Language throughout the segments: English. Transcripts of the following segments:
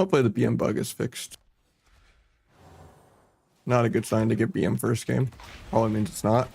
Hopefully the BM bug is fixed. Not a good sign to get BM first game. Probably means it's not.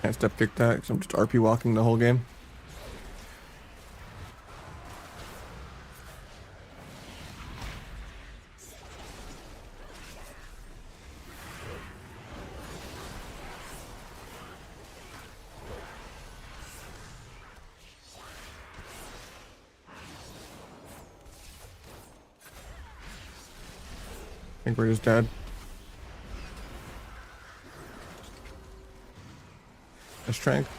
Can't step kick that because I'm just RP walking the whole game. I think we're just dead. A strength.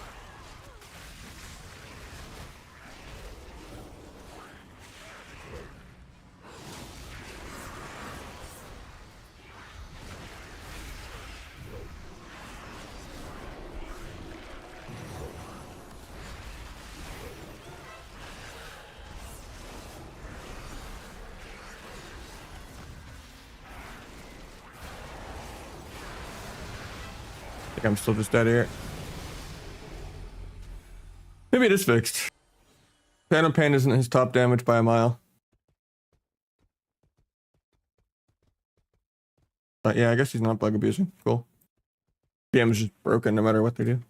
I think I'm still just dead here. Maybe it is fixed. Phantom Pain isn't his top damage by a mile. But yeah, I guess he's not bug abusing. Cool. BM is just broken no matter what they do.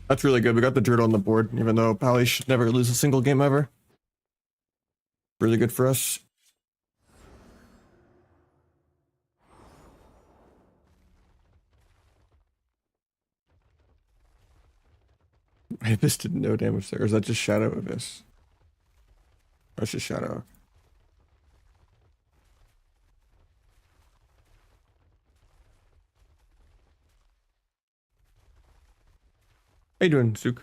That's really good. We got the dirt on the board, even though Pally should never lose a single game ever. Really good for us. Abyss did no damage there. Or is that just Shadow Abyss? That's just Shadow. How you doing, Sook?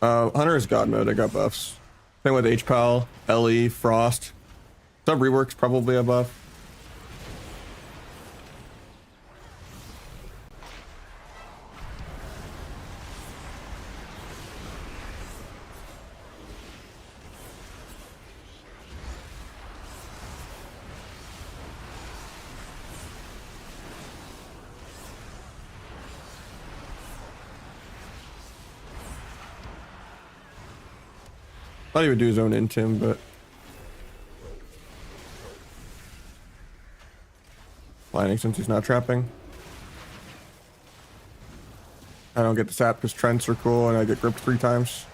Hunter is God mode. I got buffs. Same with HPAL, LE, Frost. Some reworks probably a buff. Thought he would do his own intim, but lining since he's not trapping. I don't get the sap because Trents are cool and I get gripped 3 times.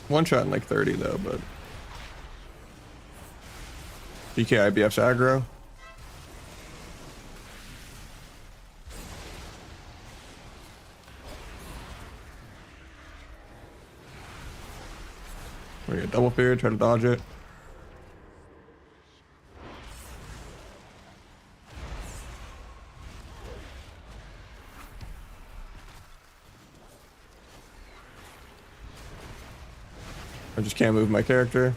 One shot in like 30 though, but DK IBF's aggro. I get double fear, try to dodge it. I just can't move my character.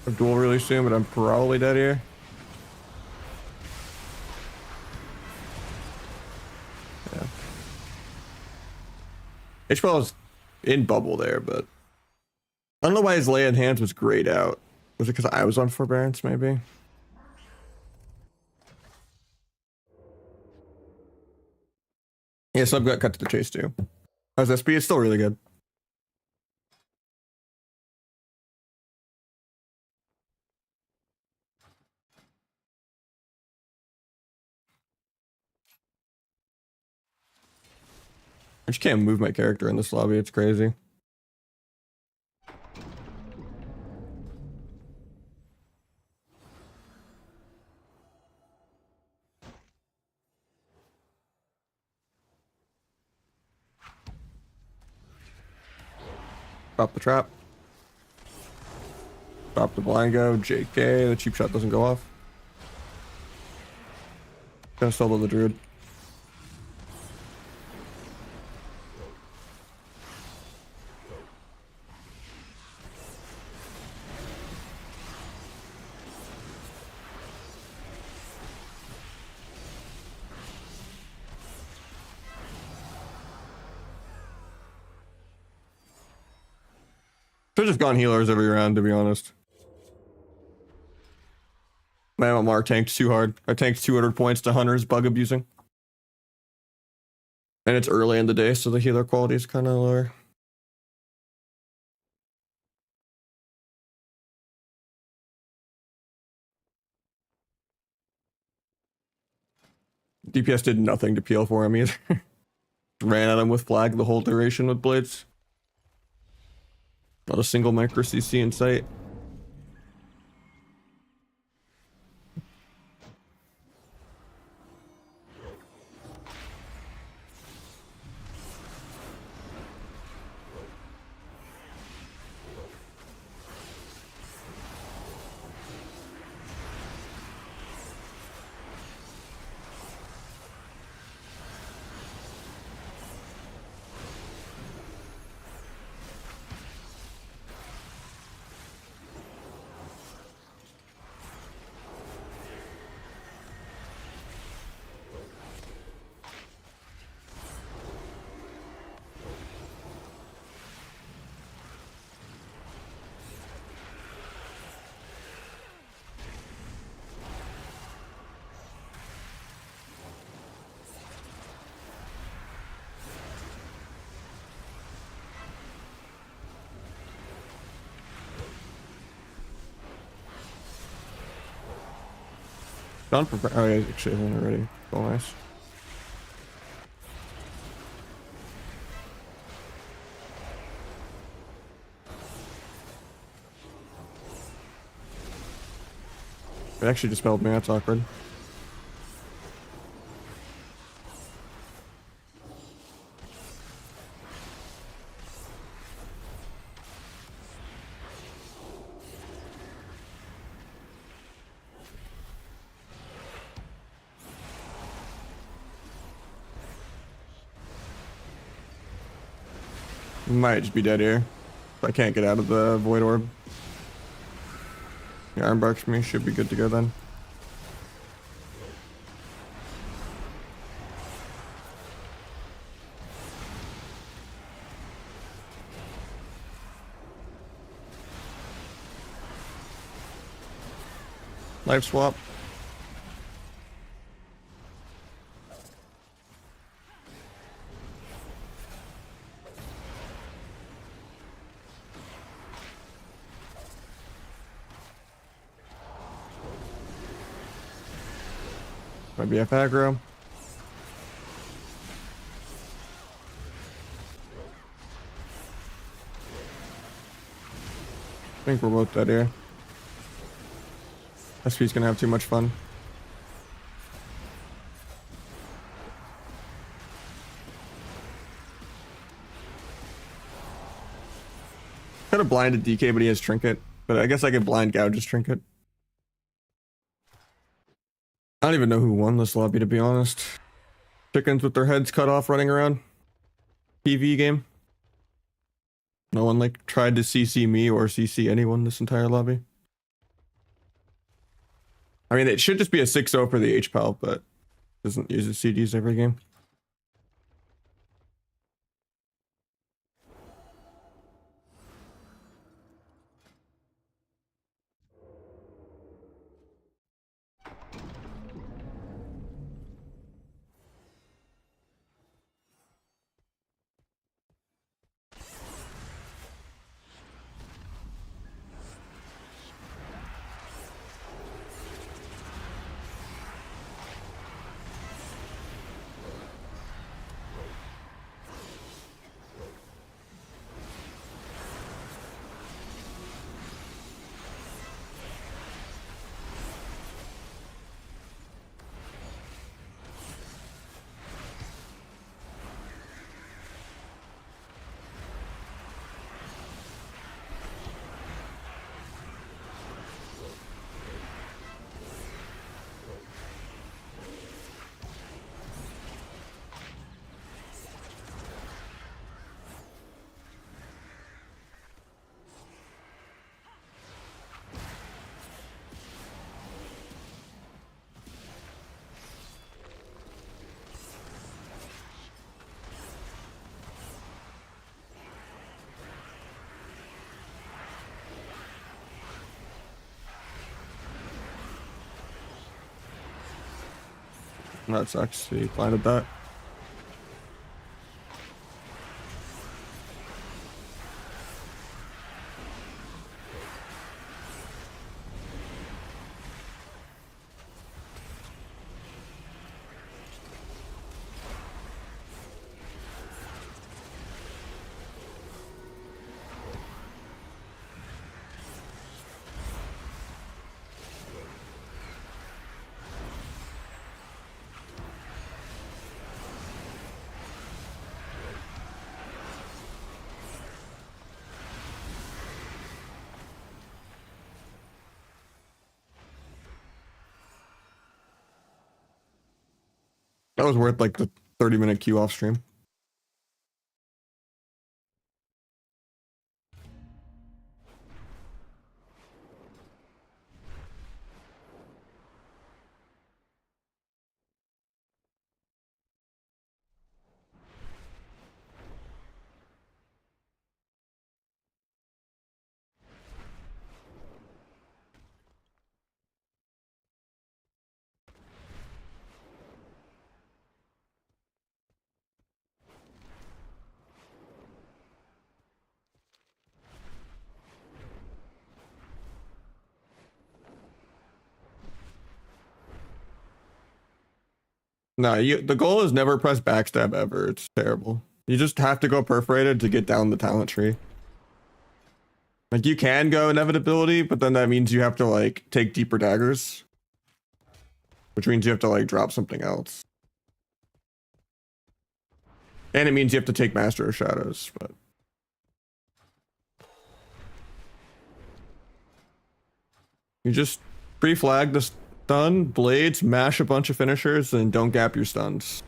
A duel really soon, but I'm probably dead here. Yeah. HPL was in bubble there, but I don't know why his lay on hands was grayed out. Was it because I was on forbearance, maybe? Yeah, sub got cut to the chase too. How's SP? It's still really good. I just can't move my character in this lobby. It's crazy. Stop the trap. Stop the blind go. JK. The cheap shot doesn't go off. Gonna solo the druid. Should've just gone healers every round, to be honest. Man, Mark tanked too hard. I tanked 200 points to Hunter's bug abusing. And it's early in the day, so the healer quality is kind of lower. DPS did nothing to peel for him either. Ran at him with flag the whole duration with blades. Not a single micro CC in sight. Done for. Oh, yeah, actually, already. Oh, nice. It actually dispelled me. That's awkward. Might just be dead here. If I can't get out of the void orb. Yeah, arm barks me. Should be good to go then. Life swap. Might be F aggro. I think we're both dead here. SP's gonna have too much fun. Could have blinded DK, but he has Trinket. But I guess I could blind Gouge his Trinket. I don't even know who won this lobby, to be honest. Chickens with their heads cut off running around. PV game. No one like tried to CC me or CC anyone this entire lobby. I mean, it should just be a 6-0 for the HPAL, but doesn't use the CDs every game. That sucks. He blinded that. That was worth like the 30-minute queue off stream. No, the goal is never press backstab ever. It's terrible. You just have to go perforated to get down the talent tree. Like you can go inevitability, but then that means you have to like take deeper daggers, which means you have to like drop something else. And it means you have to take Master of Shadows, but you just pre-flag the stun, blades, mash a bunch of finishers, and don't gap your stuns.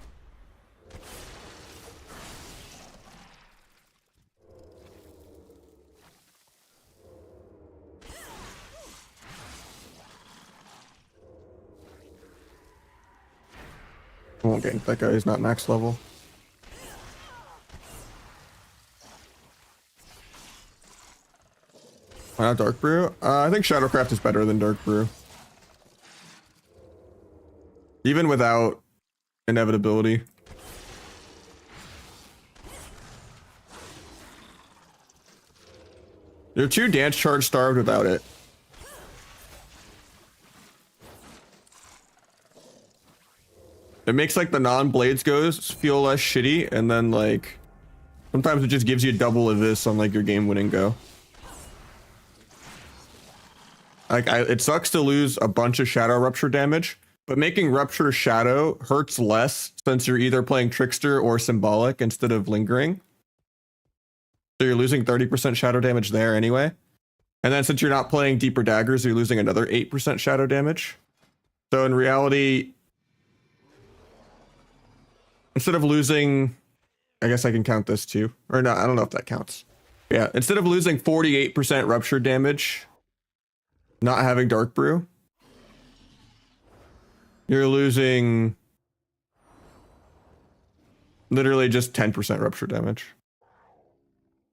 I won't gank that guy, he's not max level. Why not Dark Brew? I think Shadowcraft is better than Dark Brew. Even without inevitability. You're too dance charge starved without it. It makes like the non-blades goes feel less shitty, and then like sometimes it just gives you double of this on like your game-winning go. Like it sucks to lose a bunch of shadow rupture damage, but making rupture shadow hurts less since you're either playing trickster or symbolic instead of lingering. So you're losing 30% shadow damage there anyway. And then since you're not playing deeper daggers, you're losing another 8% shadow damage. So in reality, instead of losing, I guess I can count this too. Or no, I don't know if that counts. Yeah, instead of losing 48% rupture damage, not having Dark Brew, you're losing literally just 10% rupture damage.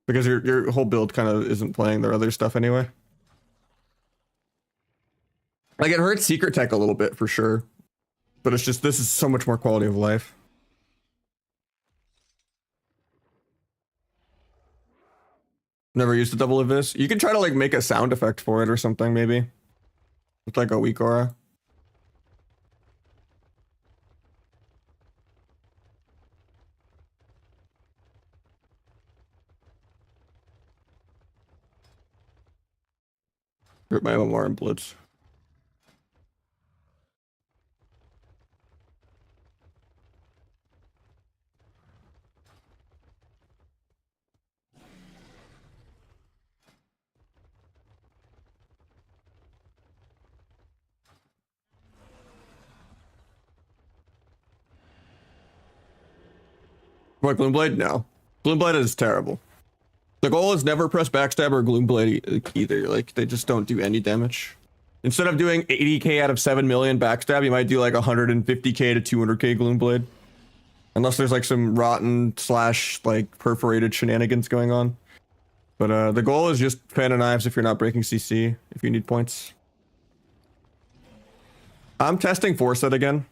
Because your whole build kind of isn't playing their other stuff anyway. Like it hurts secret tech a little bit for sure. But it's just, this is so much more quality of life. Never used a double of this. You can try to like make a sound effect for it or something maybe. With like a weak aura. Rip my MMR and blitz. What, Gloomblade? No. Gloomblade is terrible. The goal is never press backstab or Gloomblade either. Like, they just don't do any damage. Instead of doing 80k out of 7 million backstab, you might do like 150k to 200k Gloomblade. Unless there's like some rotten / like perforated shenanigans going on. But the goal is just fan of knives if you're not breaking CC, if you need points. I'm testing Forset again.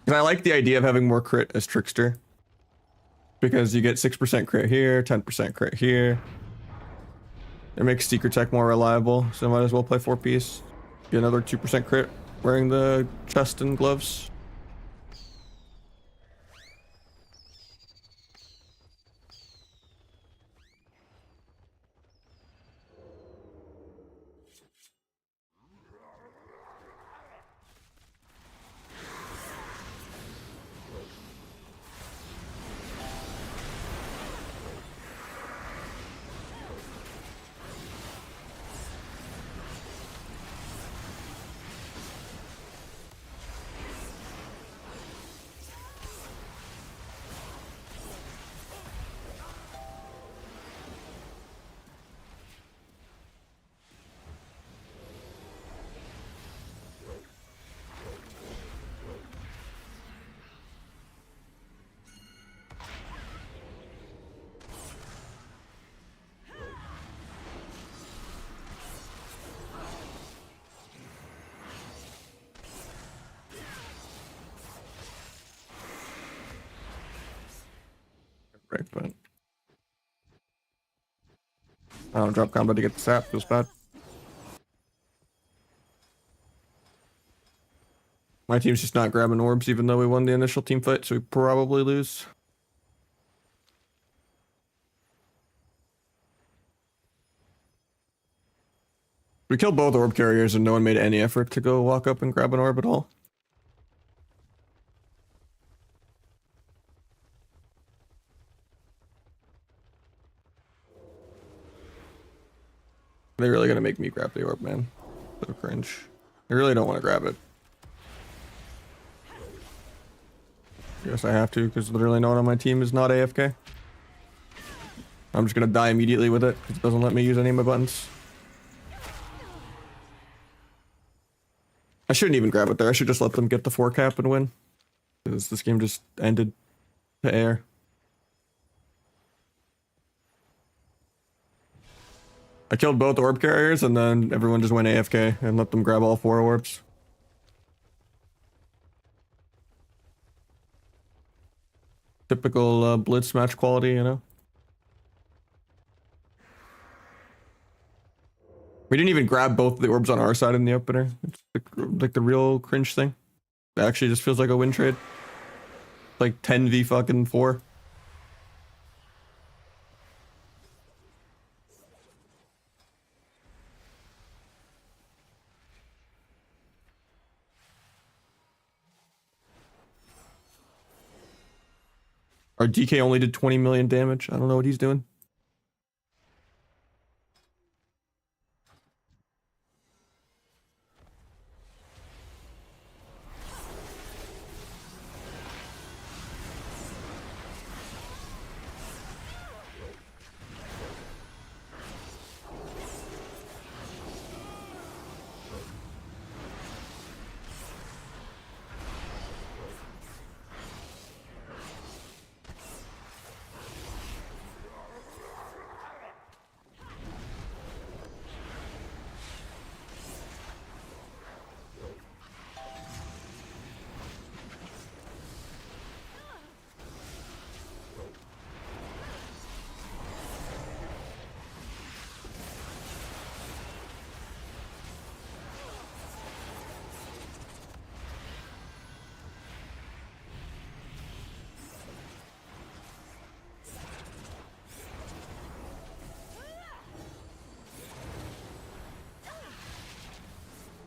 And I like the idea of having more crit as Trickster. Because you get 6% crit here, 10% crit here. It makes secret tech more reliable, so might as well play 4-piece. Get another 2% crit wearing the chest and gloves. Right, but I don't drop combo to get the sap, feels bad. My team's just not grabbing orbs even though we won the initial team fight, so we probably lose. We killed both orb carriers and no one made any effort to go walk up and grab an orb at all. They're really gonna make me grab the orb, man. So cringe. I really don't want to grab it. I guess I have to, because literally no one on my team is not AFK. I'm just gonna die immediately with it, because it doesn't let me use any of my buttons. I shouldn't even grab it there. I should just let them get the 4 cap and win. Because this game just ended to air. I killed both orb carriers and then everyone just went AFK and let them grab all 4 orbs. Typical blitz match quality, you know? We didn't even grab both the orbs on our side in the opener. It's like the real cringe thing. It actually just feels like a win trade. Like 10v fucking 4. Our DK only did 20 million damage. I don't know what he's doing.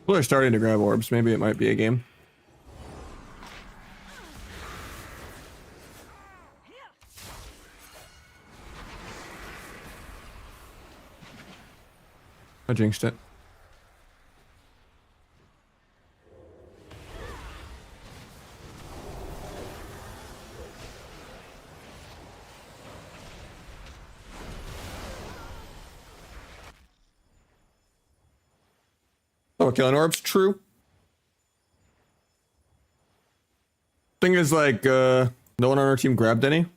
People are starting to grab orbs. Maybe it might be a game. I jinxed it. Oh, killing orbs? True. Thing is, like, no one on our team grabbed any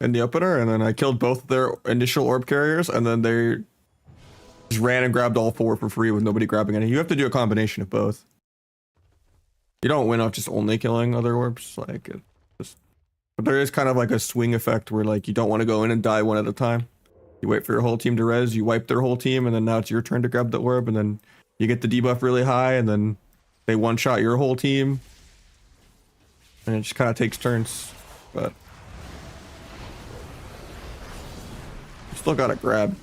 in the opener, and then I killed both their initial orb carriers, and then they just ran and grabbed all 4 for free with nobody grabbing any. You have to do a combination of both. You don't win off just only killing other orbs. Like, but there is kind of like a swing effect where, like, you don't want to go in and die one at a time. You wait for your whole team to res, you wipe their whole team, and then now it's your turn to grab the orb, and then you get the debuff really high, and then they one-shot your whole team. And it just kind of takes turns, but you still gotta grab.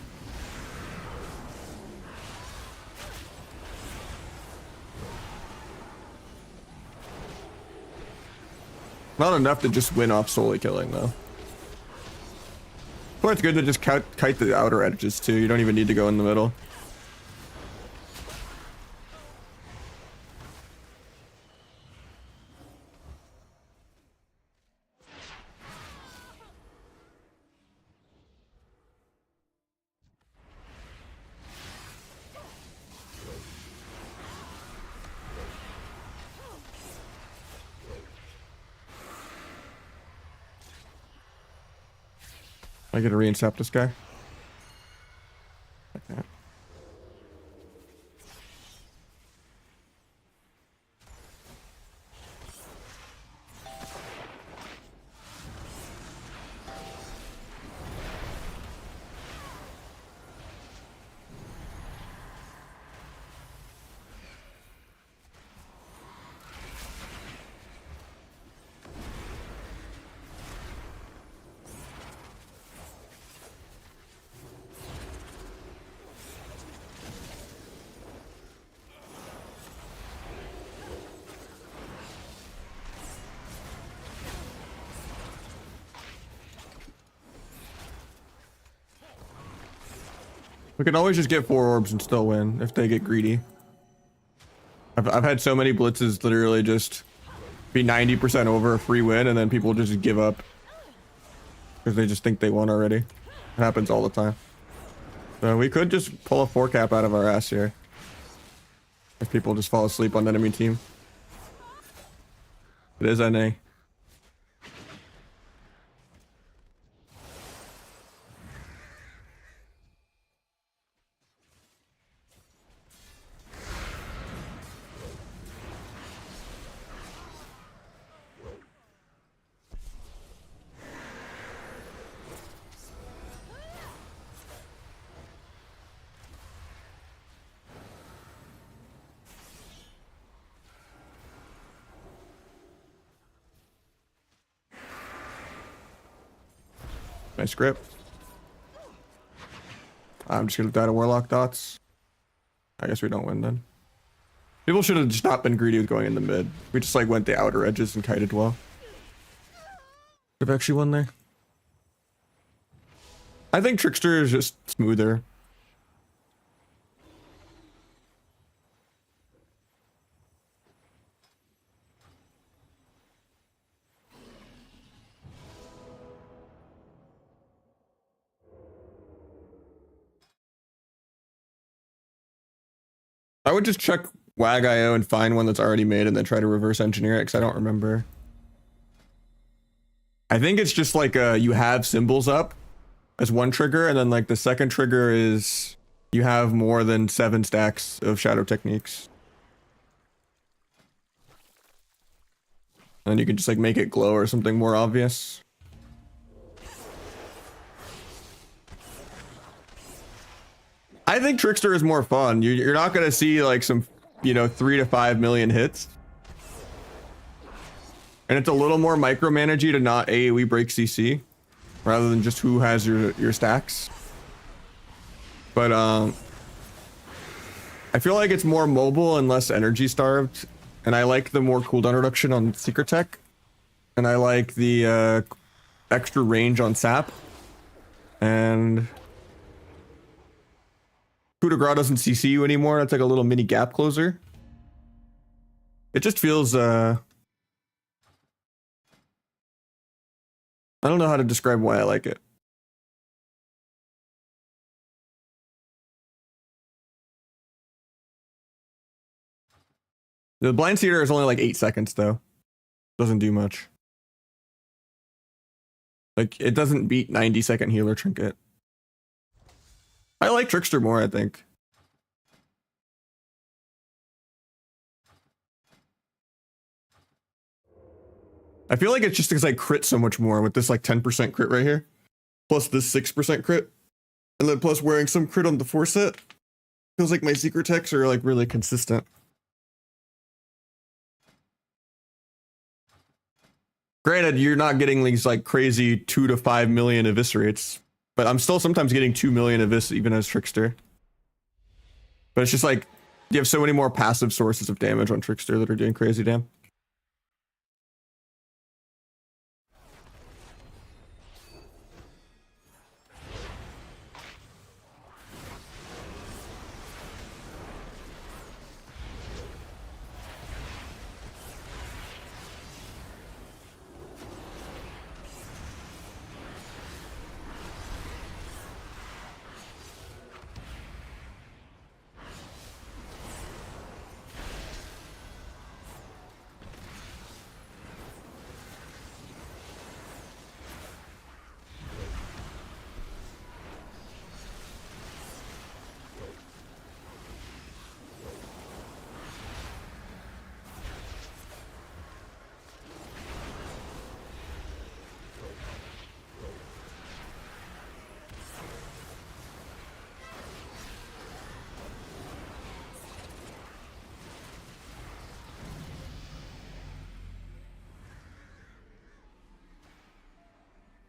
Not enough to just win off solely killing, though. But it's good to just kite the outer edges, too. You don't even need to go in the middle. I get to reincept this guy. Okay. We can always just get 4 orbs and still win if they get greedy. I've had so many blitzes literally just be 90% over a free win, and then people just give up because they just think they won already. It happens all the time. So we could just pull a 4 cap out of our ass here if people just fall asleep on the enemy team. It is NA. Nice grip. I'm just gonna die to warlock dots. I guess we don't win then. People should have just not been greedy with going in the mid. We just like went the outer edges and kited well. We've actually won there. I think Trickster is just smoother. I would just check WAG.io and find one that's already made and then try to reverse engineer it because I don't remember. I think it's just like you have symbols up as one trigger, and then like the second trigger is you have more than 7 stacks of shadow techniques. And then you can just like make it glow or something more obvious. I think Trickster is more fun. You're not gonna see like some, you know, 3 to 5 million hits. And it's a little more micromanagey to not AoE break CC, rather than just who has your stacks. But I feel like it's more mobile and less energy starved. And I like the more cooldown reduction on Secret Tech. And I like the extra range on Sap. And coup de grace doesn't CC you anymore. That's like a little mini gap closer. It just feels I don't know how to describe why I like it. The blind seer is only like 8 seconds though. Doesn't do much. Like it doesn't beat 90-second healer trinket. I like Trickster more, I think. I feel like it's just because I crit so much more with this like 10% crit right here. Plus this 6% crit. And then plus wearing some crit on the 4 set. Feels like my secret techs are like really consistent. Granted, you're not getting these like crazy 2 to 5 million eviscerates. But I'm still sometimes getting 2 million evis even as Trickster. But it's just like, you have so many more passive sources of damage on Trickster that are doing crazy damn.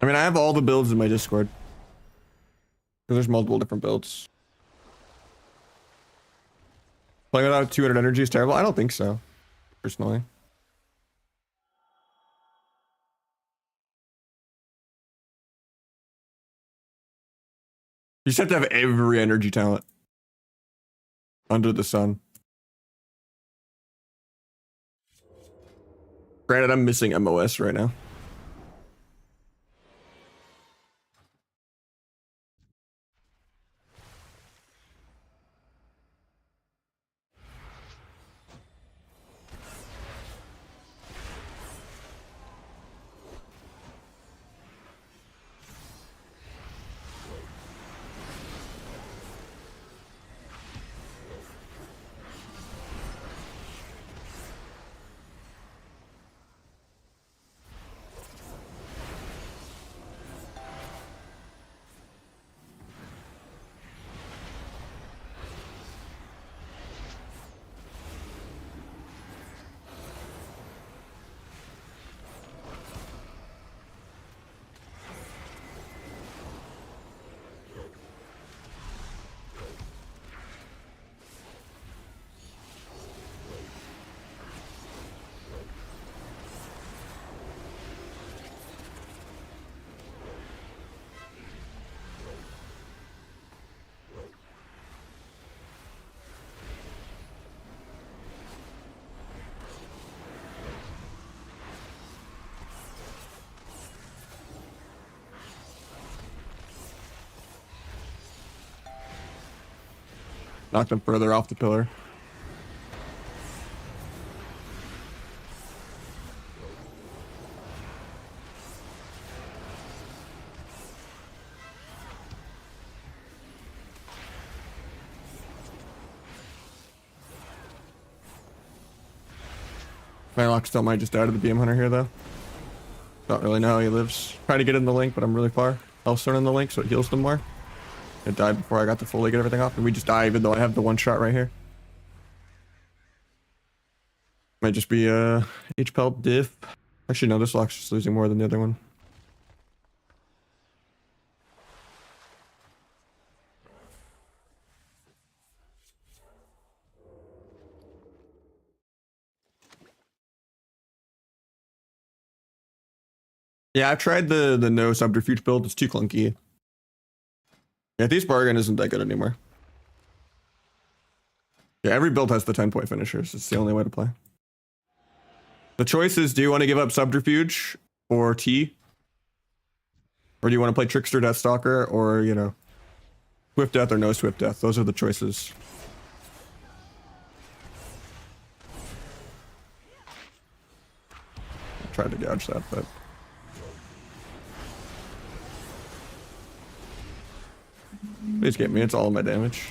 I mean, I have all the builds in my Discord. Because there's multiple different builds. Playing without 200 energy is terrible? I don't think so, personally. You just have to have every energy talent under the sun. Granted, I'm missing MOS right now. Knocked him further off the pillar. Nylock still might just die to the BM Hunter here, though. Don't really know how he lives. Trying to get in the link, but I'm really far. Elstone in the link, so it heals them more. It died before I got to fully get everything off, and we just die even though I have the one shot right here. Might just be H-Pelt diff. Actually, no, this lock's just losing more than the other one. Yeah, I've tried the no subterfuge build. It's too clunky. Yeah, Thieves Bargain isn't that good anymore. Yeah, every build has the 10-point finishers. It's the only way to play. The choice is, do you want to give up subterfuge or T? Or do you want to play Trickster, Deathstalker, or, you know, Swift Death or no Swift Death? Those are the choices. I tried to gouge that, but... Please get me, it's all of my damage.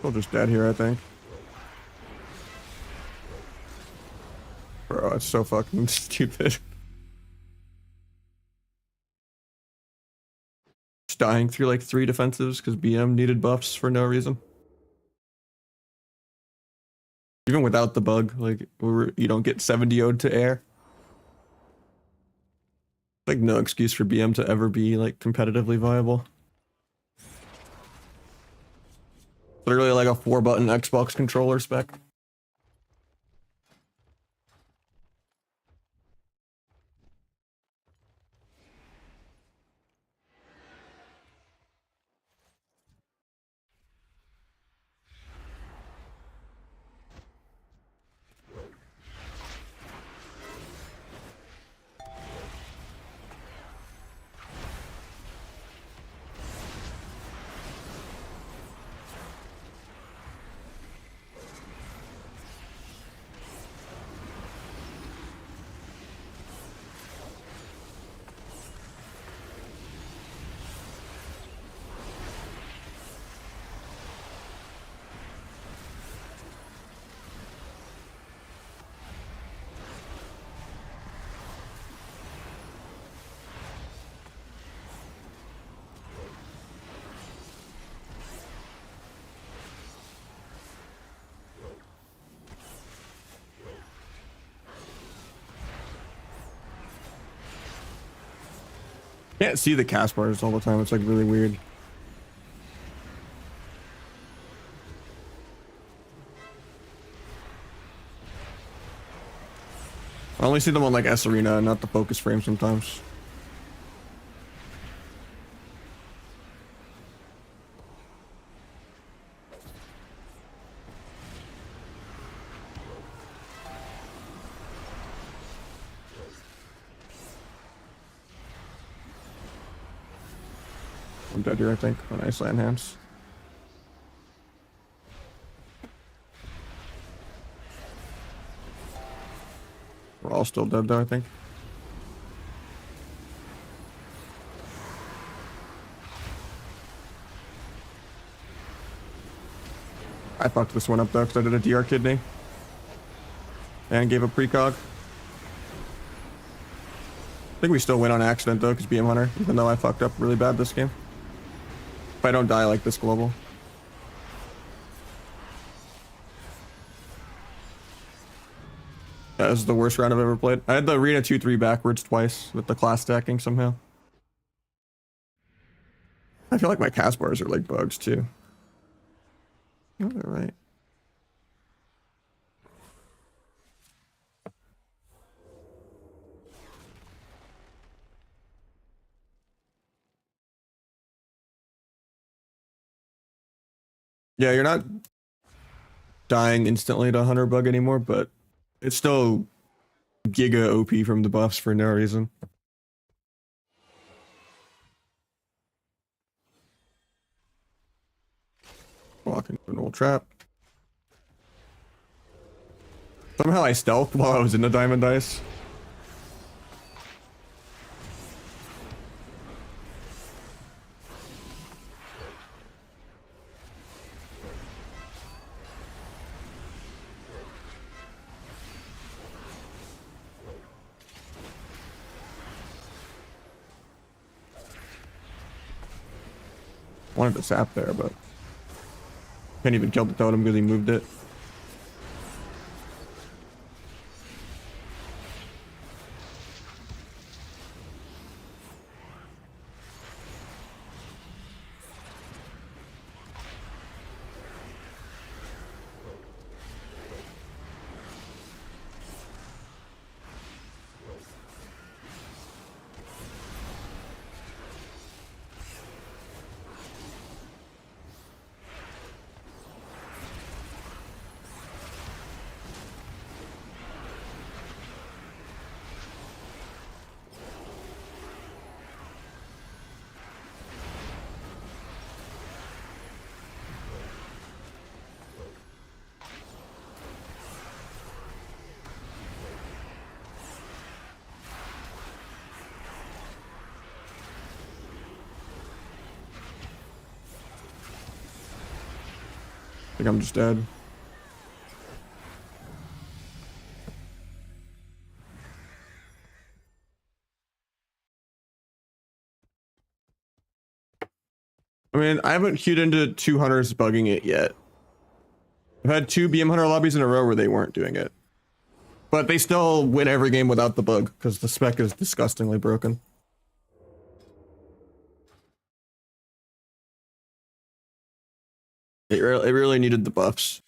We're just dead here, I think. Bro, it's so fucking stupid. Just dying through like 3 defensives because BM needed buffs for no reason. Even without the bug, like, you don't get 70 ode to air. Like, no excuse for BM to ever be like competitively viable. Literally like a 4-button Xbox controller spec. Can't see the cast bars all the time. It's like really weird. I only see them on like S Arena and not the focus frame sometimes. I'm dead here, I think, on Iceland hands. We're all still dead though, I think. I fucked this one up though, because I did a DR kidney. And gave a precog. I think we still win on accident though, because BM Hunter, even though I fucked up really bad this game. If I don't die like this global. That was the worst round I've ever played. I had the Arena 2-3 backwards twice with the class stacking somehow. I feel like my cast bars are like bugs too. All right. Yeah, you're not dying instantly to Hunter Bug anymore, but it's still Giga OP from the buffs for no reason. Walk into an old trap. Somehow I stealthed while I was in the diamond dice. Wanted to sap there, but can't even kill the totem because he moved it. I think I'm just dead. I mean, I haven't queued into 2 hunters bugging it yet. I've had 2 BM hunter lobbies in a row where they weren't doing it. But they still win every game without the bug, because the spec is disgustingly broken. It really needed the buffs.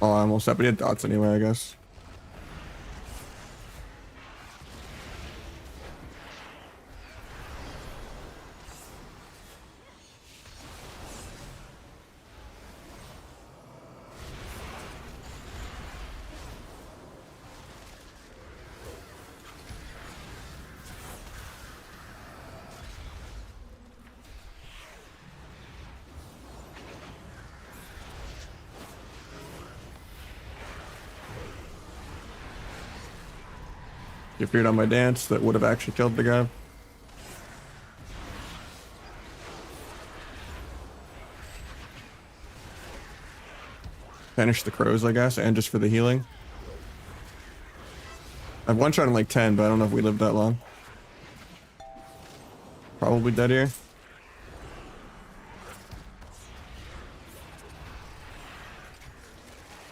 Oh, I almost had dots anyway, I guess. You appeared on my dance that would have actually killed the guy. Banish the crows, I guess, and just for the healing. I've one shot in like 10, but I don't know if we lived that long. Probably dead here.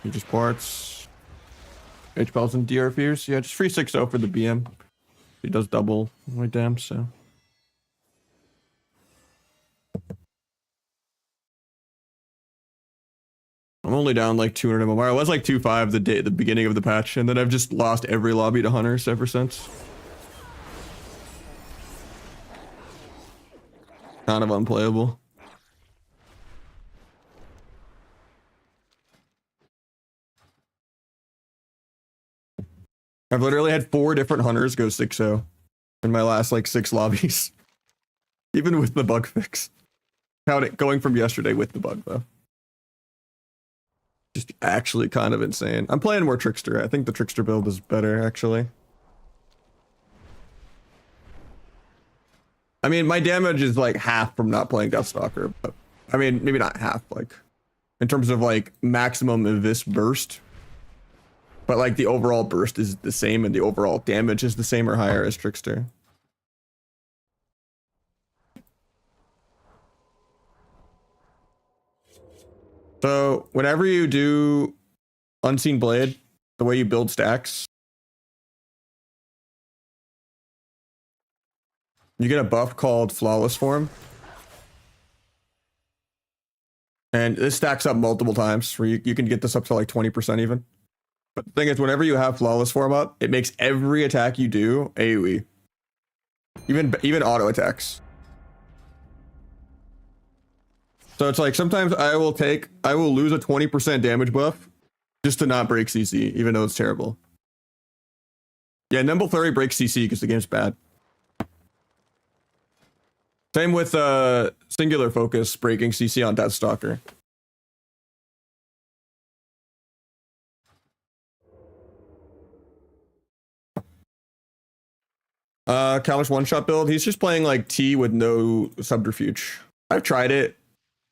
He just parts. H-Bells and DR Fears. Yeah, just free 6-0 for the BM. He does double my damn, so. I'm only down like 200 MMR. I was like 2-5 the beginning of the patch, and then I've just lost every lobby to hunters ever since. Kind of unplayable. I've literally had 4 different hunters go 6-0. in my last like 6 lobbies, even with the bug fix. Count it going from yesterday with the bug though. Just actually kind of insane. I'm playing more Trickster. I think the Trickster build is better actually. I mean, my damage is like half from not playing Deathstalker, but I mean, maybe not half, like in terms of like maximum of this burst. But like the overall burst is the same and the overall damage is the same or higher as Trickster. So whenever you do Unseen Blade, the way you build stacks, you get a buff called Flawless Form. And this stacks up multiple times where you can get this up to like 20% even. But the thing is, whenever you have Flawless Form up, it makes every attack you do AoE. Even auto attacks. So it's like sometimes I will lose a 20% damage buff just to not break CC, even though it's terrible. Yeah, Nimble Flurry breaks CC because the game's bad. Same with Singular Focus breaking CC on Deathstalker. Kalish one-shot build, he's just playing like T with no subterfuge. I've tried it.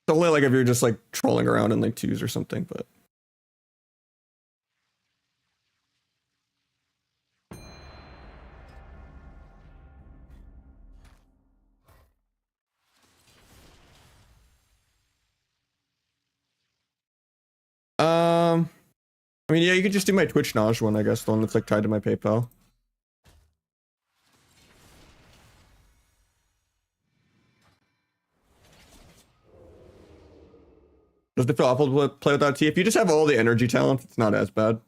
It's only like if you're just like trolling around in like 2s or something, but I mean, yeah, you could just do my Twitch knowledge one, I guess, the one that's like tied to my PayPal. Does it feel awful to play without T? If you just have all the energy talent, it's not as bad.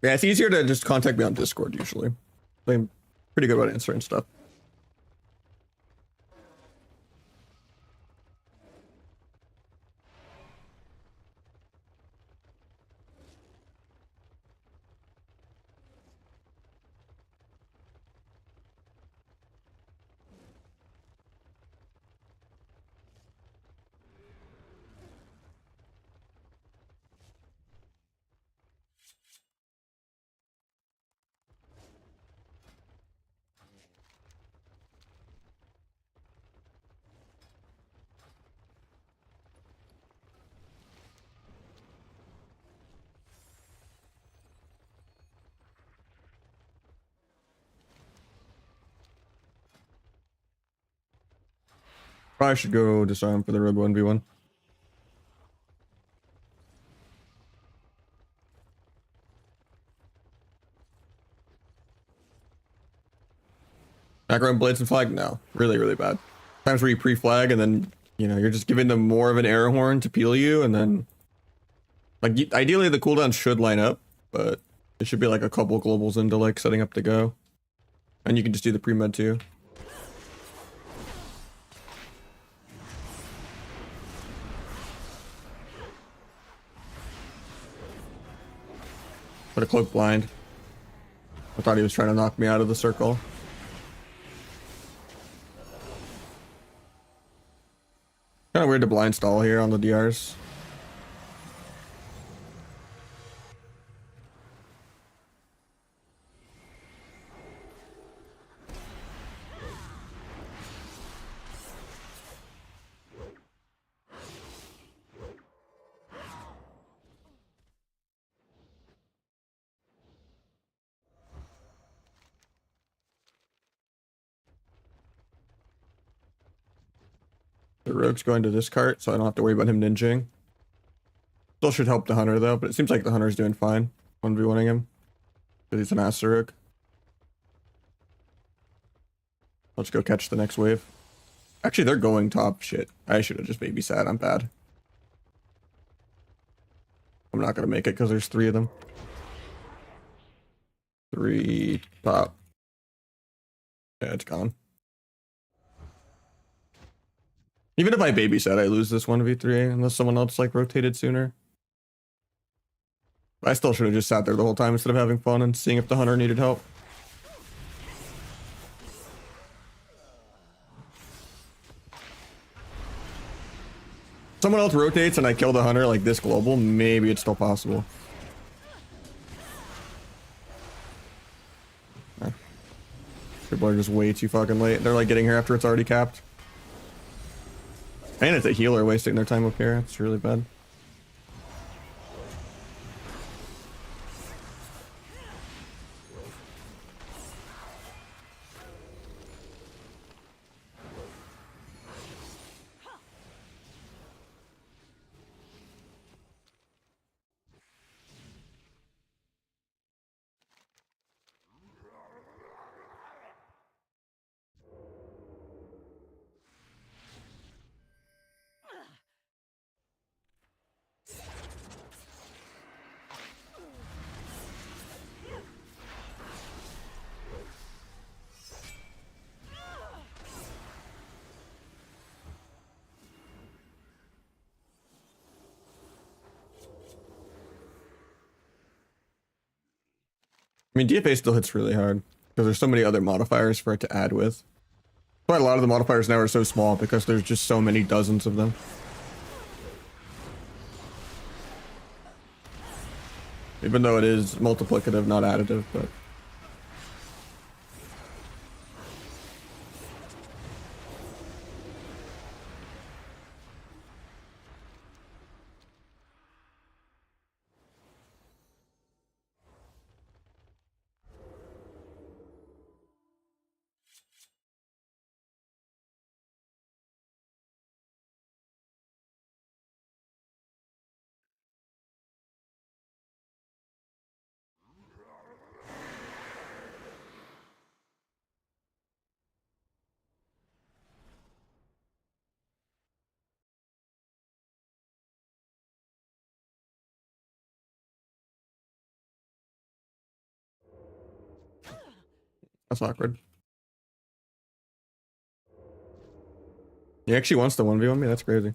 Yeah, it's easier to just contact me on Discord usually. I'm pretty good about answering stuff. Probably should go disarm for the Rogue 1v1. Background blitz and flag? No. Really, really bad. Times where you pre-flag and then, you know, you're just giving them more of an air horn to peel you and then... Like, ideally the cooldown should line up, but it should be like a couple globals into like setting up to go. And you can just do the pre-med too. Put a cloak blind. I thought he was trying to knock me out of the circle. Kind of weird to blind stall here on the DRs. The rogue's going to this cart, so I don't have to worry about him ninjing. Still should help the hunter though, but it seems like the hunter's doing fine. 1v1ing him. Because he's an Asteruk. Let's go catch the next wave. Actually, they're going top. Shit. I should have just babysat. I'm bad. I'm not gonna make it because there's 3 of them. 3 top. Yeah, it's gone. Even if I babysat, I lose this 1v3 unless someone else like rotated sooner. I still should have just sat there the whole time instead of having fun and seeing if the hunter needed help. Someone else rotates and I kill the hunter like this global, maybe it's still possible. People are just way too fucking late. They're like getting here after it's already capped. And it's a healer wasting their time up here. It's really bad. I mean, DFA still hits really hard because there's so many other modifiers for it to add with. That's why a lot of the modifiers now are so small because there's just so many dozens of them. Even though it is multiplicative, not additive, but... That's awkward. He actually wants to 1v1 me? That's crazy.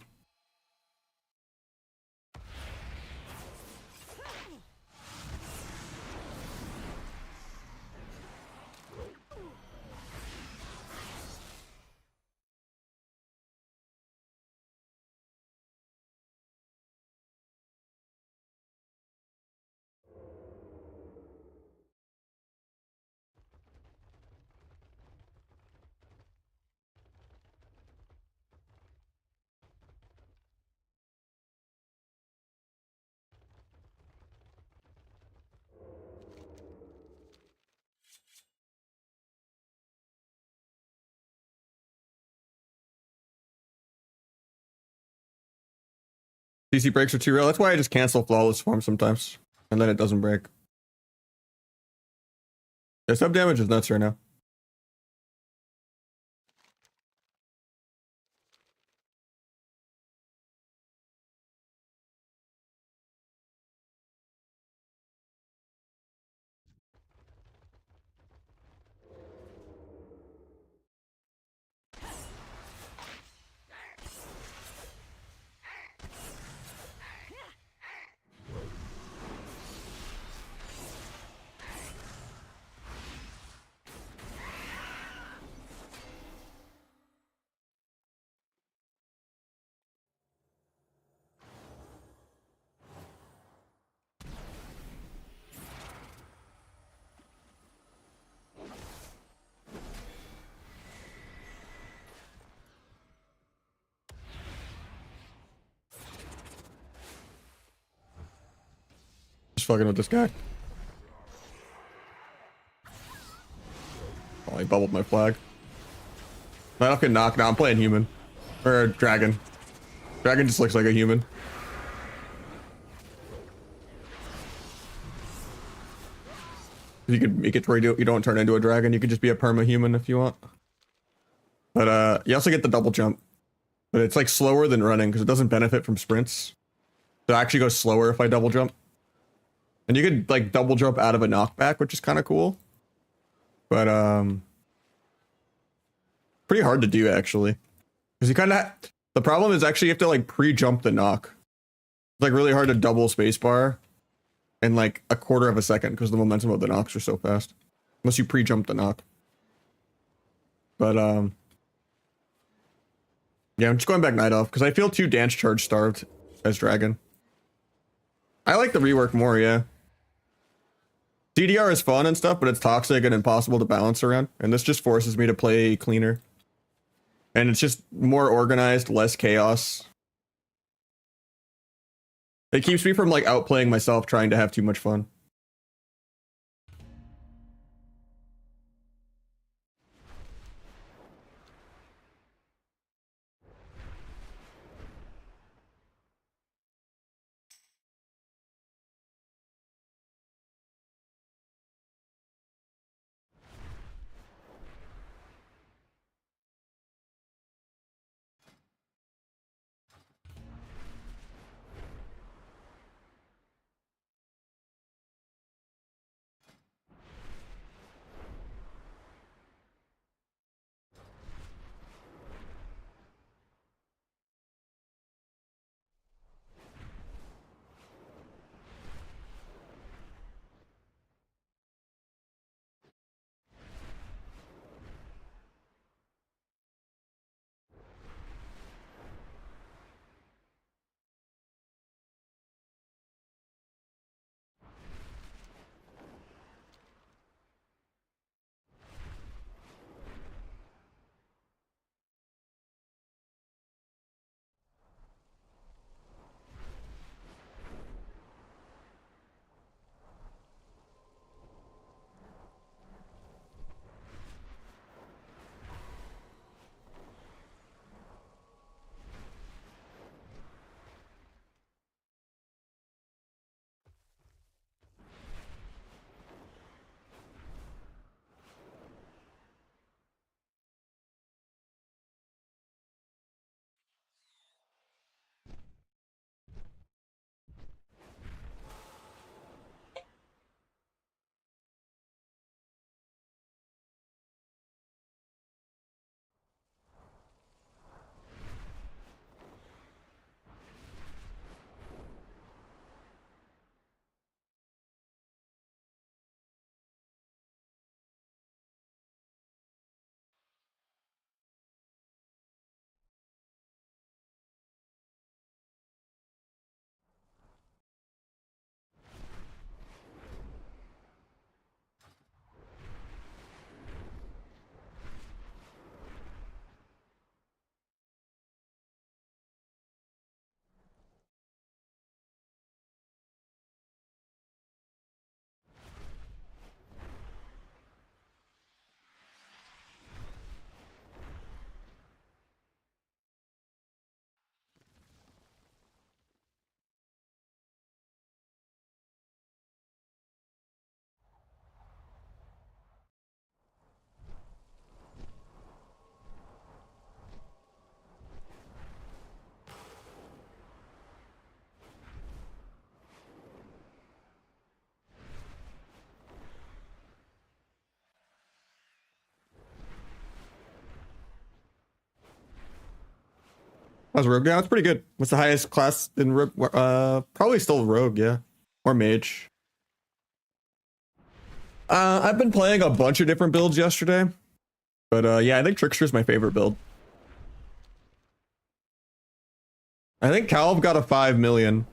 CC breaks are too real. That's why I just cancel flawless form sometimes. And then it doesn't break. Yeah, sub damage is nuts right now. Just fucking with this guy. Oh, he bubbled my flag. Man, I can knock now. I'm playing human. Or a dragon. Dragon just looks like a human. You could make it where you don't turn into a dragon. You could just be a perma-human if you want. But you also get the double jump. But it's like slower than running because it doesn't benefit from sprints. So it actually goes slower if I double jump. And you could like double jump out of a knockback, which is kind of cool. But pretty hard to do actually. Because you kind of the problem is actually you have to like pre-jump the knock. It's like really hard to double spacebar in like a quarter of a second because the momentum of the knocks are so fast. Unless you pre-jump the knock. But yeah, I'm just going back Night Elf because I feel too dance charge starved as dragon. I like the rework more, yeah. CDR is fun and stuff, but it's toxic and impossible to balance around. And this just forces me to play cleaner. And it's just more organized, less chaos. It keeps me from like outplaying myself trying to have too much fun. How's Rogue? Yeah, that's pretty good. What's the highest class in Rogue? Probably still Rogue, yeah. Or Mage. I've been playing a bunch of different builds yesterday. But yeah, I think Trickster is my favorite build. I think Calv got a 5 million.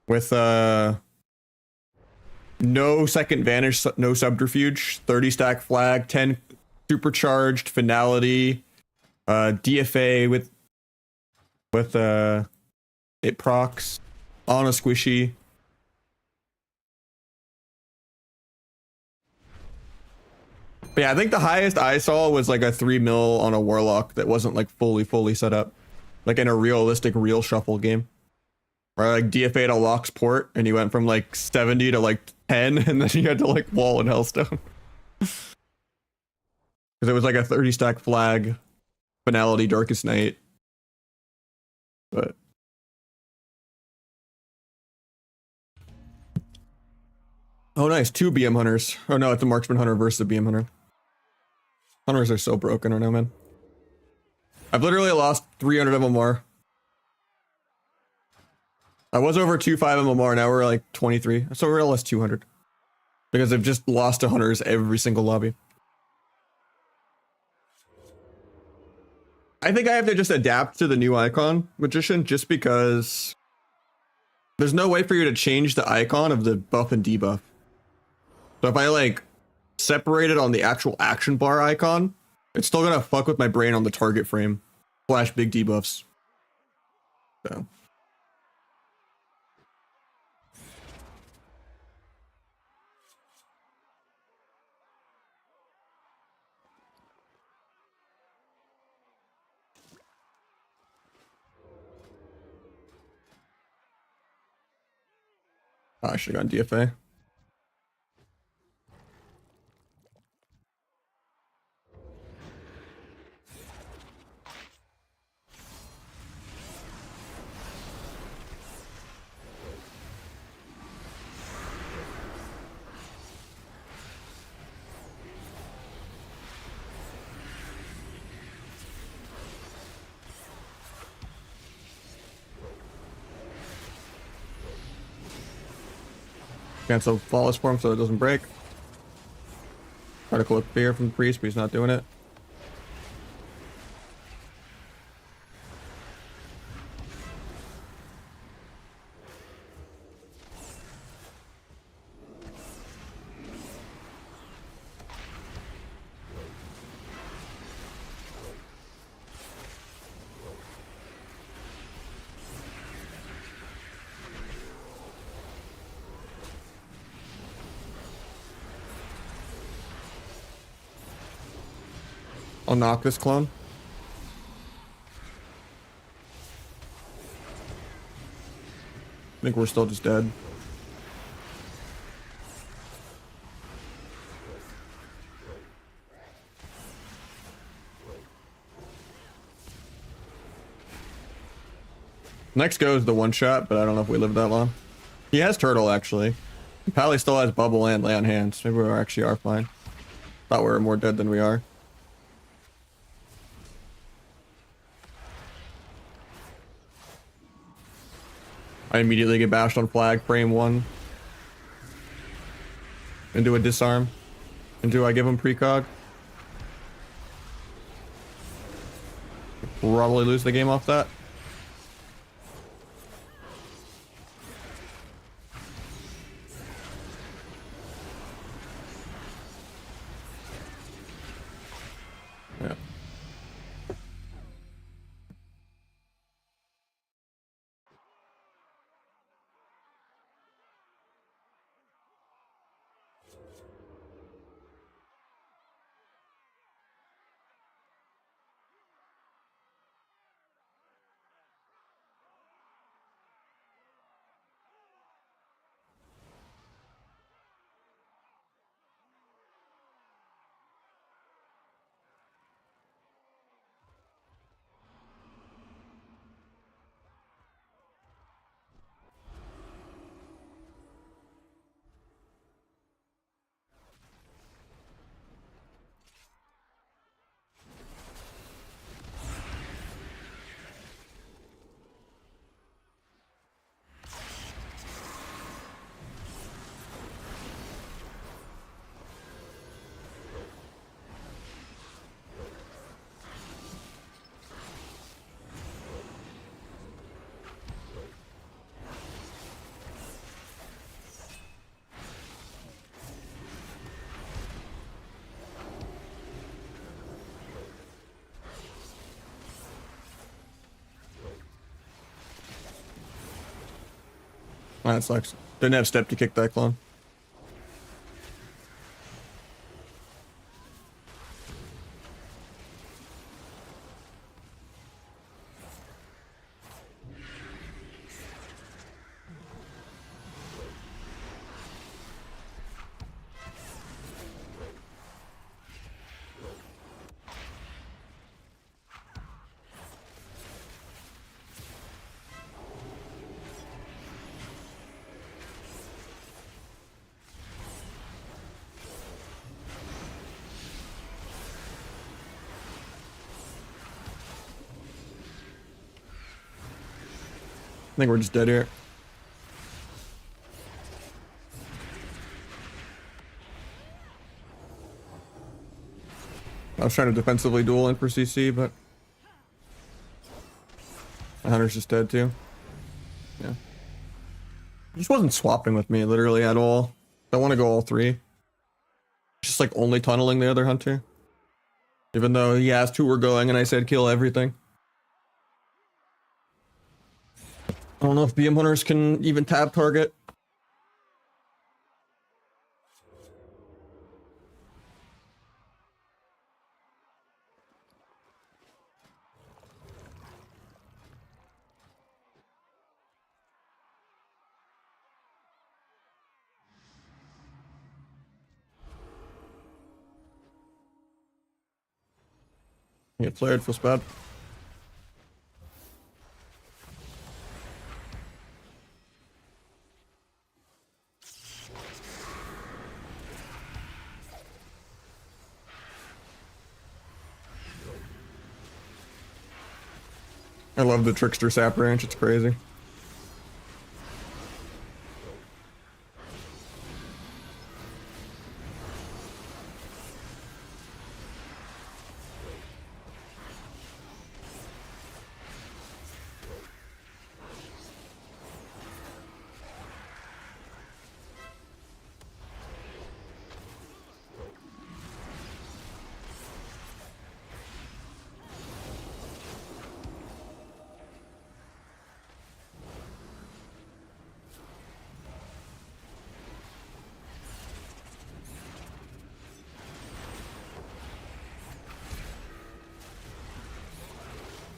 With no second vanish, no subterfuge, 30 stack flag, 10 supercharged, finality, DFA with it procs on a squishy. But yeah, I think the highest I saw was like a 3 mil on a warlock that wasn't like fully set up. Like in a realistic real shuffle game. Where like DFA'd a Locks port and you went from like 70 to like 10 and then you had to like wall in Hellstone. Because it was like a 30 stack flag, finality, Darkest Night. But oh nice, 2 BM hunters. Oh no, it's a marksman hunter versus a BM hunter. Hunters are so broken right now, man. I've literally lost 300 MMR. I was over 2.5 MMR, now we're like 23. So we're less 200. Because I've just lost to hunters every single lobby. I think I have to just adapt to the new icon, Magician, just because there's no way for you to change the icon of the buff and debuff. So if I like separate it on the actual action bar icon, it's still gonna fuck with my brain on the target frame. Flash big debuffs. So. Oh, I should have gone DFA. Cancel Flawless Form so it doesn't break. Try to collect fear from the priest, but he's not doing it. I'll knock this clone. I think we're still just dead. Next goes the one shot, but I don't know if we live that long. He has turtle actually. Pally still has bubble and lay on hands. Maybe we actually are fine. Thought we were more dead than we are. I immediately get bashed on flag, frame 1. Into a disarm. And do I give him precog? Probably lose the game off that. Yeah. Oh, that sucks. Didn't have step to kick that clone. I think we're just dead here. I was trying to defensively duel in for CC, but the hunter's just dead too. Yeah. He just wasn't swapping with me literally at all. I want to go all three. Just like only tunneling the other hunter. Even though he asked who we're going and I said kill everything. I don't know if BM hunters can even tab target. Get flared, feels bad. I love the Trickster sap range, it's crazy.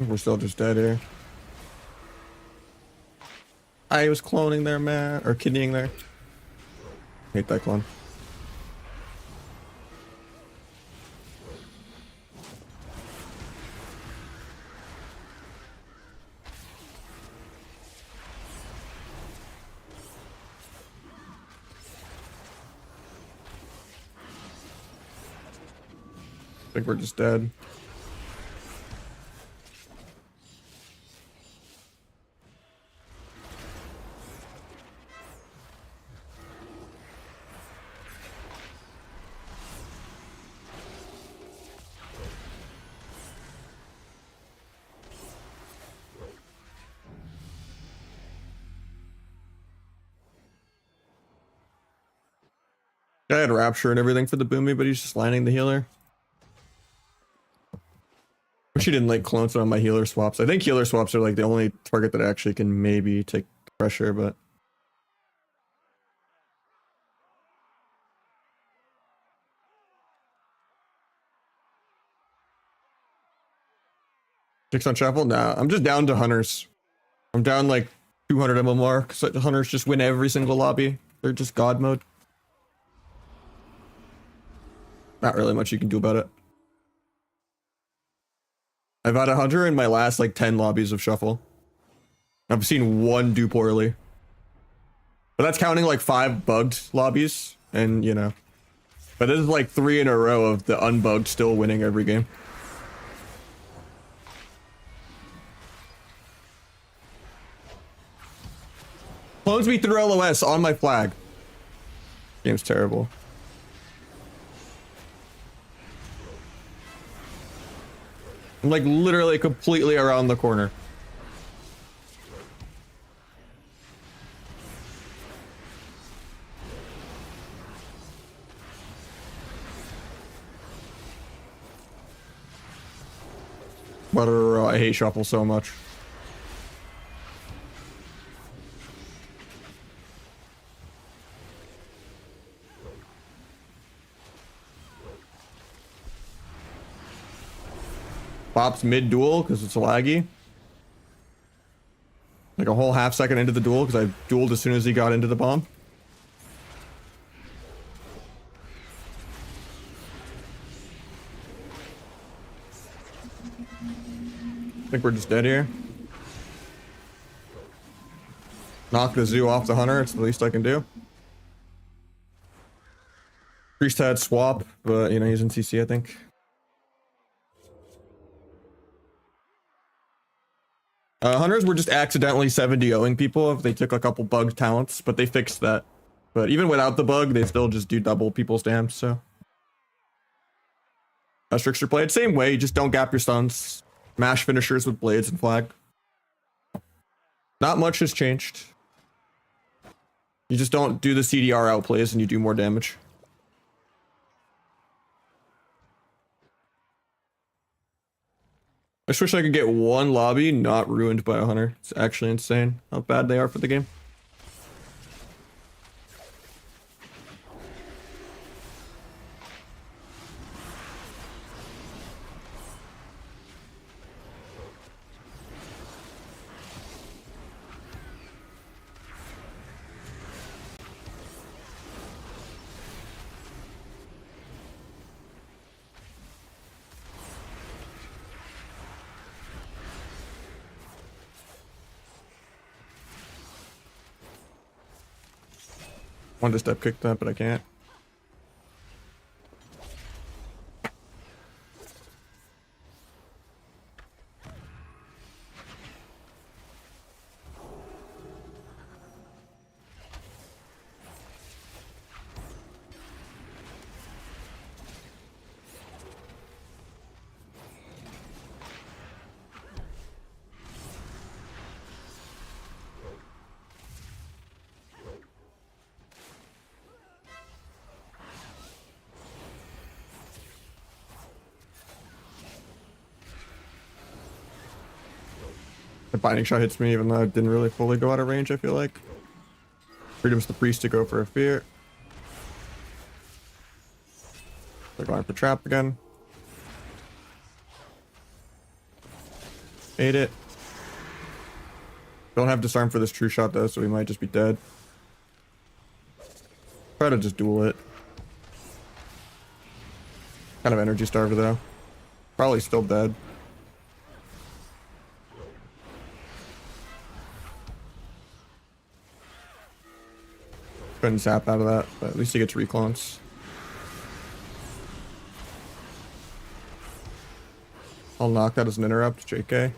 We're still just dead here. I was cloning there, man. Or kidneying there. Hate that clone. I think we're just dead. I had Rapture and everything for the Boomy, but he's just lining the healer. Wish he didn't like clone some of my healer swaps. I think healer swaps are like the only target that actually can maybe take pressure, but... Six on Chapel? Nah, I'm just down to Hunters. I'm down like 200 MMR, because the Hunters just win every single lobby. They're just God mode. Not really much you can do about it. I've had a Hunter in my last like 10 lobbies of Shuffle. I've seen one do poorly. But that's counting like 5 bugged lobbies, and you know. But this is like 3 in a row of the unbugged still winning every game. Clones me through LOS on my flag. Game's terrible. I'm like literally completely around the corner. But I hate Shuffle so much. Pops mid-duel because it's laggy. Like a whole half second into the duel because I dueled as soon as he got into the bomb. I think we're just dead here. Knock the zoo off the hunter, it's the least I can do. Priest had swap, but you know, he's in CC, I think. Hunters were just accidentally 70-0ing people if they took a couple bugged talents, but they fixed that. But even without the bug, they still just do double people's damage, so. Trickster played same way, you just don't gap your stuns. Mash finishers with blades and flag. Not much has changed. You just don't do the CDR outplays and you do more damage. I just wish I could get one lobby not ruined by a hunter. It's actually insane how bad they are for the game. Wanted to step kick that, but I can't. The binding shot hits me even though it didn't really fully go out of range, I feel like. Freedom's the priest to go for a fear. They're going for trap again. Ate it. Don't have disarm for this true shot though, so we might just be dead. Try to just duel it. Kind of energy starved though. Probably still dead. Couldn't zap out of that, but at least he gets reclones. I'll knock that as an interrupt, JK.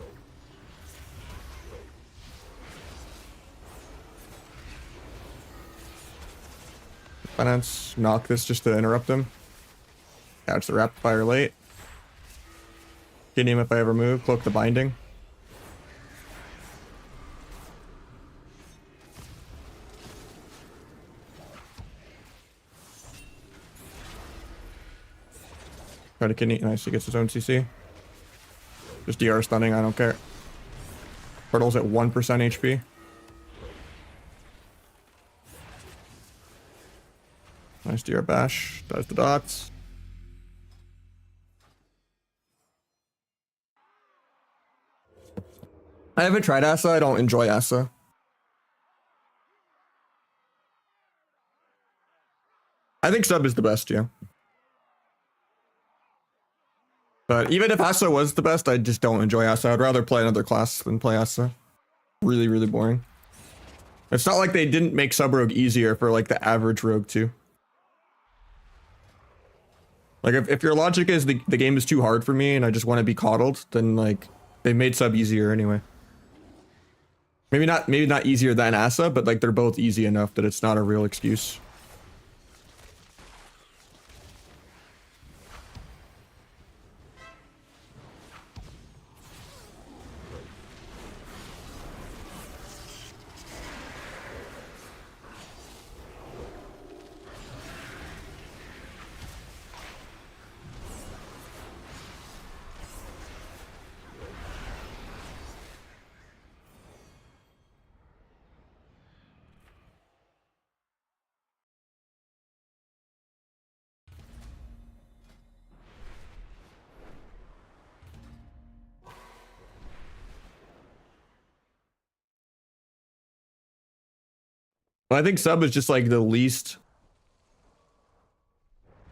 Finance, knock this just to interrupt him. Catch the rapid fire late. Get him if I ever move, cloak the binding. Try to kidney. Nice, he gets his own CC. Just DR stunning, I don't care. Turtle's at 1% HP. Nice DR bash. Does the dots. I haven't tried Asa. I don't enjoy Asa. I think sub is the best, yeah. But even if Asa was the best, I just don't enjoy Asa. I'd rather play another class than play Asa. Really, really boring. It's not like they didn't make sub rogue easier for like the average rogue too. Like if your logic is the game is too hard for me and I just want to be coddled, then like they made sub easier anyway. Maybe not easier than Asa, but like they're both easy enough that it's not a real excuse. Well, I think sub is just like the least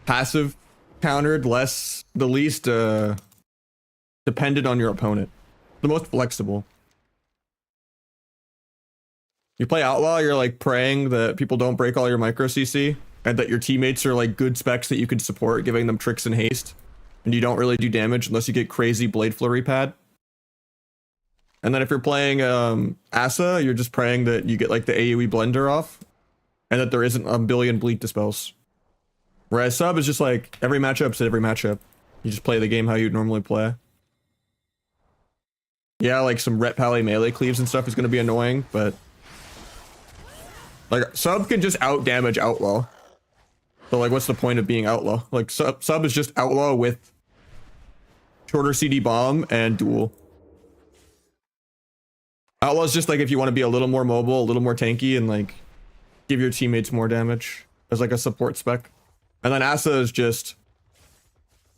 passive countered, the least dependent on your opponent. The most flexible. You play outlaw, you're like praying that people don't break all your micro CC and that your teammates are like good specs that you can support, giving them tricks and haste. And you don't really do damage unless you get crazy blade flurry pad. And then if you're playing Asa, you're just praying that you get like the AoE blender off and that there isn't a billion bleed dispels. Whereas sub is just like every matchup's every matchup. You just play the game how you'd normally play. Yeah, like some Ret Pally melee cleaves and stuff is going to be annoying, but like sub can just out damage outlaw. So like what's the point of being outlaw? Like sub is just outlaw with shorter CD bomb and duel. Outlaw is just like if you want to be a little more mobile, a little more tanky, and like give your teammates more damage as like a support spec. And then Asa is just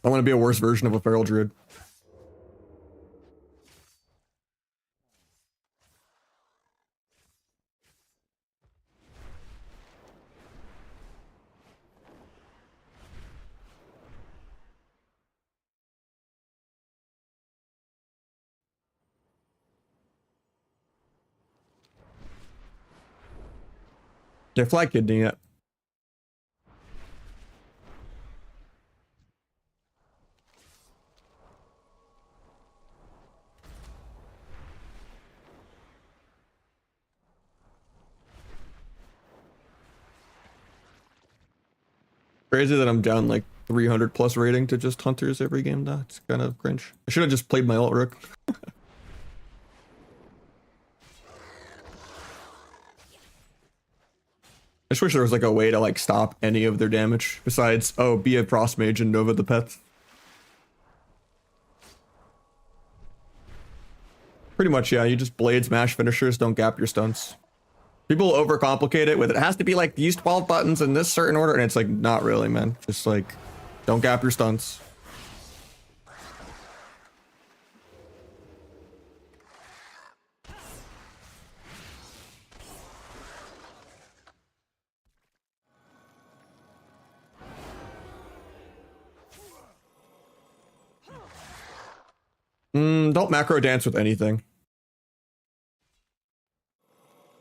I want to be a worse version of a Feral Druid. They're flag kidney it. Crazy that I'm down like 300 plus rating to just hunters every game though. It's kind of cringe. I should have just played my alt rook. I just wish there was like a way to like stop any of their damage besides, oh, be a frost mage and Nova the pet. Pretty much, yeah. You just blade smash finishers, don't gap your stunts. People overcomplicate it with it has to be like these 12 buttons in this certain order, and it's like not really, man. Just like don't gap your stunts. Don't macro dance with anything.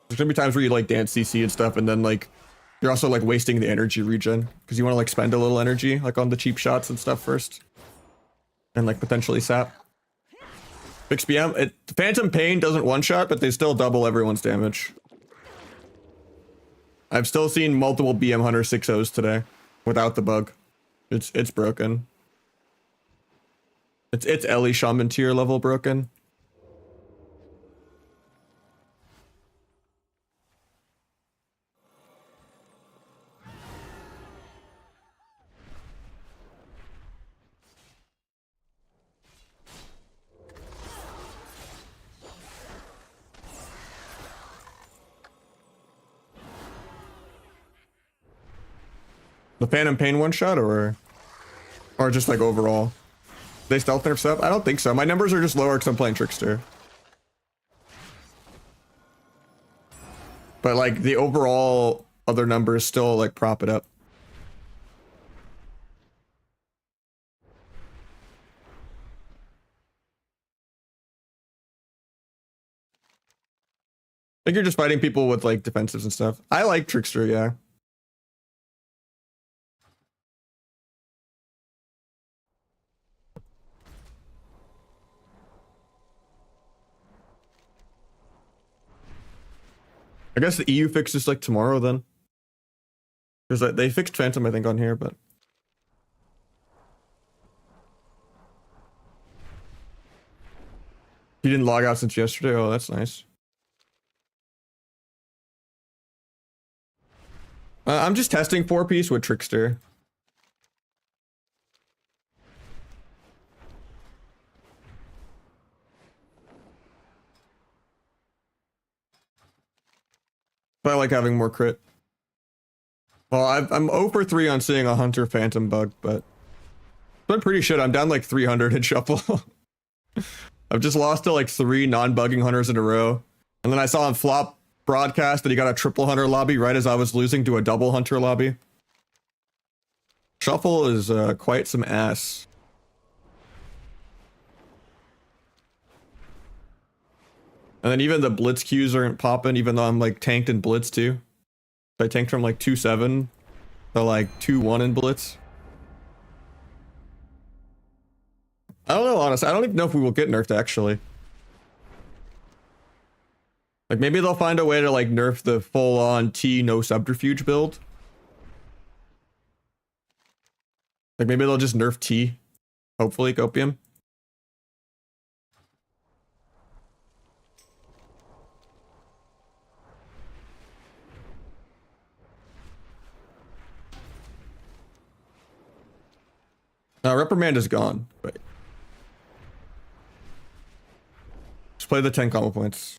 There's gonna be times where you like dance CC and stuff, and then like you're also like wasting the energy regen because you want to like spend a little energy like on the cheap shots and stuff first, and like potentially sap. Fix BM. Phantom Pain doesn't one shot, but they still double everyone's damage. I've still seen multiple BM Hunter 6-0s today without the bug. It's broken. It's Ellie Shaman tier level broken. The Phantom Pain one shot or just like overall? They stealth nerf stuff? I don't think so. My numbers are just lower because I'm playing Trickster. But like the overall other numbers still like prop it up. I think you're just fighting people with like defensives and stuff. I like Trickster, yeah. I guess the EU fix is like tomorrow then. Because they fixed Phantom, I think, on here, but... You didn't log out since yesterday? Oh, that's nice. I'm just testing 4-piece with Trickster. But I like having more crit. Well, I'm 0 for 3 on seeing a Hunter Phantom bug, but it's been pretty shit. I'm down like 300 in Shuffle. I've just lost to like 3 non-bugging Hunters in a row. And then I saw on Flop broadcast that he got a triple Hunter lobby right as I was losing to a double Hunter lobby. Shuffle is quite some ass. And then even the blitz queues aren't popping, even though I'm like tanked in blitz too. I tanked from like 2-7 to like 2-1 in blitz. I don't know, honestly. I don't even know if we will get nerfed actually. Like maybe they'll find a way to like nerf the full-on T no subterfuge build. Like maybe they'll just nerf T. Hopefully, Copium. Reprimand is gone. But just play the 10 combo points.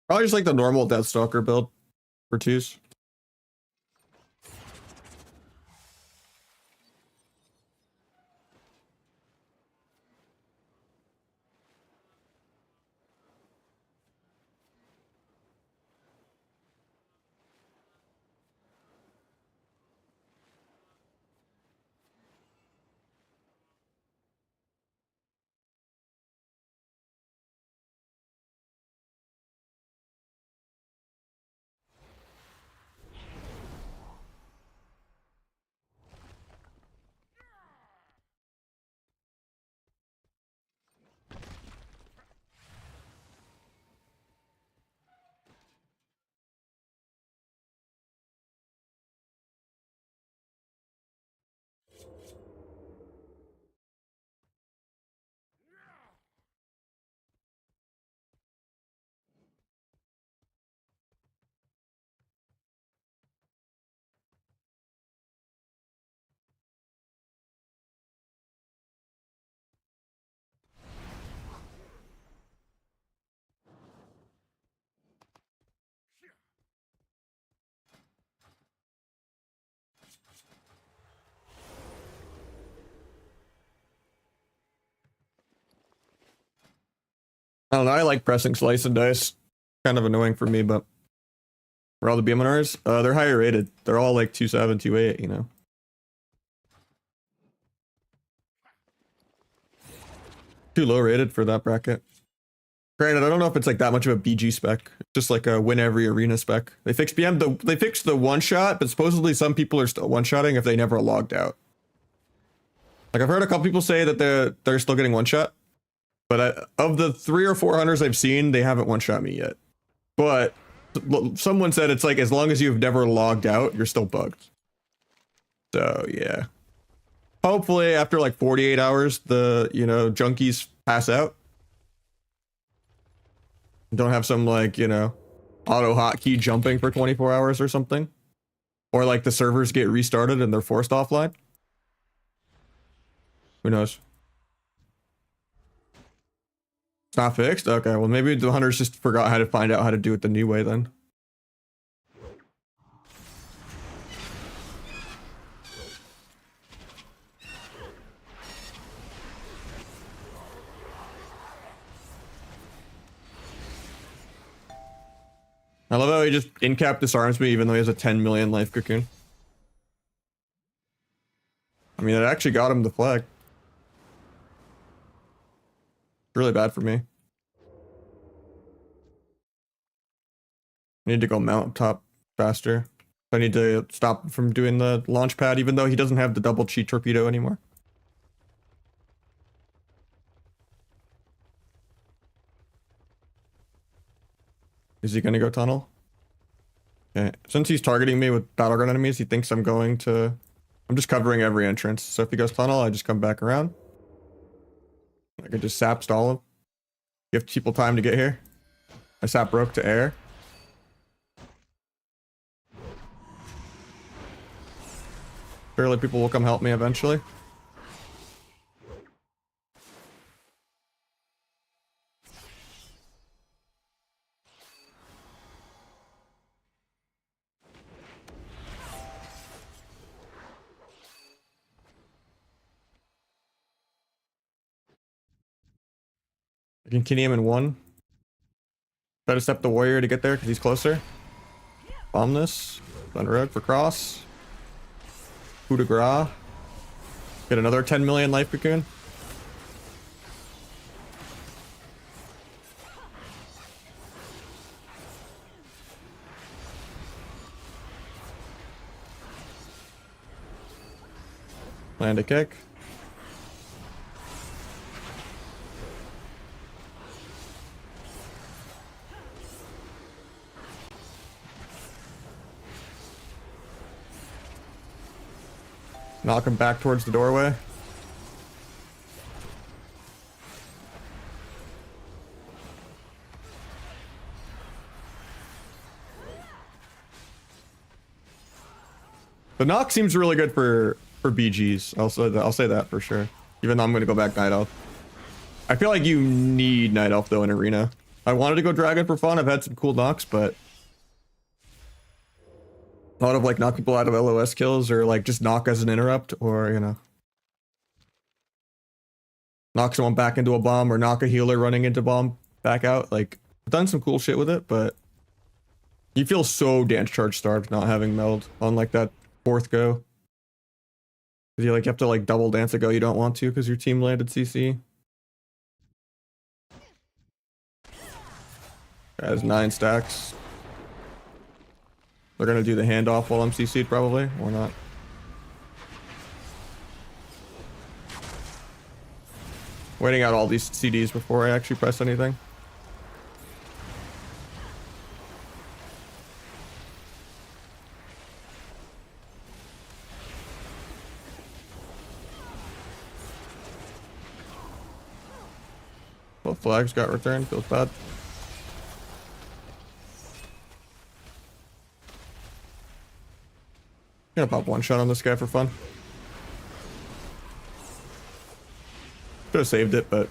Probably just like the normal Deathstalker build for twos. I don't know. I like pressing slice and dice. Kind of annoying for me, but for all the BMNRs, they're higher rated. They're all like 2.7, 2.8, you know. Too low rated for that bracket. Granted, I don't know if it's like that much of a BG spec. It's just like a win every arena spec. They fixed they fixed the one shot, but supposedly some people are still one shotting if they never logged out. Like I've heard a couple people say that they're still getting one shot, but of the 3 or 4 hunters I've seen, they haven't one shot me yet. But someone said it's like as long as you've never logged out, you're still bugged. So yeah. Hopefully after like 48 hours, the junkies pass out. Don't have some like, auto hotkey jumping for 24 hours or something. Or like the servers get restarted and they're forced offline. Who knows? It's not fixed? Okay, well maybe the hunters just forgot how to find out how to do it the new way then. I love how he just in-cap disarms me even though he has a 10 million life cocoon. I mean, it actually got him the flag. Really bad for me. I need to go mount up top faster. I need to stop him from doing the launch pad even though he doesn't have the double cheat torpedo anymore. Is he gonna go tunnel? Okay, since he's targeting me with Battleground enemies, he thinks I'm going to... I'm just covering every entrance. So if he goes tunnel, I just come back around. I could just sap stall him. Give people time to get here. I sap broke to air. Surely people will come help me eventually. I can kidney him in one. Try to step the warrior to get there because he's closer. Bomb this. Thunder for cross. Coup de grace. Get another 10 million life cocoon. Land a kick. Knock him back towards the doorway. The knock seems really good for BGs. I'll say that for sure. Even though I'm gonna go back Night Elf. I feel like you need Night Elf though in Arena. I wanted to go Dragon for fun. I've had some cool knocks, but a lot of like knock people out of LOS kills or like just knock as an interrupt or, you know, knock someone back into a bomb or knock a healer running into bomb back out. Like, I've done some cool shit with it, but you feel so dance charge starved not having meld on like that fourth go. Cause you like have to like double dance a go you don't want to because your team landed CC. Has 9 stacks. They're gonna do the handoff while I'm CC'd probably, or not. Waiting out all these CDs before I actually press anything. Both flags got returned, feels bad. Gonna pop one shot on this guy for fun. Could have saved it, but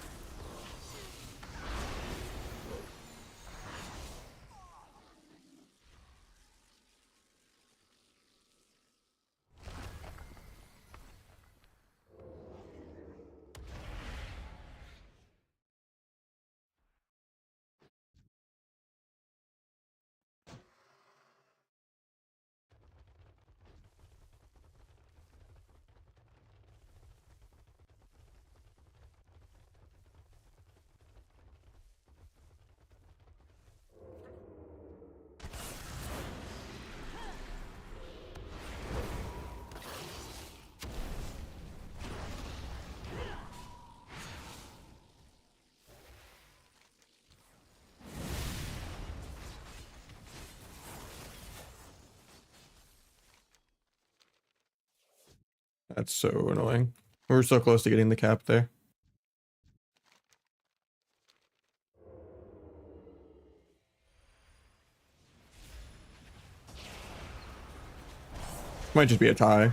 that's so annoying. We're so close to getting the cap there. Might just be a tie.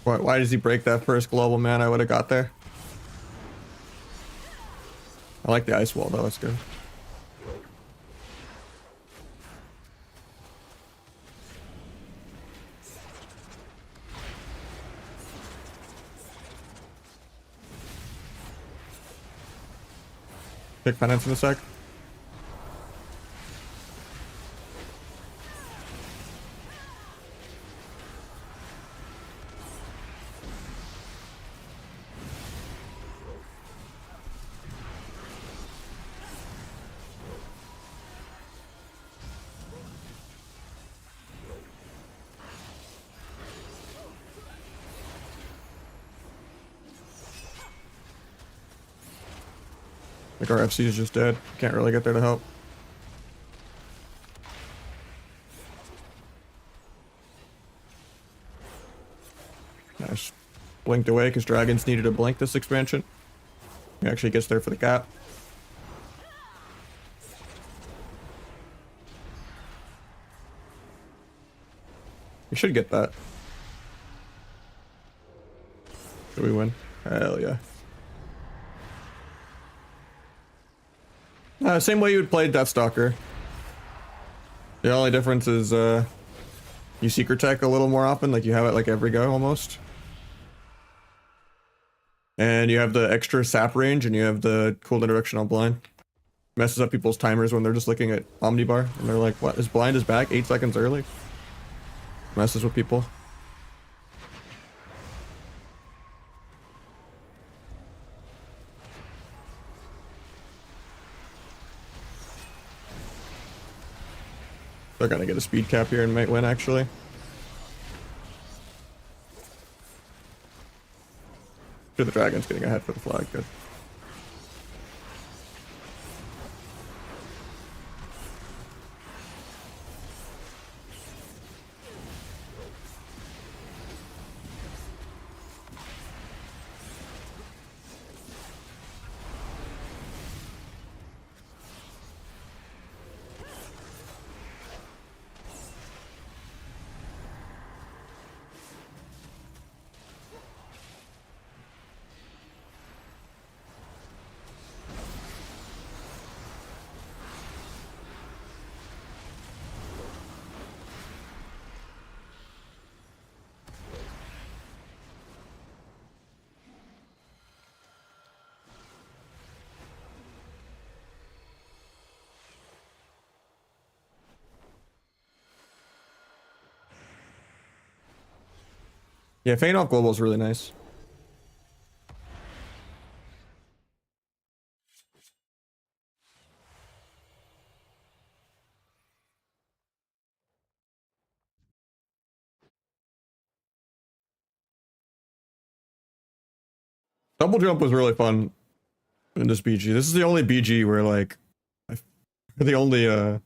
Why does he break that first global man I would have got there? I like the ice wall though, that's good. Pick penance in a sec. Like our FC is just dead. Can't really get there to help. Nice. Blinked away because dragons needed a blink this expansion. He actually gets there for the cap. We should get that. Do we win? Hell yeah. Same way you would play Deathstalker. The only difference is you secret tech a little more often, like you have it like every go almost. And you have the extra sap range and you have the cooldown reduction on blind. Messes up people's timers when they're just looking at Omnibar and they're like, what, his blind is back 8 seconds early? Messes with people. They're gonna get a speed cap here and might win actually. Sure, the dragon's getting ahead for the flag, good. Yeah, feign off global is really nice. Double jump was really fun in this BG. This is the only BG where like the only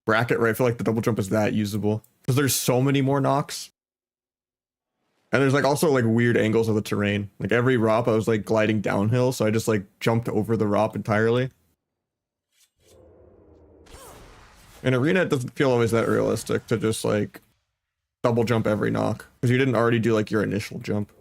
bracket where I feel like the double jump is that usable. Because there's so many more knocks. And there's like also like weird angles of the terrain. Like every ROP I was like gliding downhill, so I just like jumped over the ROP entirely. In arena it doesn't feel always that realistic to just like double jump every knock. Because you didn't already do like your initial jump.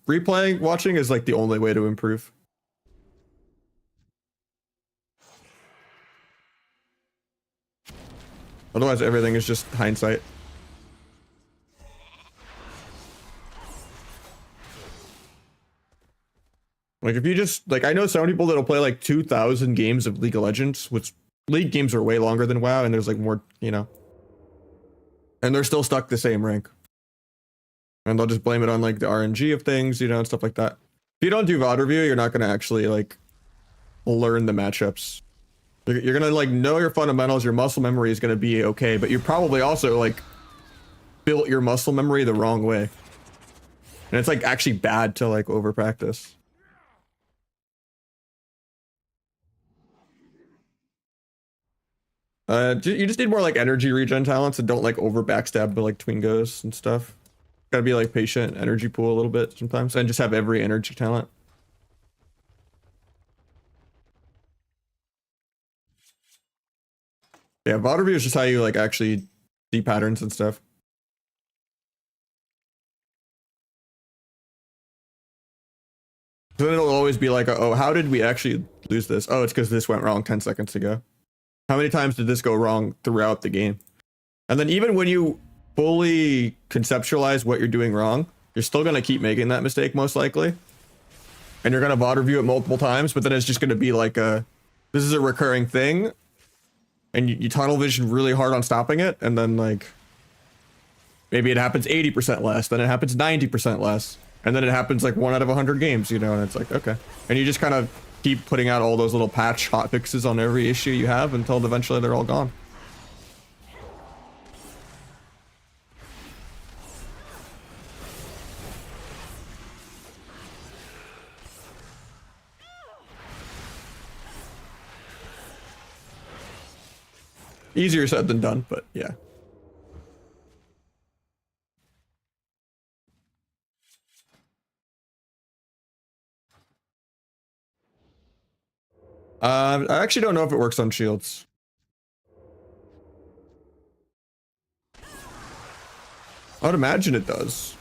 Replay watching is like the only way to improve. Otherwise everything is just hindsight. Like if you just like, I know some people that'll play like 2,000 games of League of Legends, which League games are way longer than WoW, and there's like more, you know, and they're still stuck the same rank. And they'll just blame it on like the RNG of things, you know, and stuff like that. If you don't do VOD review, you're not going to actually like learn the matchups. You're going to like know your fundamentals, your muscle memory is going to be okay, but you probably also like built your muscle memory the wrong way. And it's like actually bad to like over practice. You just need more like energy regen talents and don't like over backstab but like twingos and stuff. Gotta be like patient, energy pool a little bit sometimes, and just have every energy talent. Yeah, VOD review is just how you like actually see patterns and stuff. So then it'll always be like, oh, how did we actually lose this? Oh, it's because this went wrong 10 seconds ago. How many times did this go wrong throughout the game? And then even when you fully conceptualize what you're doing wrong, you're still going to keep making that mistake most likely. And you're going to VOD review it multiple times, but then it's just going to be like this is a recurring thing. And you tunnel vision really hard on stopping it. And then like, maybe it happens 80% less, then it happens 90% less. And then it happens like 1 out of 100 games, you know, and it's like, okay. And you just kind of keep putting out all those little patch hotfixes on every issue you have until eventually they're all gone. Easier said than done, but yeah. I actually don't know if it works on shields. I would imagine it does.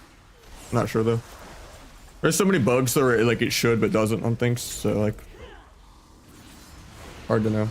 Not sure though. There's so many bugs that like it should but doesn't on things, so like hard to know.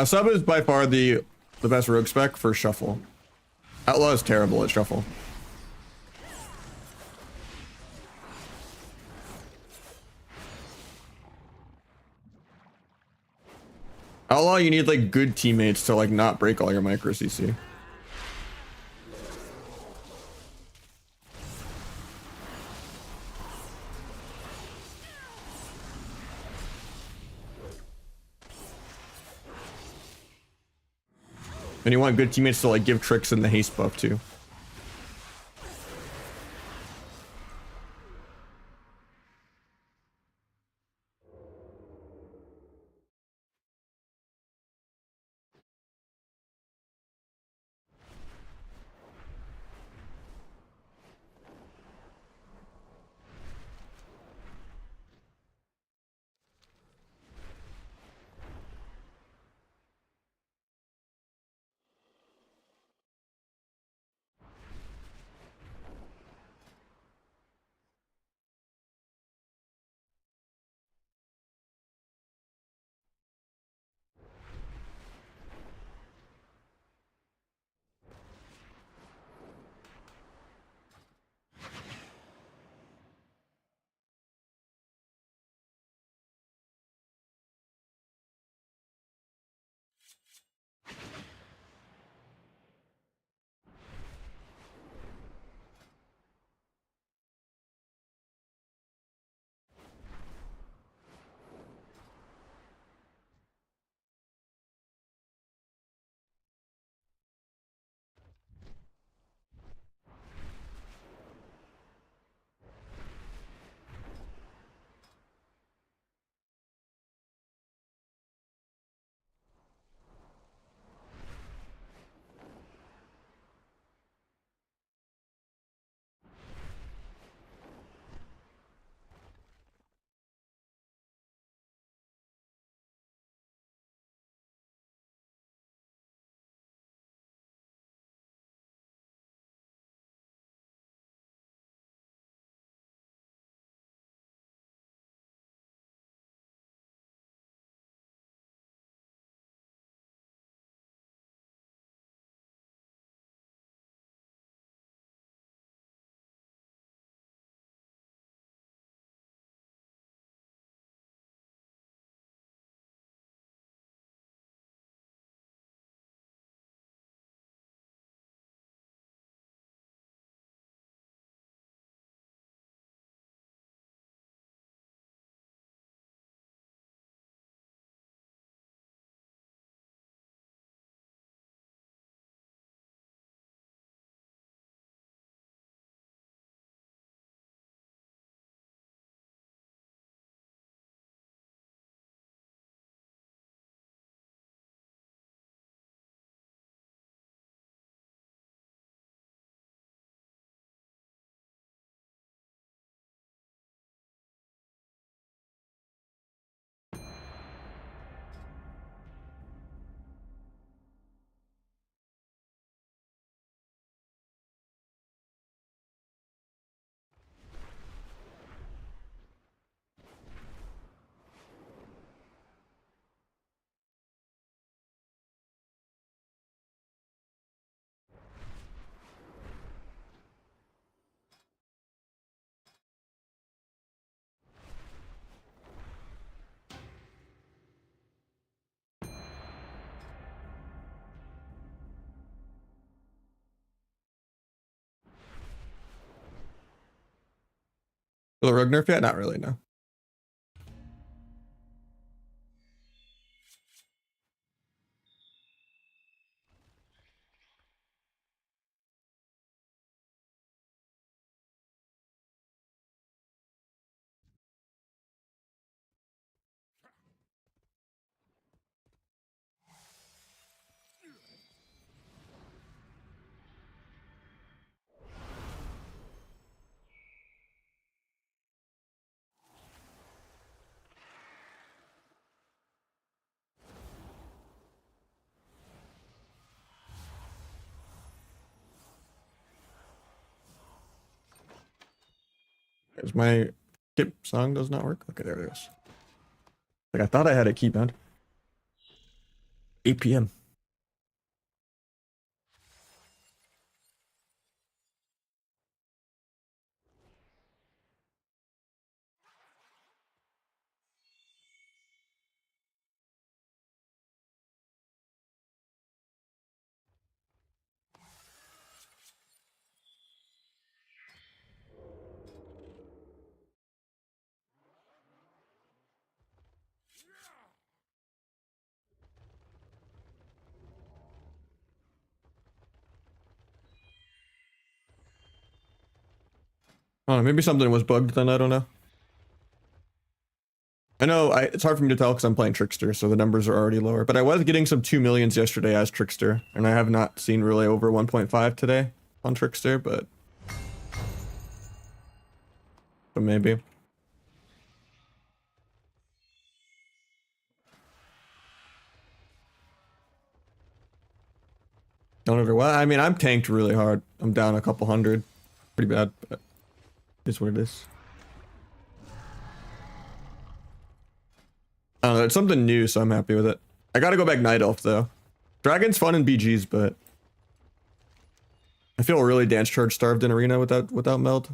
Sub is by far the best rogue spec for shuffle. Outlaw is terrible at shuffle. Outlaw, you need like good teammates to like not break all your micro CC. And you want good teammates to like give tricks in the haste buff too. Will the rogue nerf yet? Not really, no. Is my skip song does not work? Okay, there it is. Like I thought I had a keybound. 8 p.m. I don't know, maybe something was bugged then, I don't know. I know it's hard for me to tell because I'm playing Trickster, so the numbers are already lower. But I was getting some 2 millions yesterday as Trickster, and I have not seen really over 1.5 today on Trickster, but maybe. Don't ever. Well, I mean, I'm tanked really hard. I'm down a couple hundred, pretty bad, but it's what it is. I don't know. It's something new, so I'm happy with it. I gotta go back Night Elf though. Dragon's fun in BGs, but I feel really dance charge starved in arena without meld.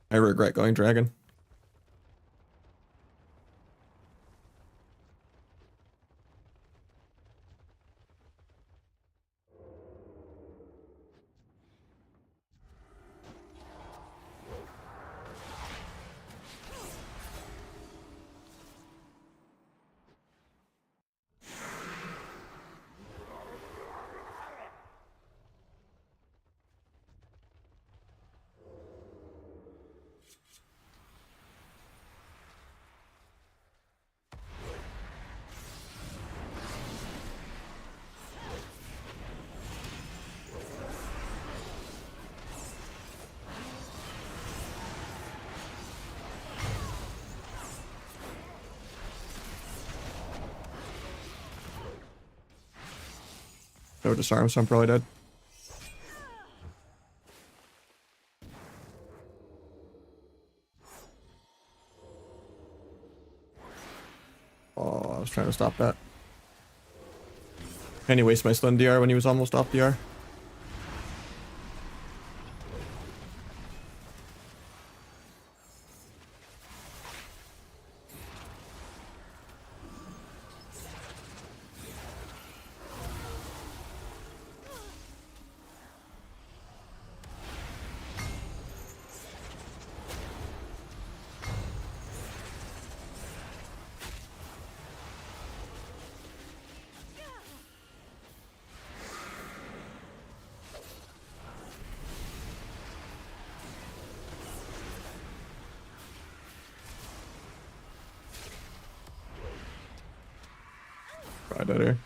I regret going dragon. No disarm, so I'm probably dead. Oh, I was trying to stop that. And he wasted my stun DR when he was almost off DR. Right at her.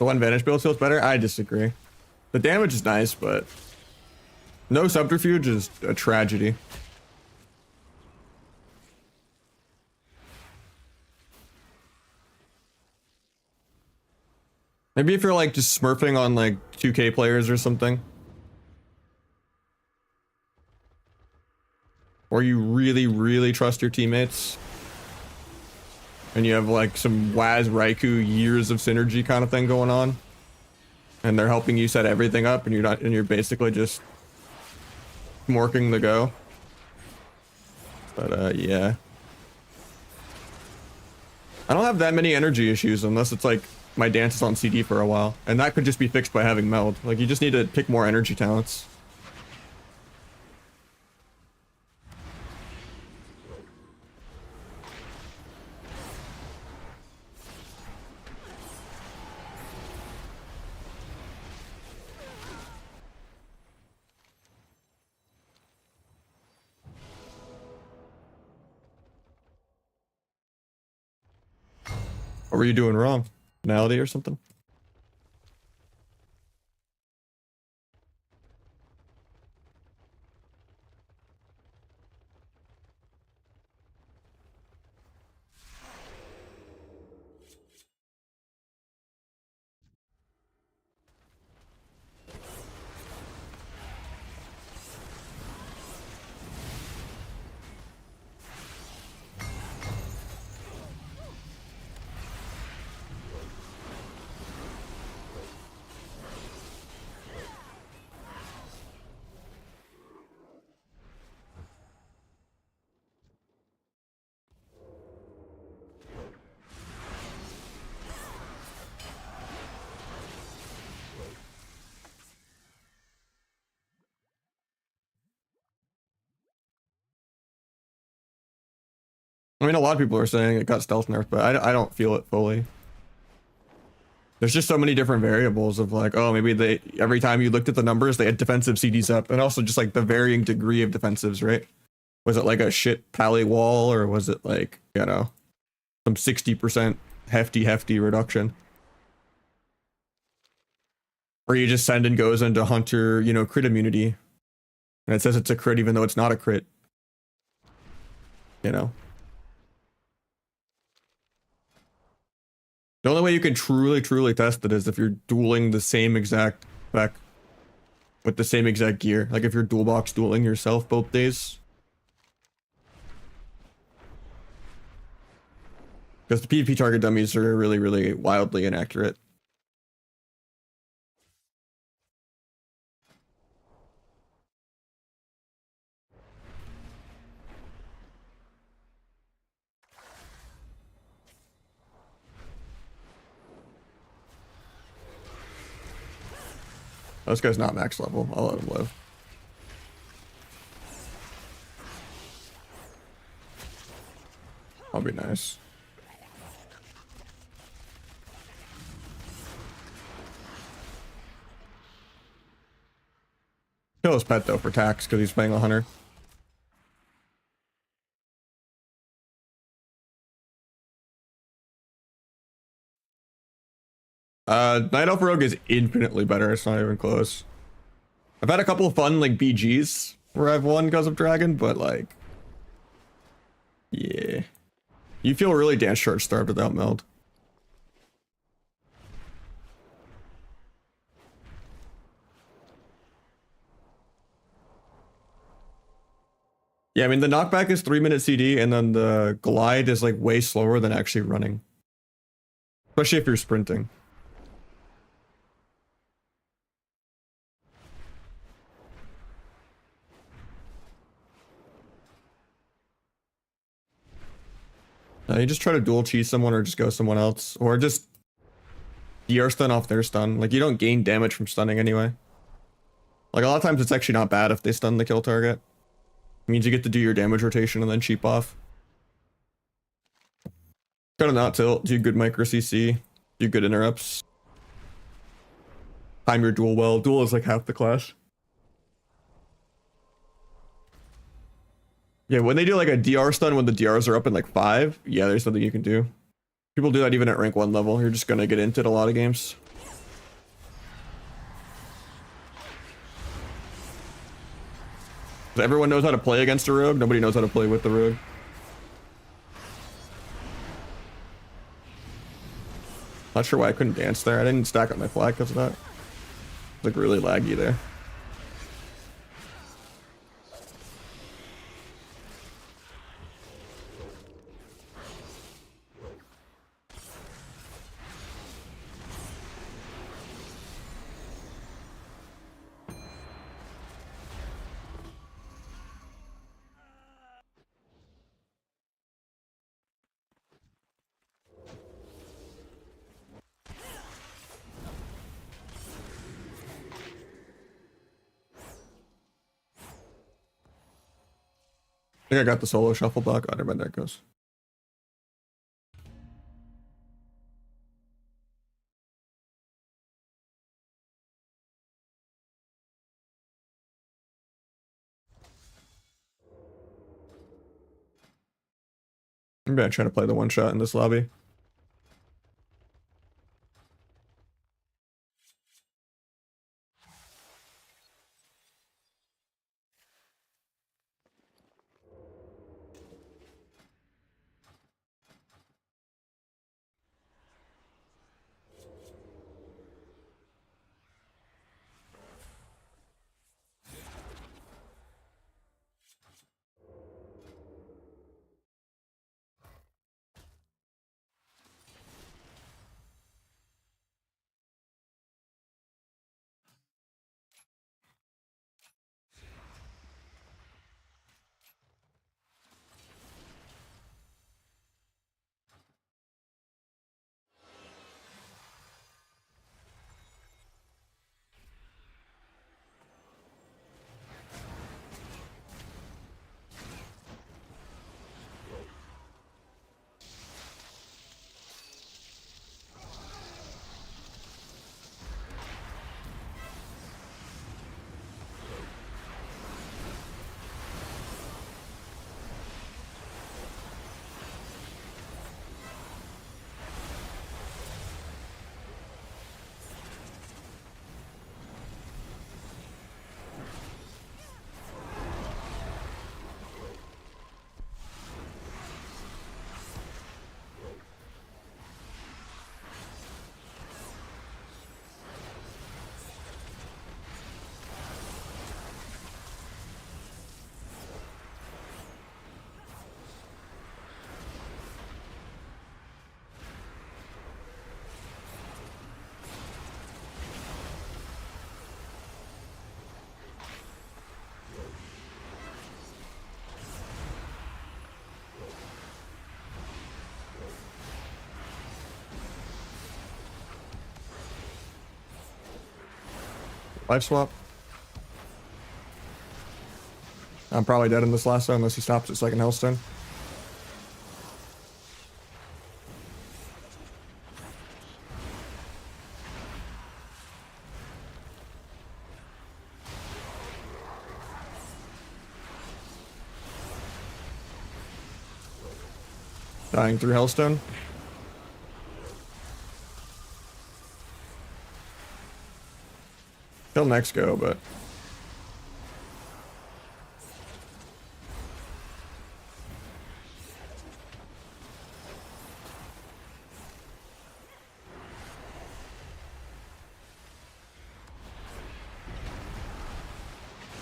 The one Vanish build feels better? I disagree. The damage is nice, but no subterfuge is a tragedy. Maybe if you're like just smurfing on like 2K players or something. Or you really, really trust your teammates. And you have like some Waz Raikou years of synergy kind of thing going on. And they're helping you set everything up and you're basically just morking the go. But yeah. I don't have that many energy issues unless it's like my dance is on CD for a while. And that could just be fixed by having meld. Like you just need to pick more energy talents. What were you doing wrong? Finality or something? I mean, a lot of people are saying it got stealth nerfed, but I don't feel it fully. There's just so many different variables of like, oh, maybe every time you looked at the numbers, they had defensive CDs up, and also just like the varying degree of defensives, right? Was it like a shit pally wall, or was it like, you know, some 60% hefty reduction? Or you just send and goes into Hunter, you know, crit immunity, and it says it's a crit even though it's not a crit. You know? The only way you can truly test it is if you're dueling the same exact spec with the same exact gear. Like if you're dual box dueling yourself both days. Because the PvP target dummies are really wildly inaccurate. This guy's not max level. I'll let him live. I'll be nice. Kill his pet though for tax because he's playing a hunter. Night Elf Rogue is infinitely better. It's not even close. I've had a couple of fun like BGs where I've won because of Dragon, but like, yeah, you feel really dance short starved without meld. Yeah, I mean the knockback is 3-minute CD, and then the glide is like way slower than actually running, especially if you're sprinting. You just try to dual cheese someone or just go someone else, or just DR stun off their stun. Like you don't gain damage from stunning anyway. Like a lot of times it's actually not bad if they stun the kill target. It means you get to do your damage rotation and then cheap off. Gotta not tilt, do good micro CC, do good interrupts. Time your duel well. Duel is like half the class. Yeah, when they do like a DR stun when the DRs are up in like 5, yeah, there's something you can do. People do that even at rank 1 level. You're just gonna get into it a lot of games. Everyone knows how to play against a rogue. Nobody knows how to play with the rogue. Not sure why I couldn't dance there. I didn't stack up my flag because of that. It's like really laggy there. I think I got the solo shuffle block. Oh, never mind, there it goes. I'm gonna try to play the one shot in this lobby. Life swap. I'm probably dead in this last one unless he stops at second Hellstone. Dying through Hellstone. He'll next go, but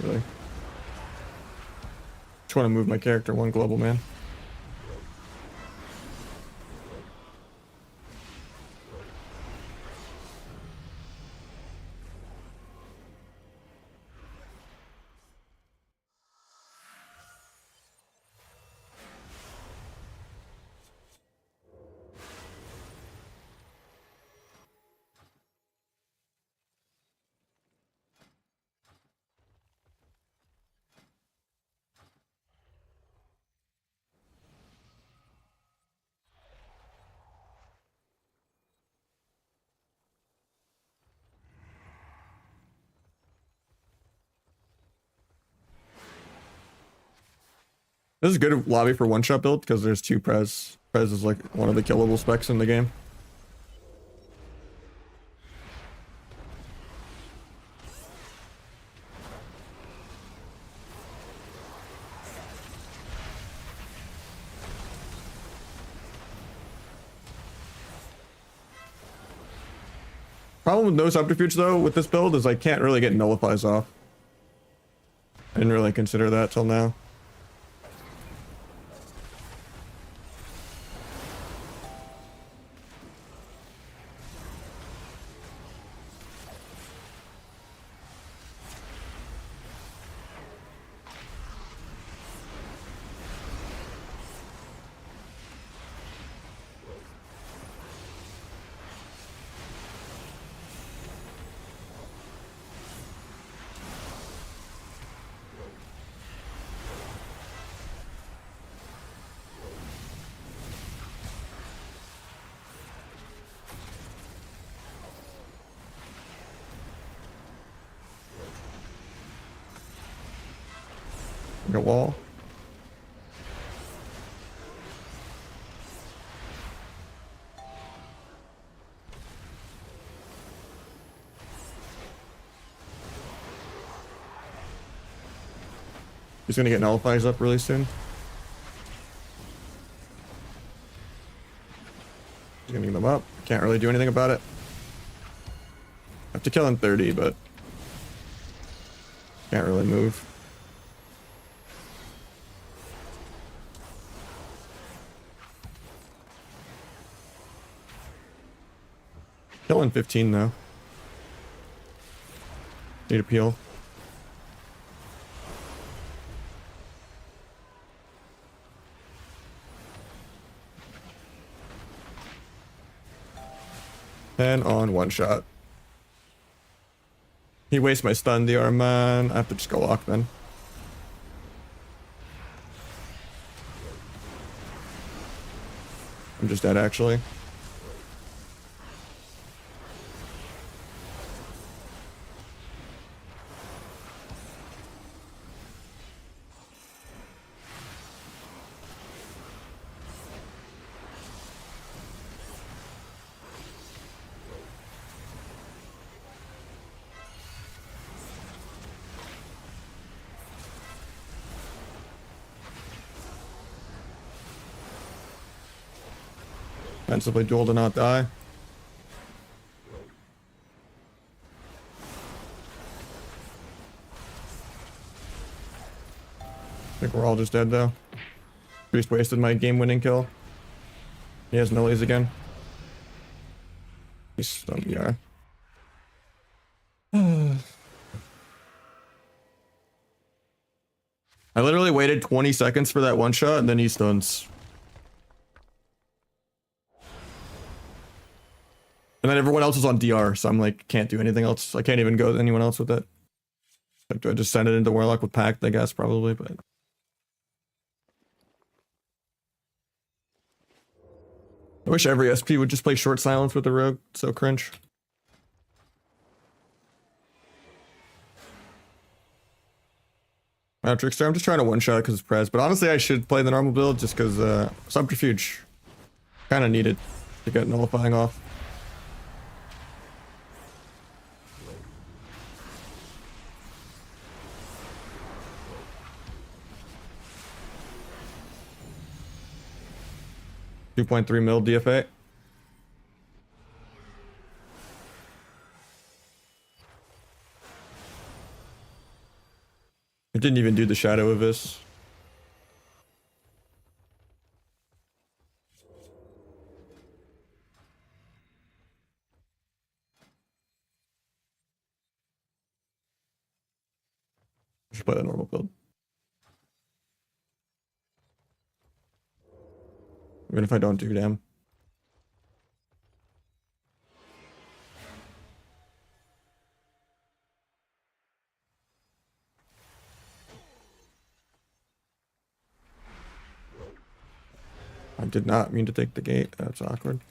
really just want to move my character one global, man. This is a good lobby for one-shot build because there's two Prez. Prez is like one of the killable specs in the game. Problem with no subterfuge though with this build is I can't really get nullifies off. I didn't really consider that till now. A wall. He's gonna get nullifiers up really soon. He's getting them up. Can't really do anything about it. I have to kill in 30, but can't really move. Killing 15 though. Need a peel. And on one shot. He wastes my stun DR, man. I have to just go lock then. I'm just dead actually. Defensively duel to not die. I think we're all just dead though. Priest wasted my game-winning kill. He has nullies again. He's stunned VR. I literally waited 20 seconds for that one shot and then he stuns. And then everyone else is on DR, so I'm like, can't do anything else. I can't even go with anyone else with it. Like, do I just send it into Warlock with Pact, I guess, probably, but... I wish every SP would just play Short Silence with the Rogue. It's so cringe. Wow, Trickster, I'm just trying to one-shot because it's Prez, but honestly I should play the normal build just because Subterfuge kind of needed to get nullifying off. $2.3 mil DFA. It didn't even do the Shadow of this. Just play the normal build. Even if I don't do damn. I did not mean to take the gate. That's awkward.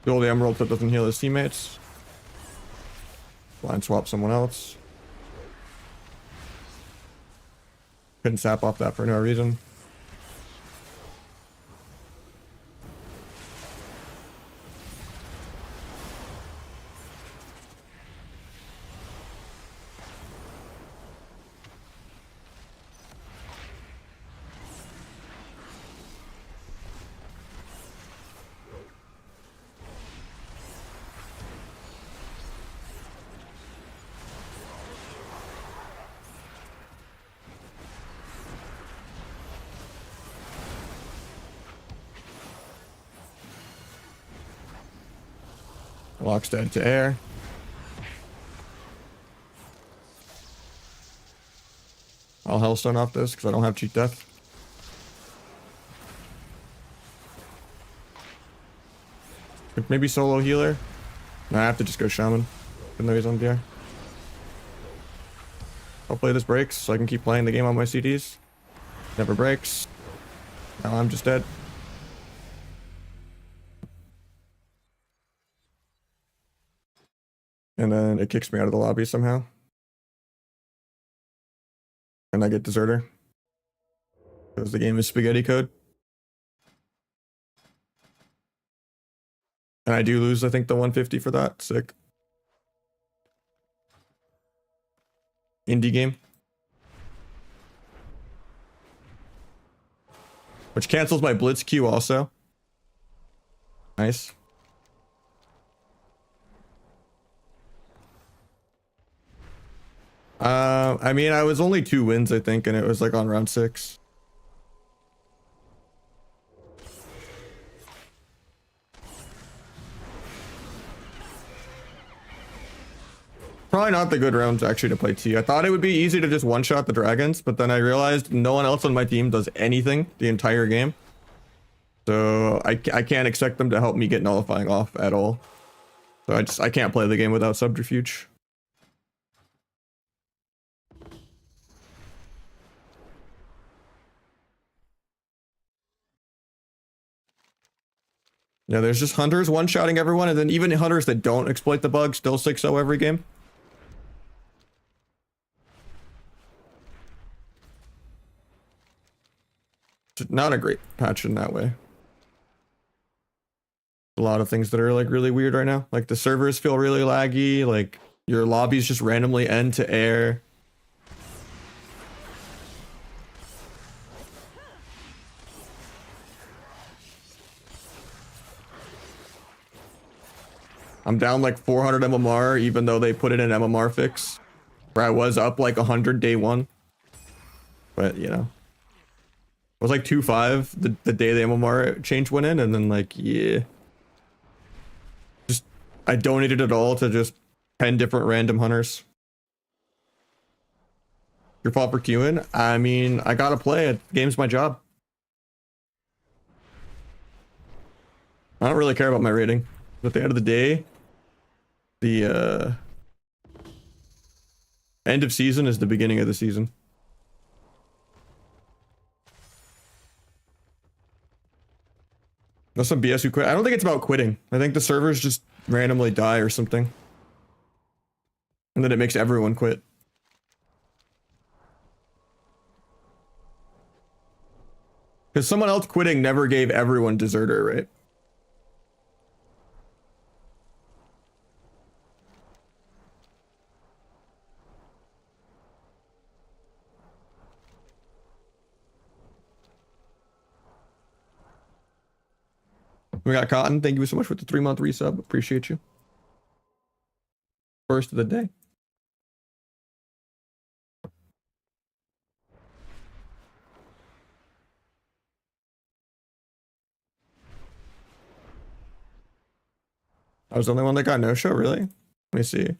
Steal the emerald so it doesn't heal his teammates. Blind swap someone else. Couldn't sap off that for no reason. Locks dead to air. I'll Hellstone off this because I don't have cheat death. Maybe solo healer. No, I have to just go shaman. Even though he's on DR. Hopefully this breaks so I can keep playing the game on my CDs. Never breaks. Now I'm just dead. And then it kicks me out of the lobby somehow. And I get deserter. Because the game is spaghetti code. And I do lose, I think, the 150 for that. Sick. Indie game. Which cancels my blitz queue also. Nice. I mean, I was only 2 wins, I think, and it was like on round 6. Probably not the good rounds actually to play T. I thought it would be easy to just one-shot the dragons, but then I realized no one else on my team does anything the entire game. So I can't expect them to help me get nullifying off at all. So I can't play the game without subterfuge. Yeah, there's just hunters one-shotting everyone, and then even hunters that don't exploit the bug still 6-0 every game. Not a great patch in that way. A lot of things that are like really weird right now. Like the servers feel really laggy, like your lobbies just randomly end to air. I'm down like 400 MMR even though they put in an MMR fix. Where I was up like 100 day 1. But you know. It was like 2.5 the day the MMR change went in, and then like, yeah. Just, I donated it all to just 10 different random hunters. Your fault for queuing? I mean, I gotta play it. Game's my job. I don't really care about my rating. But at the end of the day, the end of season is the beginning of the season. That's some BS who quit. I don't think it's about quitting. I think the servers just randomly die or something. And then it makes everyone quit. Because someone else quitting never gave everyone deserter, right? We got Cotton. Thank you so much for the 3-month resub. Appreciate you. First of the day. I was the only one that got no show, really? Let me see.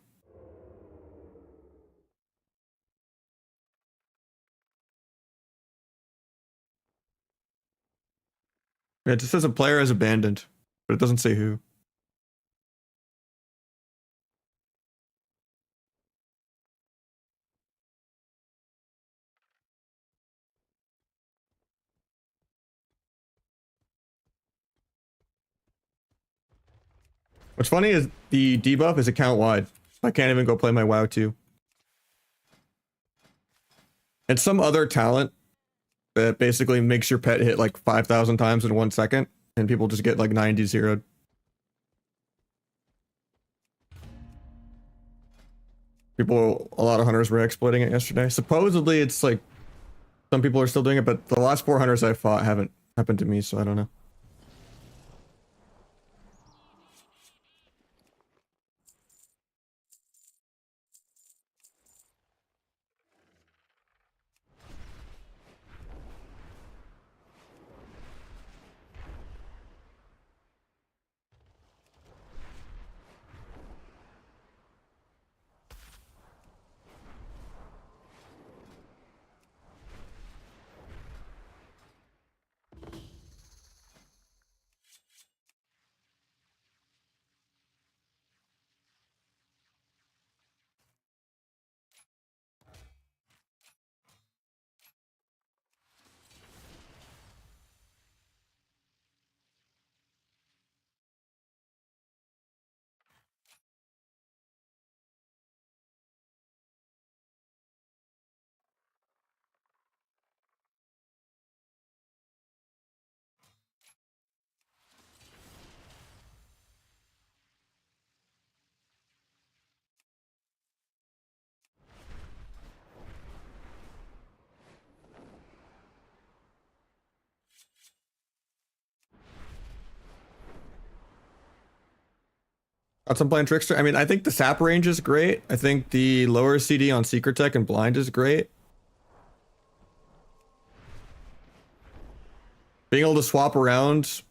Yeah, it just says a player is abandoned, but it doesn't say who. What's funny is the debuff is account wide. I can't even go play my WoW 2. It's some other talent that basically makes your pet hit like 5,000 times in 1 second, and people just get like 90 zeroed. A lot of hunters were exploiting it yesterday. Supposedly it's like some people are still doing it, but the last 4 hunters I fought haven't happened to me, so I don't know. I'm playing Trickster. I mean, I think the sap range is great. I think the lower CD on Secret Tech and Blind is great. Being able to swap around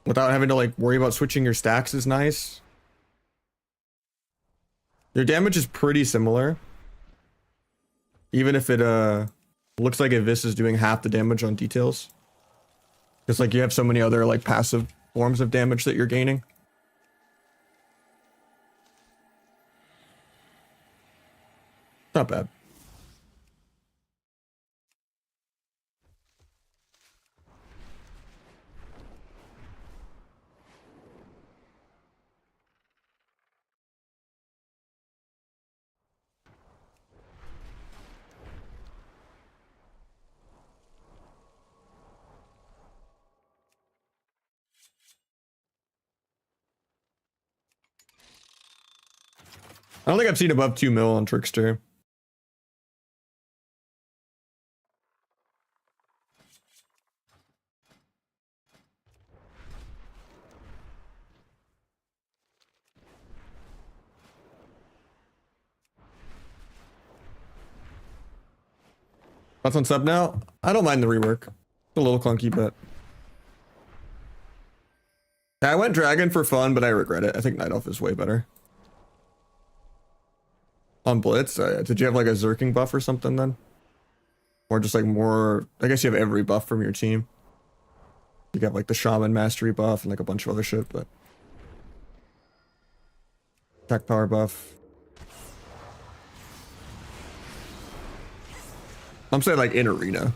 without having to like worry about switching your stacks is nice. Your damage is pretty similar. Even if it looks like Avis is doing half the damage on details. It's like you have so many other like passive forms of damage that you're gaining. Not bad. I don't think I've seen above 2 mil on Trickster. That's on sub now. I don't mind the rework. It's a little clunky, but I went Dragon for fun, but I regret it. I think Night Elf is way better. On Blitz, did you have like a Zerking buff or something then? Or just like more, I guess you have every buff from your team. You got like the Shaman Mastery buff and like a bunch of other shit, but attack power buff. I'm saying like in arena.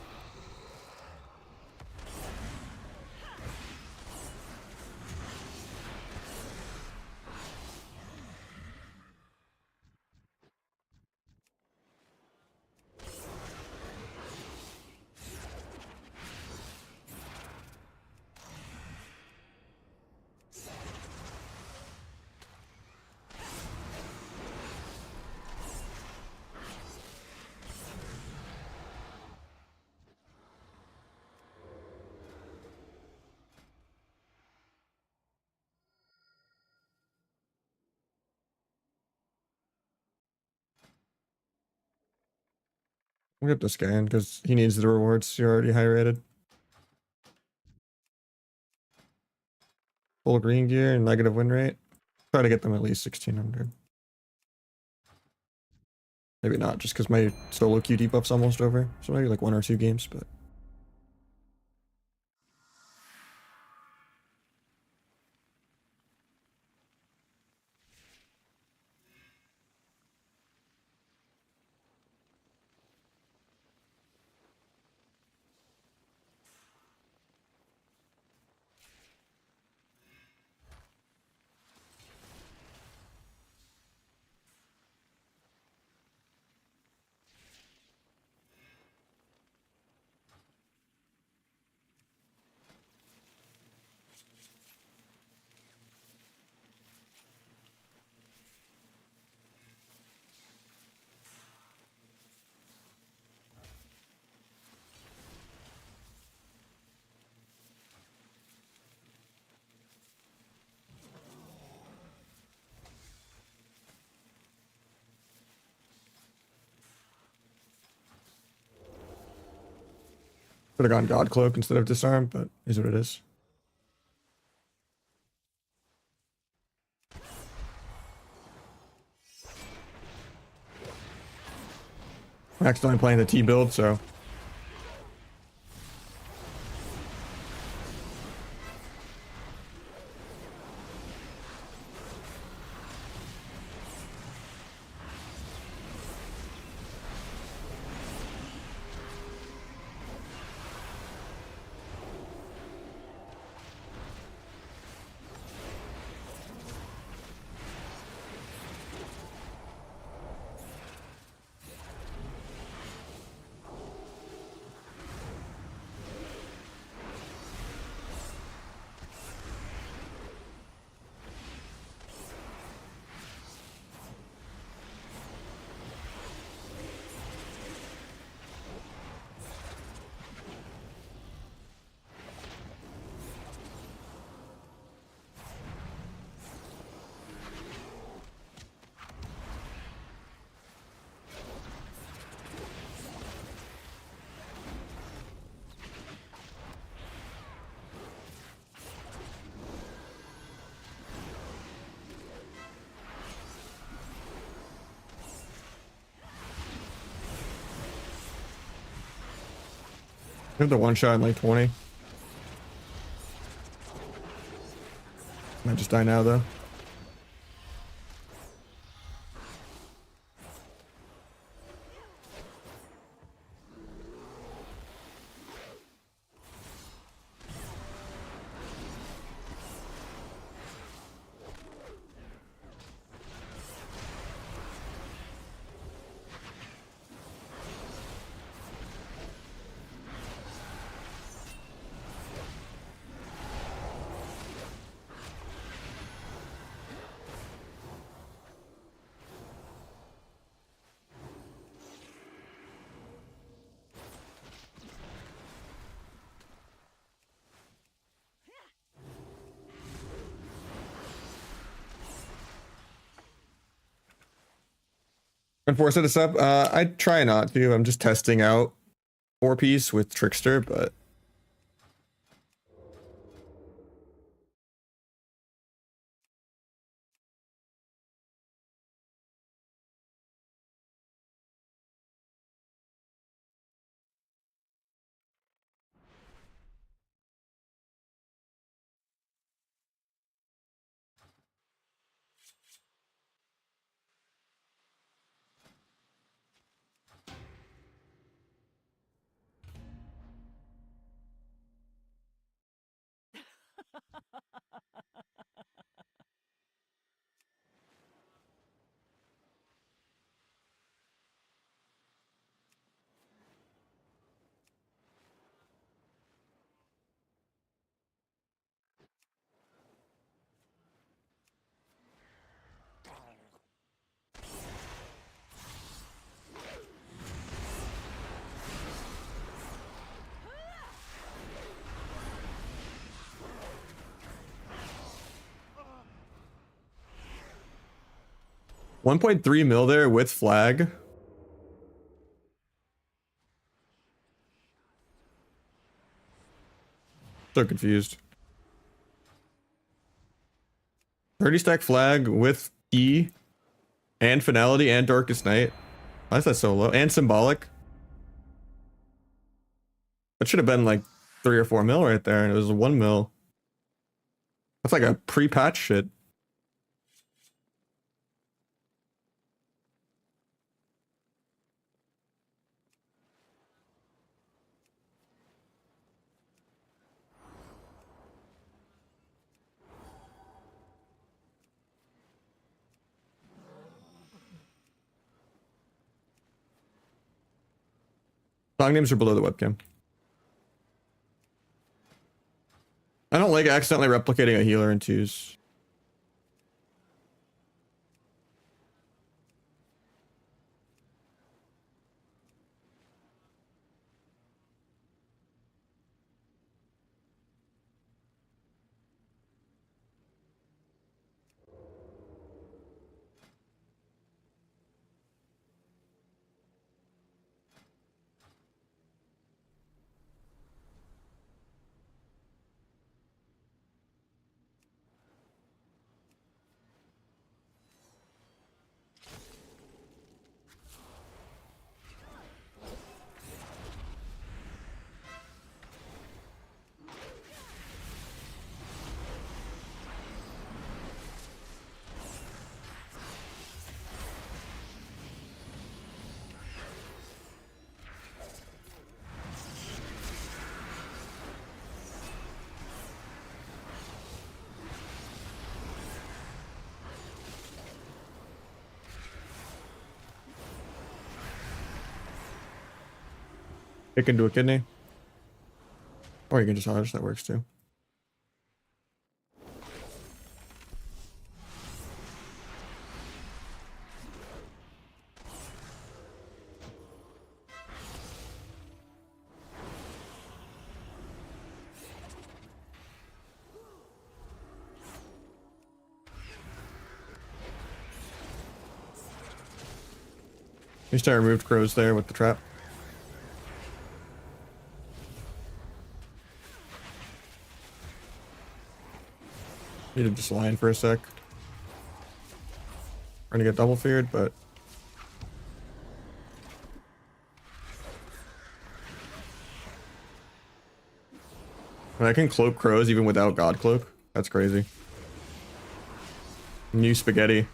We have to scan because he needs the rewards. You're already high rated. Full green gear and negative win rate. Try to get them at least 1600. Maybe not, just because my solo Q debuff's almost over. So maybe like 1 or 2 games, but. Could have gone God Cloak instead of Disarm, but is what it is. I'm accidentally playing the T build, so. I have the one shot in like 20. Might just die now though. And force it up. I try not to. I'm just testing out 4-piece with Trickster, but $1.3 mil there with flag. So confused. 30 stack flag with E and finality and darkest night. Why is that so low? And symbolic. That should have been like 3 or 4 mil right there, and it was 1 mil. That's like a pre-patch shit. Song names are below the webcam. I don't like accidentally replicating a healer in 2s. Kick into a kidney. Or you can just Hodge, that works too. At least I removed crows there with the trap. Need to just line for a sec. Trying to get double feared, but I can cloak crows even without God Cloak. That's crazy. New spaghetti.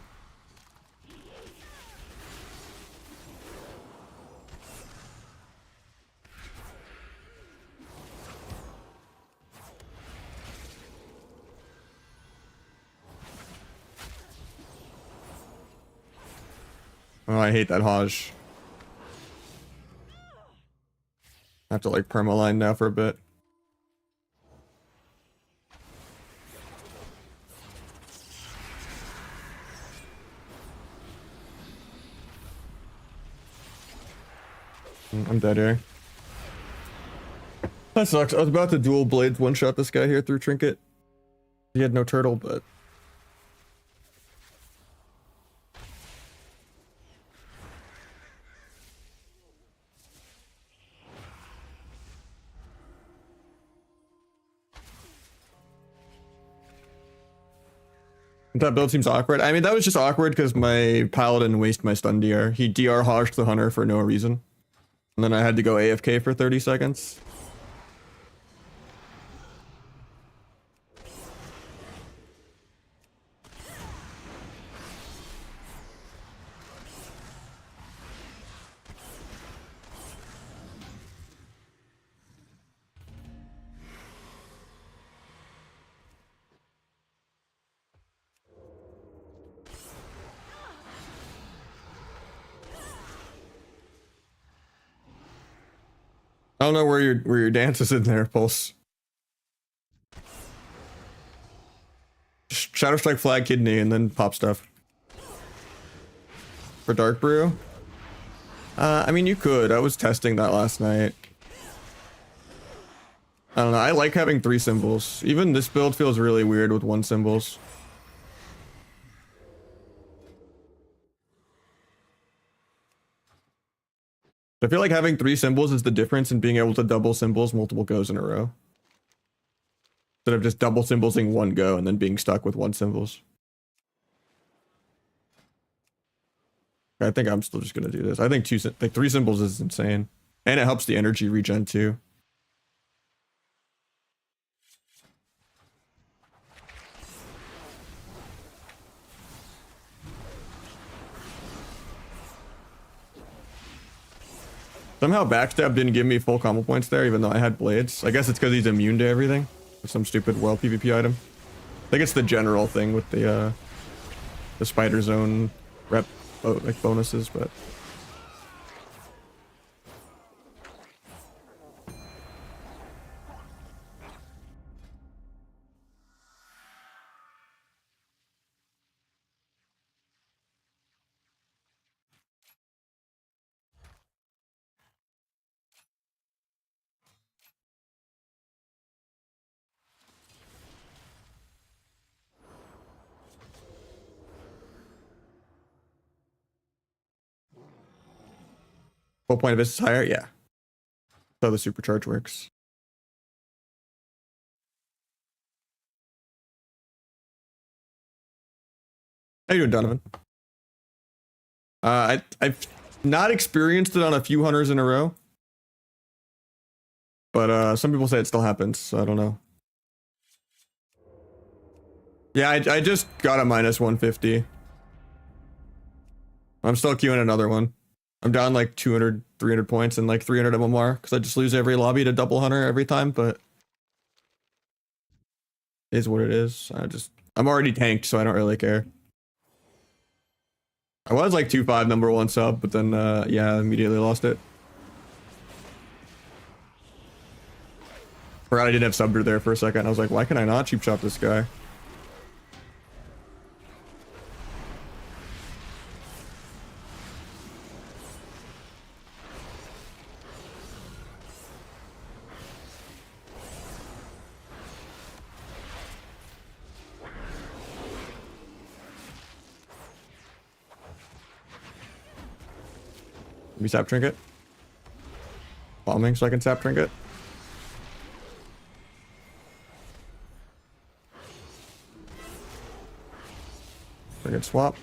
Oh, I hate that Hodge. I have to like permaline now for a bit. I'm dead here. That sucks. I was about to dual blades one-shot this guy here through Trinket. He had no turtle, but... That build seems awkward. I mean, that was just awkward because my paladin wasted my stun DR. He DR Hodged the hunter for no reason. And then I had to go AFK for 30 seconds. I don't know where your dance is in there, Pulse. Shadow Strike Flag Kidney and then pop stuff. For Dark Brew? I mean, you could. I was testing that last night. I don't know. I like having 3 symbols. Even this build feels really weird with 1 symbols. I feel like having 3 symbols is the difference in being able to double symbols multiple goes in a row. Instead of just double symbolsing 1 go and then being stuck with 1 symbols. I think I'm still just gonna do this. I think 3 symbols is insane. And it helps the energy regen too. Somehow Backstab didn't give me full combo points there, even though I had blades. I guess it's because he's immune to everything. Some stupid well PvP item. I think it's the general thing with the spider zone rep like bonuses, but... Full point of this is higher? Yeah. So the supercharge works. How you doing, Donovan? I've not experienced it on a few hunters in a row. But some people say it still happens, so I don't know. Yeah, I just got a minus 150. I'm still queuing another one. I'm down like 200, 300 points and like 300 MMR because I just lose every lobby to double hunter every time, but it is what it is. I'm already tanked, so I don't really care. I was like 2-5 number 1 sub, but then yeah, immediately lost it. Forgot I didn't have Subter there for a second. I was like, why can I not cheap shot this guy? Let me sap trinket. Bombing so I can sap trinket. Trinket swap.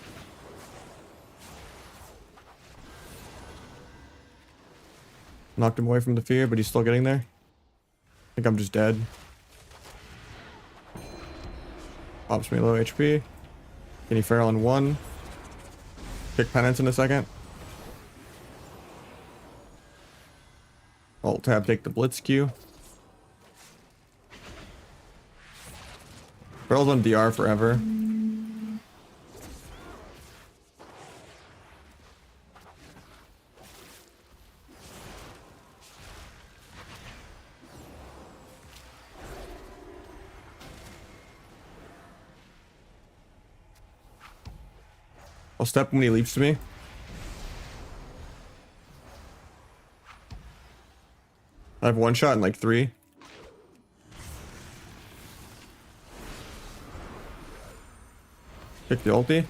Knocked him away from the fear, but he's still getting there. I think I'm just dead. Pops me low HP. Kenny Farrell in 1. Kick penance in a second. Alt tab, take the blitz Q. Farrell's on DR forever. I'll step when he leaps to me. I have 1 shot in like 3. Pick the ulti.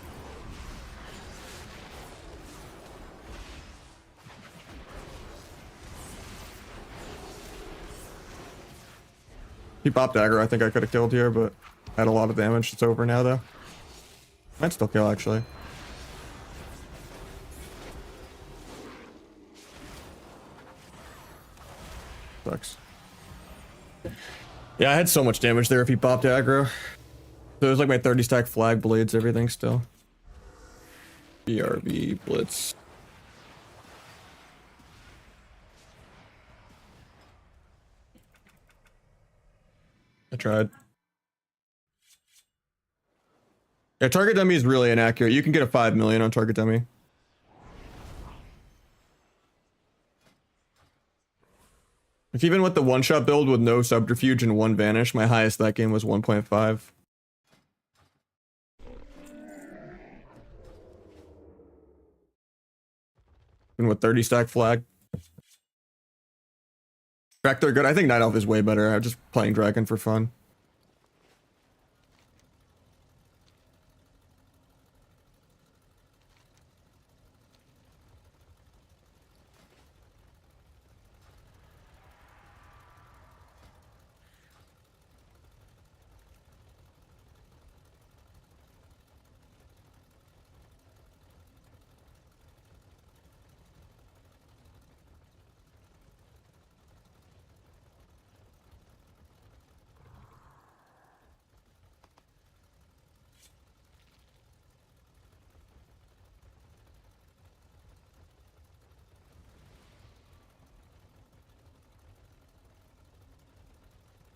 He popped aggro. I think I could have killed here, but had a lot of damage. It's over now though. Might still kill actually. Sucks. Yeah, I had so much damage there if he popped aggro. So it was like my 30 stack flag, blades, everything still. BRB, blitz. I tried. Yeah, target dummy is really inaccurate. You can get a 5 million on target dummy. Like even with the one-shot build with no subterfuge and 1 vanish, my highest that game was 1.5. And with 30 stack flag. Vector good. I think Night Elf is way better. I'm just playing Dragon for fun.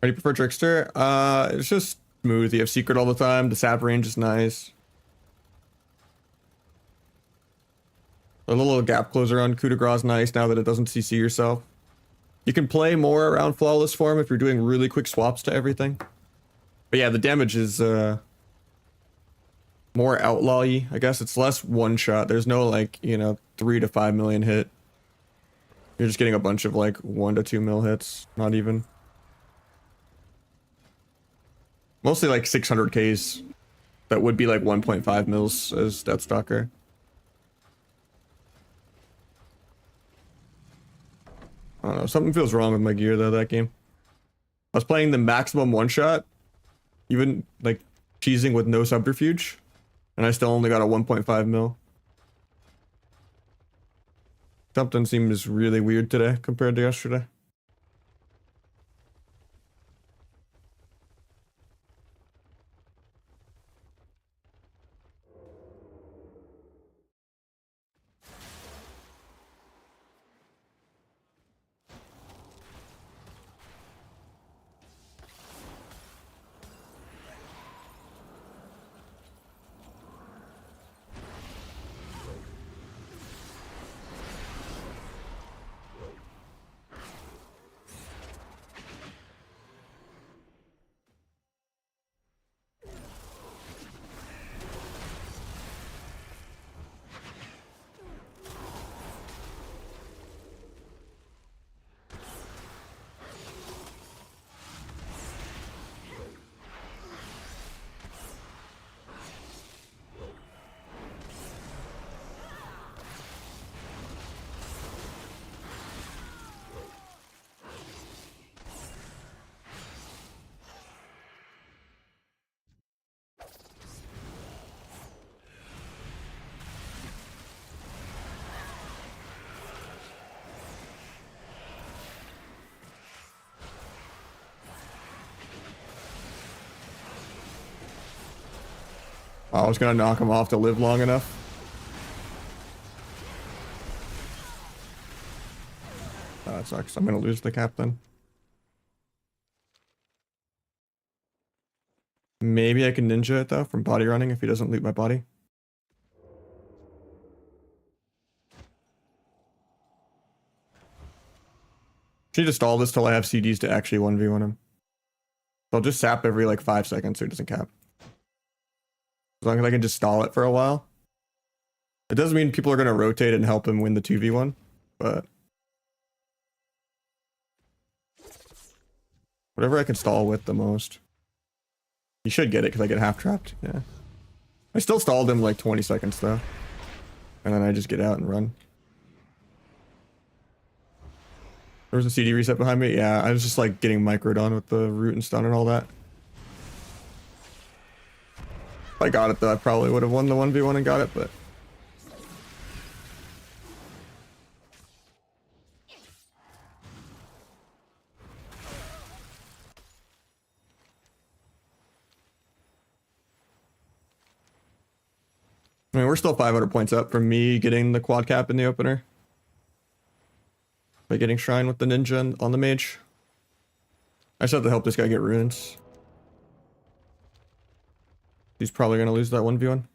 Do you prefer Trickster? It's just smooth. You have secret all the time. The sap range is nice. A little gap closer on coup de grace is nice now that it doesn't CC yourself. You can play more around flawless form if you're doing really quick swaps to everything. But yeah, the damage is more outlaw-y, I guess. It's less one shot. There's no like, you know, 3 to 5 million hit. You're just getting a bunch of like 1 to 2 mil hits, not even. Mostly like 600Ks that would be like 1.5 mils as Deathstalker. I don't know, something feels wrong with my gear though that game. I was playing the maximum one shot, even like cheesing with no subterfuge, and I still only got a 1.5 mil. Something seems really weird today compared to yesterday. I was gonna knock him off to live long enough. That sucks. I'm gonna lose the cap then. Maybe I can ninja it though from body running if he doesn't loot my body. Should just stall this till I have CDs to actually 1v1 him. So I'll just sap every like 5 seconds so he doesn't cap. As long as I can just stall it for a while. It doesn't mean people are gonna rotate and help him win the 2v1, but whatever I can stall with the most. He should get it because I get half trapped. Yeah. I still stalled him like 20 seconds though. And then I just get out and run. There was a CD reset behind me. Yeah, I was just like getting microed on with the root and stun and all that. If I got it though, I probably would have won the 1v1 and got it, but I mean, we're still 500 points up from me getting the quad cap in the opener. By getting shrine with the ninja on the mage. I just have to help this guy get runes. He's probably going to lose that 1v1.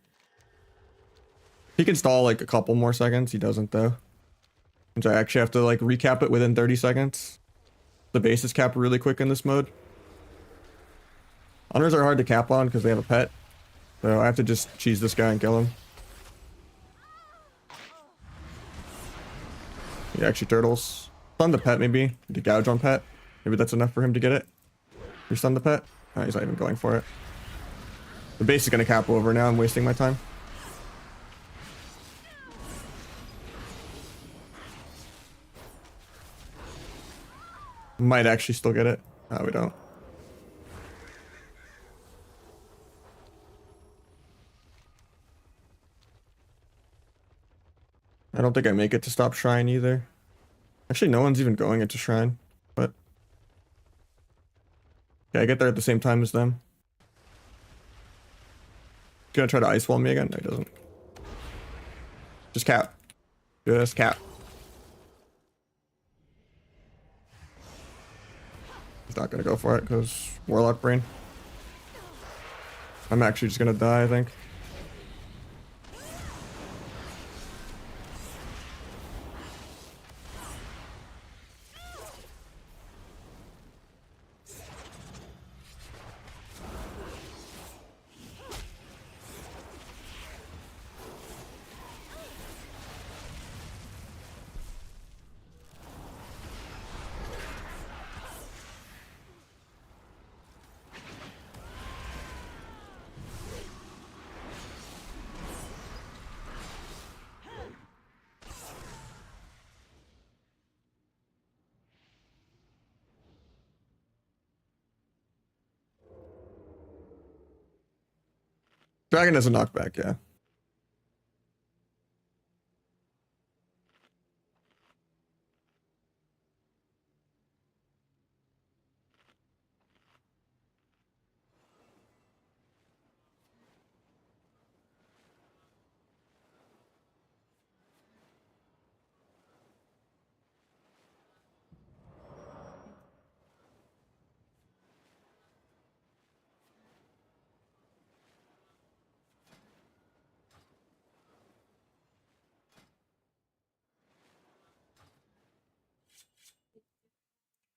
He can stall like a couple more seconds. He doesn't though. And so I actually have to like recap it within 30 seconds. The base is capped really quick in this mode. Hunters are hard to cap on because they have a pet. So I have to just cheese this guy and kill him. He actually turtles. Stun the pet maybe. To gouge on pet. Maybe that's enough for him to get it. You stun the pet? Oh, he's not even going for it. The base is going to cap over now. I'm wasting my time. Might actually still get it. No, we don't. I don't think I make it to stop shrine either. Actually, no one's even going into shrine, but yeah, I get there at the same time as them. He's gonna try to ice wall me again? No, he doesn't. Just cap. Just cap. He's not gonna go for it because Warlock Brain. I'm actually just gonna die, I think. Dragon has a knockback, yeah.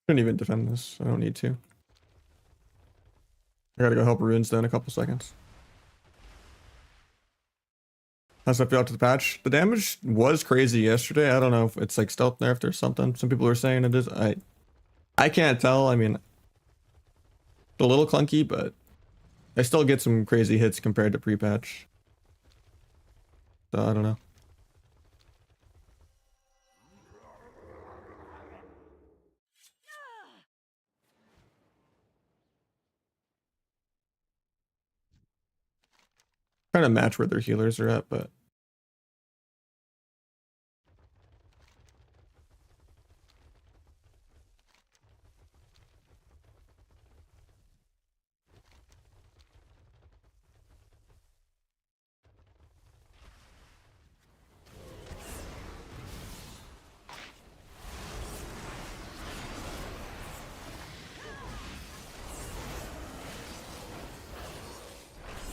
Shouldn't even defend this. I don't need to. I gotta go help runes though in a couple seconds. How's that feel after the patch? The damage was crazy yesterday. I don't know if it's like stealth nerfed or something. Some people are saying it is. I can't tell. I mean, it's a little clunky, but I still get some crazy hits compared to pre-patch. So I don't know. Trying to match where their healers are at, but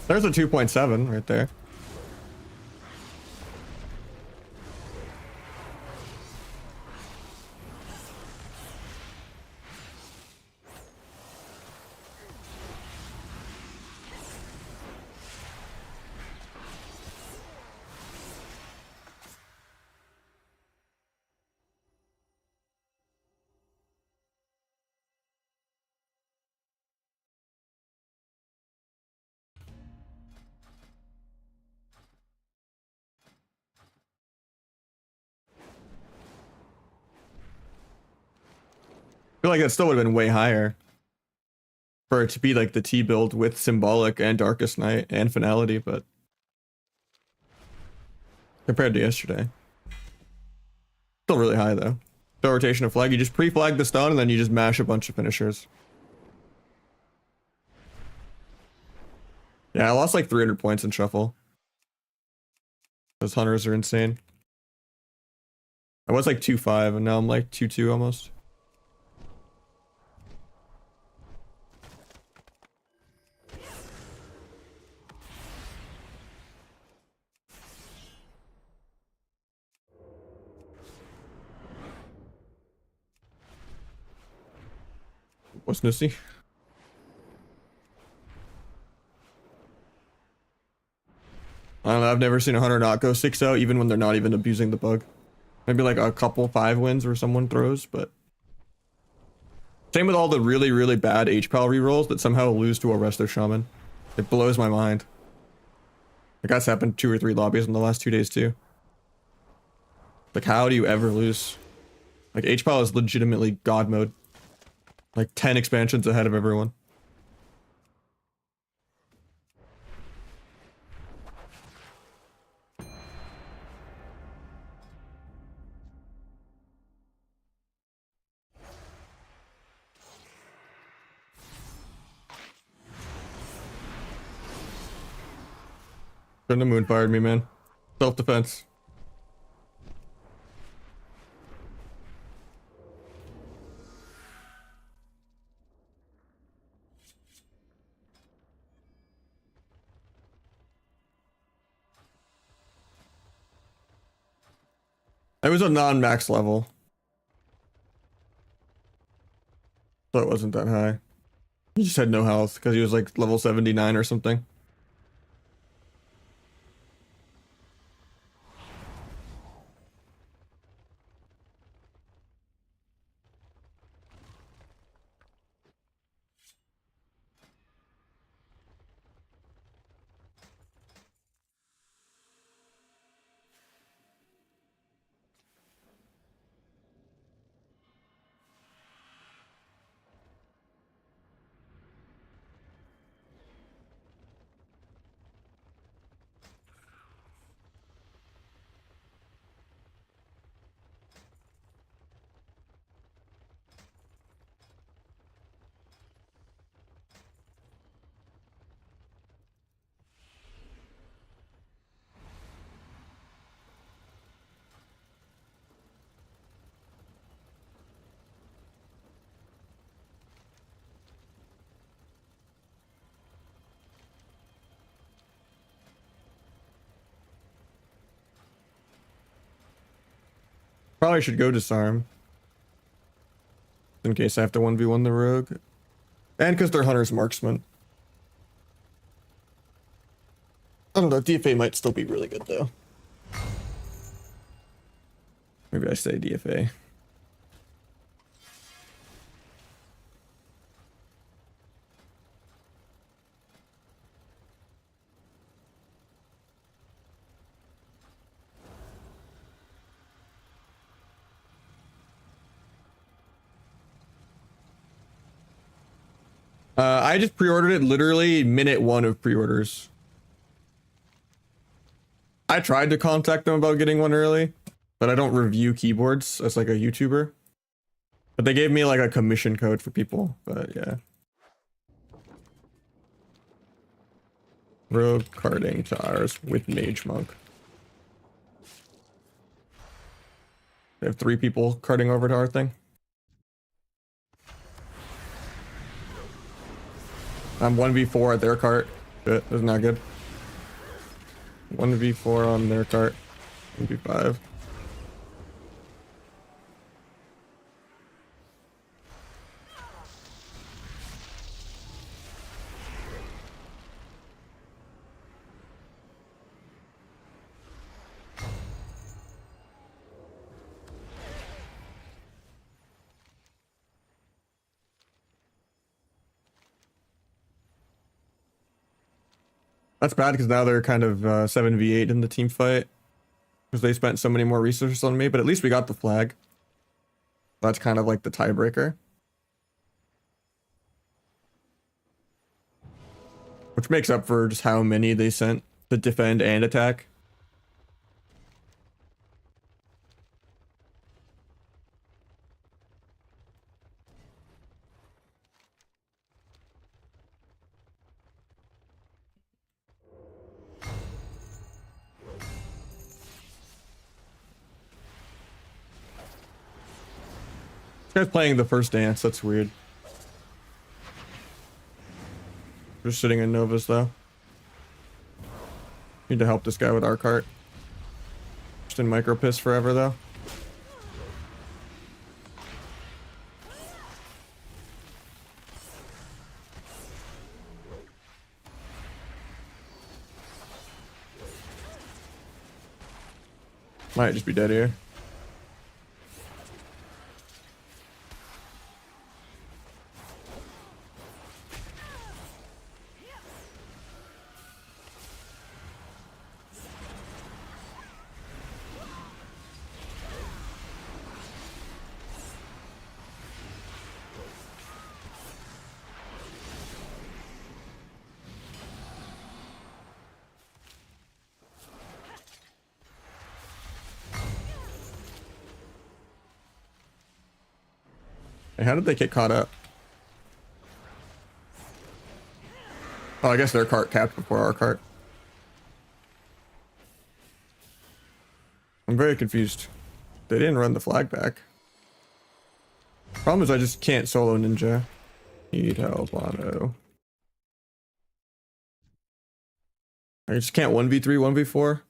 There's a 2.7 right there. I feel like that still would have been way higher for it to be like the T build with Symbolic and Darkest Night and Finality, but compared to yesterday, still really high though. The rotation of flag, you just pre-flag the stone and then you just mash a bunch of finishers. Yeah, I lost like 300 points in Shuffle. Those hunters are insane. I was like 2-5 and now I'm like 2-2 almost. What's Nissy? I don't know, I've never seen a hunter not go 6-0 even when they're not even abusing the bug. Maybe like a couple 5 wins where someone throws, but same with all the really, really bad HPAL rerolls that somehow lose to a Resto Shaman. It blows my mind. Like that's happened 2 or 3 lobbies in the last 2 days too. Like how do you ever lose? Like HPAL is legitimately God mode. Like 10 expansions ahead of everyone. Shouldn't have moon fired me, man. Self-defense. It was a non-max level. So it wasn't that high. He just had no health because he was like level 79 or something. Probably should go disarm. In case I have to 1v1 the rogue. And because they're hunter's marksman. I don't know, DFA might still be really good though. Maybe I say DFA. I just pre-ordered it literally minute 1 of pre-orders. I tried to contact them about getting one early, but I don't review keyboards as like a YouTuber. But they gave me like a commission code for people, but yeah. Rogue carding to ours with Mage Monk. They have 3 people carding over to our thing. I'm 1v4 at their cart. Shit, that's not good. 1v4 on their cart. 1v5. That's bad because now they're kind of 7v8 in the team fight. Because they spent so many more resources on me, but at least we got the flag. That's kind of like the tiebreaker. Which makes up for just how many they sent to defend and attack. This guy's playing the first dance, that's weird. Just sitting in Novas though. Need to help this guy with our cart. Just in micro piss forever though. Might just be dead here. Hey, how did they get caught up? Oh, I guess their cart capped before our cart. I'm very confused. They didn't run the flag back. Problem is I just can't solo ninja. Need help, Auto. I just can't 1v3, 1v4.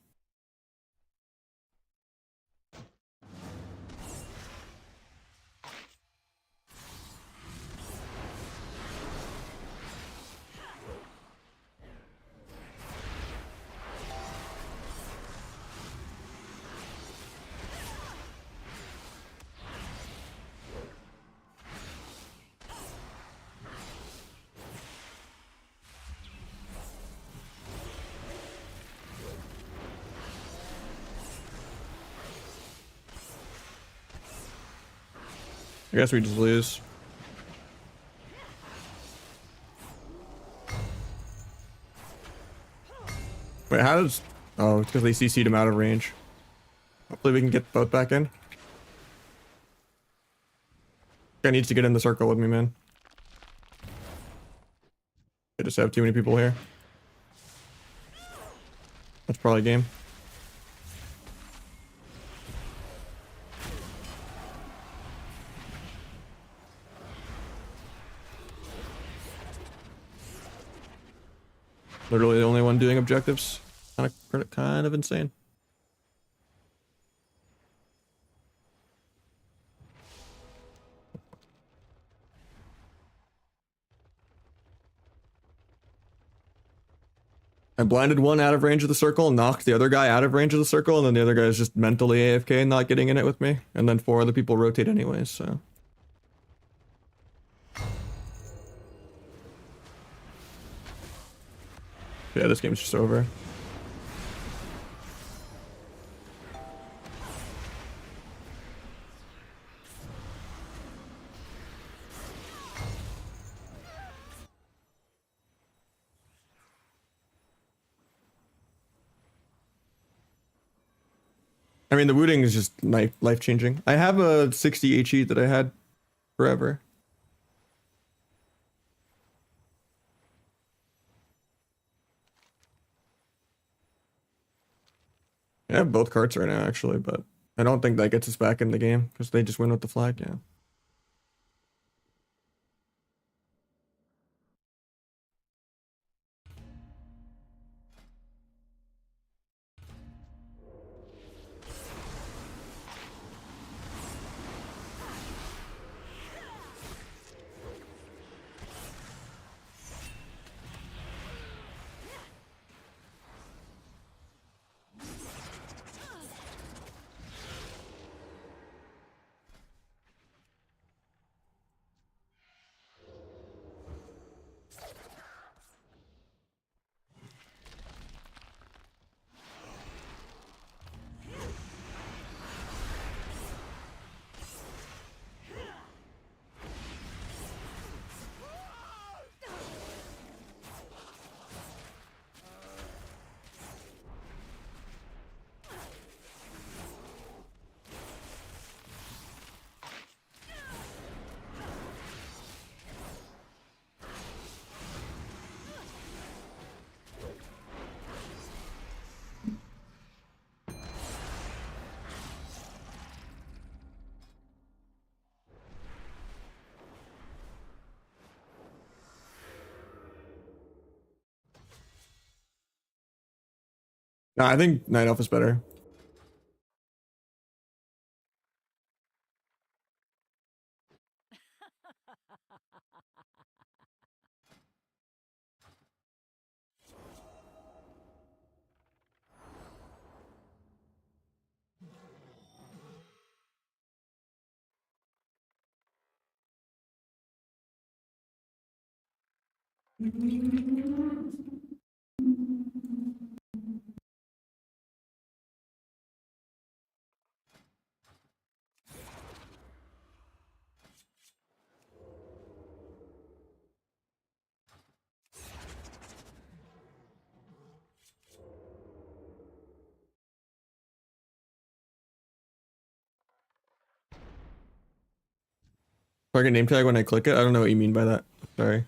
I guess we just lose. Wait, how does... Oh, it's because they CC'd him out of range. Hopefully we can get both back in. Guy needs to get in the circle with me, man. I just have too many people here. That's probably game. Literally the only one doing objectives. Kind of insane. I blinded one out of range of the circle, knocked the other guy out of range of the circle, and then the other guy is just mentally AFK and not getting in it with me. And then 4 other people rotate anyways, so. Yeah, this game's just over. I mean, the wooting is just life changing. I have a 60 HE that I had forever. I have both carts right now, actually, but I don't think that gets us back in the game because they just win with the flag, yeah. No, I think Night Elf is better. Target name tag when I click it? I don't know what you mean by that. Sorry.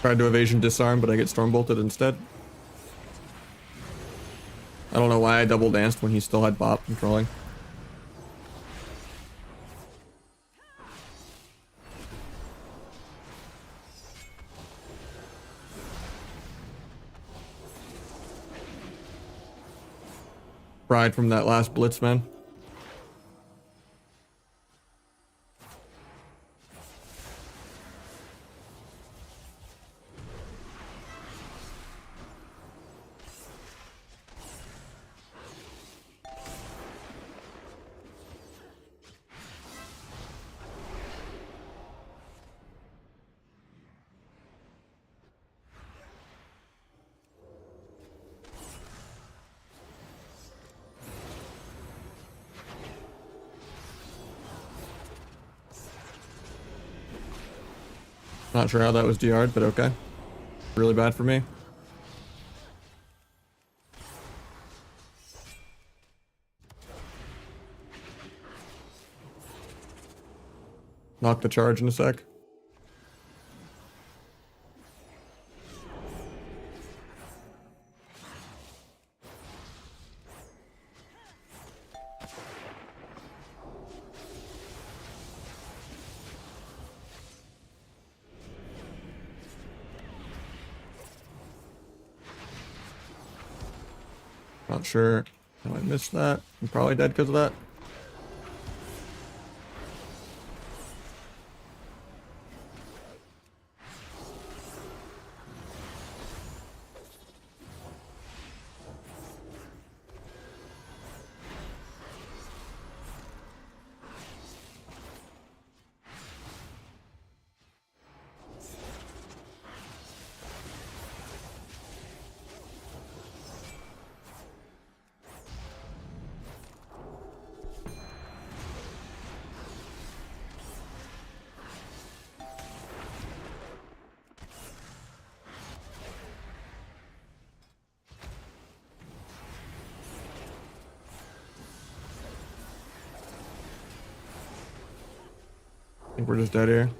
Tried to evasion disarm, but I get storm bolted instead. I don't know why I double danced when he still had bop controlling. Fried from that last blitz, man. Not sure how that was DR'd, but okay. Really bad for me. Knock the charge in a sec. Not sure how I missed that. I'm probably dead because of that. I think we're just dead here.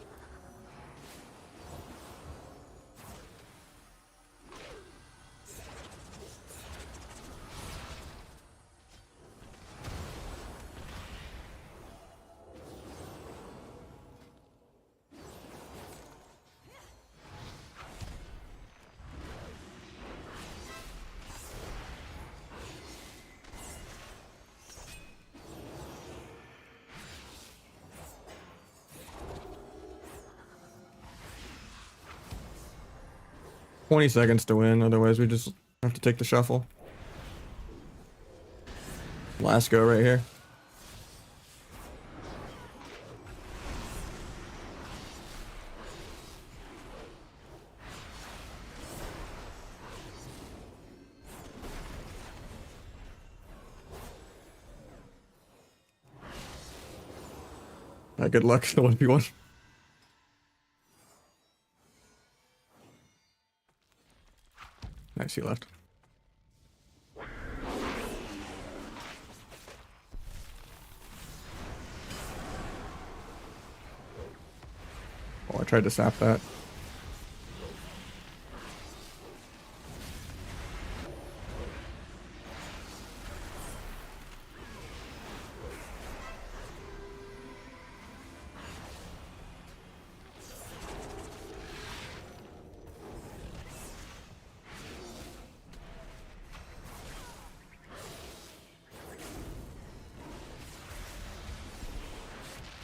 $20 seconds to win, otherwise we just have to take the shuffle. Last go right here. Good luck, the 1v1. Nice, he left. Oh, I tried to sap that.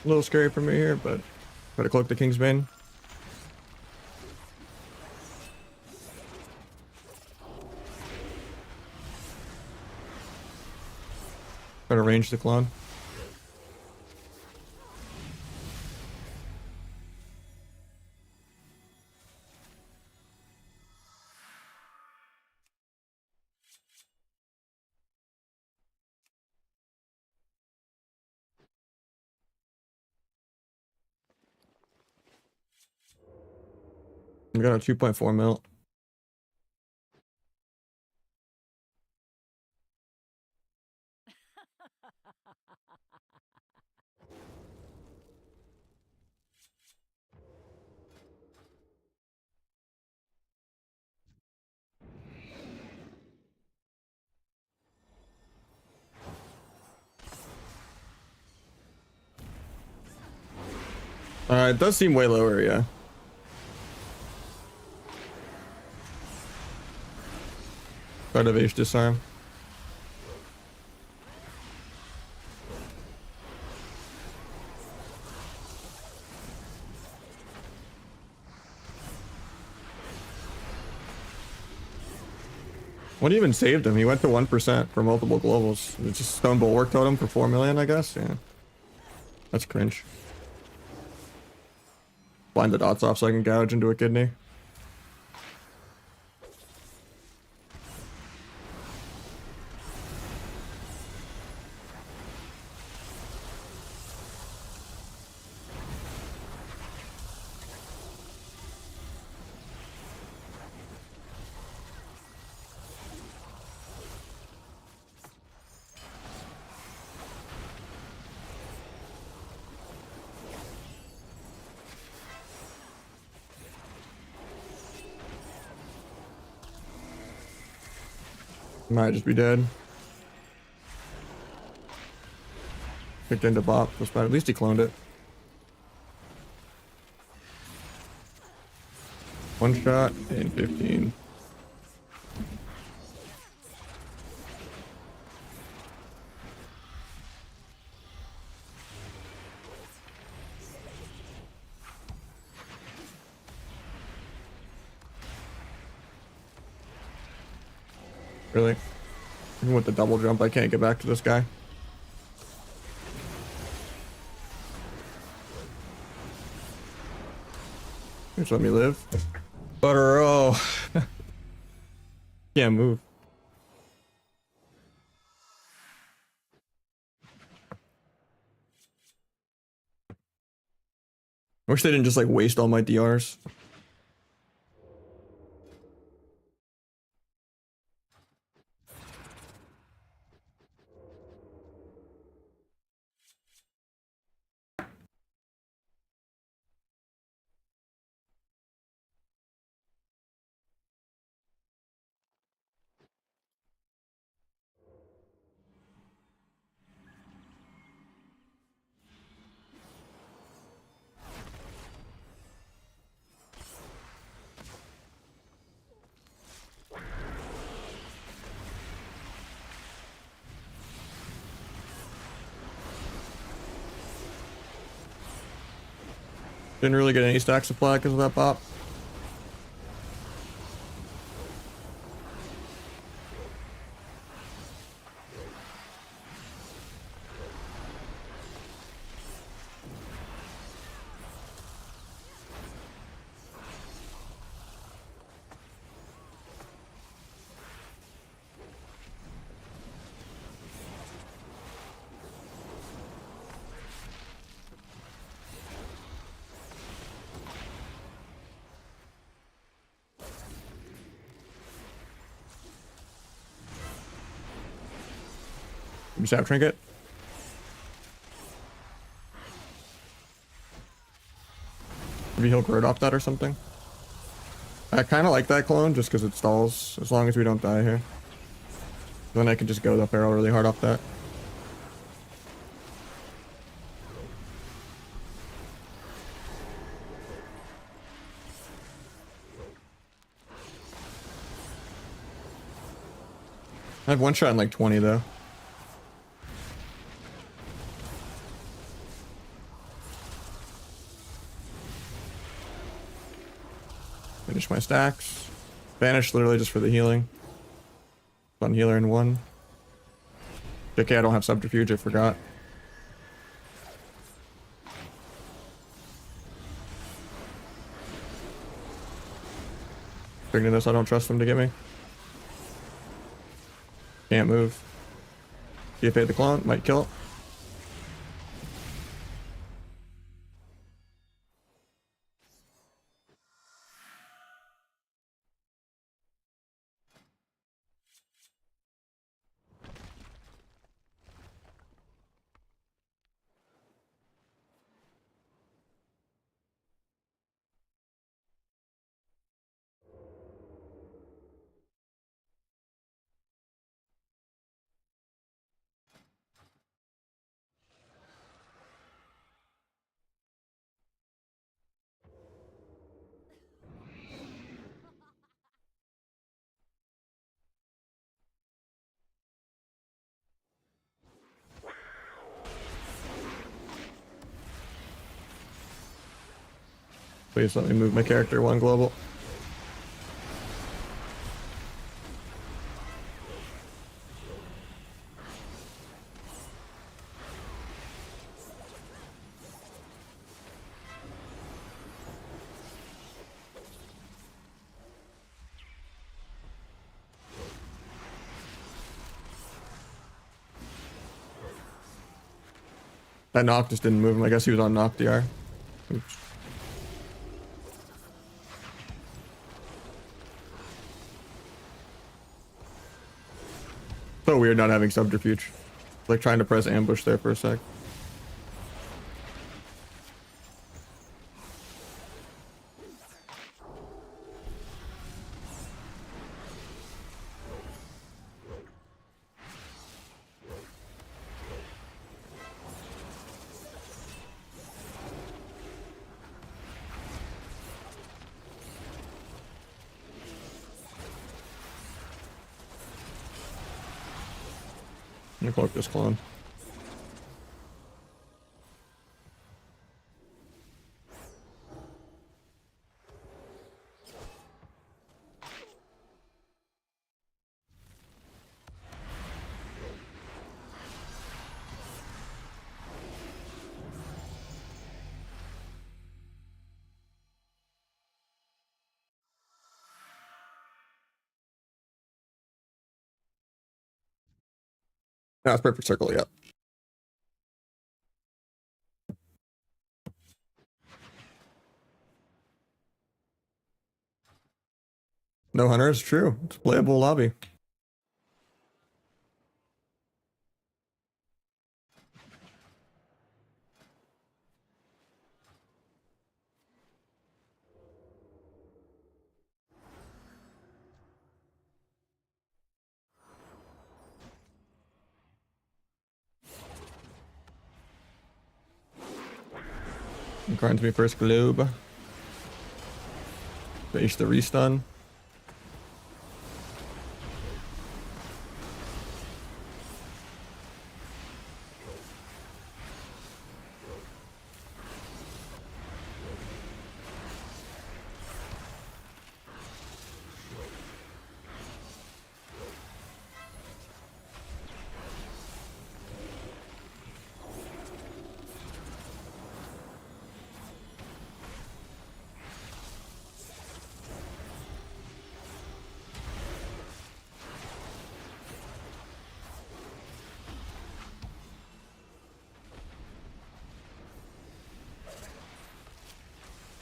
A little scary for me here, but try to cloak the Kingsbane. Try to range the clone. We got a 2.4 mil. It does seem way lower, yeah. Try to Vage disarm. What even saved him? He went to 1% for multiple globals. It's just Stone Bulwark Totem for 4 million, I guess. Yeah. That's cringe. Blind the dots off so I can gouge into a kidney. Might just be dead. Picked into bop. That's bad. At least he cloned it. One shot and 15. Really? Even with the double jump, I can't get back to this guy. Just let me live. Butter, oh. Can't move. I wish they didn't just like waste all my DRs. Didn't really get any stack supply because of that pop. You stab trinket. Maybe he'll grid off that or something. I kind of like that clone just because it stalls as long as we don't die here. Then I can just go up arrow really hard off that. I have one shot in like 20 though. Finish my stacks. Vanish literally just for the healing. Fun healer in one. JK, I don't have subterfuge, I forgot. Figuring this, I don't trust them to get me. Can't move. DFA the clone, might kill it. Please let me move my character one global. That knock just didn't move him. I guess he was on knock DR. Oops. So weird not having subterfuge. Like trying to press ambush there for a sec. Let me cloak this clone. No, it's perfect circle, yeah. No hunter is true. It's a playable lobby. Grinds me first globe. Finish the restun.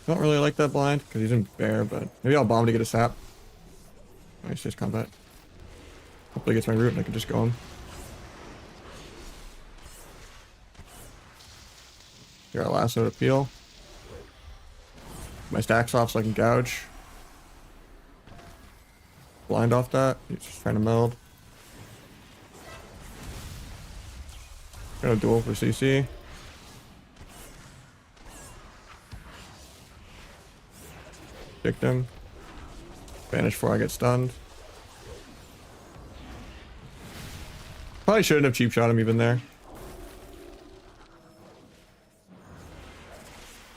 Don't really like that blind because he's in bear, but maybe I'll bomb to get a sap. Nice, just combat. Hopefully he gets my root and I can just go him. Got a lasso to peel. My stacks off so I can gouge. Blind off that. He's just trying to meld. Gonna duel for CC. Kicked him. Vanish before I get stunned. Probably shouldn't have cheap shot him even there.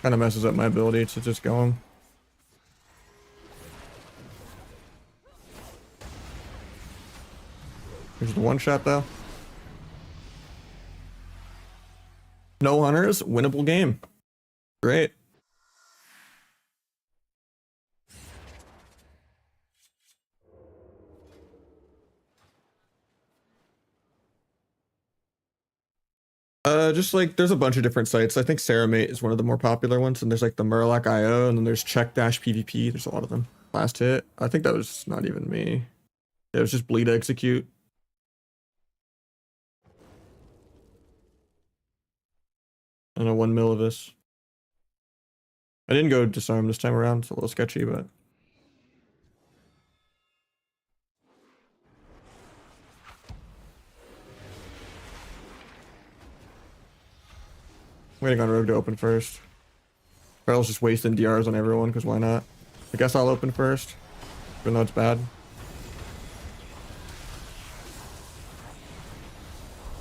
Kind of messes up my ability to just go him. Here's the one shot though. No hunters, winnable game. Great. Just like there's a bunch of different sites. I think Ceramate is one of the more popular ones, and there's like the Murloc.io, and then there's check-PvP. There's a lot of them. Last hit. I think that was not even me. It was just bleed execute. And a 1 mil of this. I didn't go disarm this time around. It's a little sketchy, but waiting on Rogue to open first. Farrell's just wasting DRs on everyone, because why not? I guess I'll open first, even though it's bad.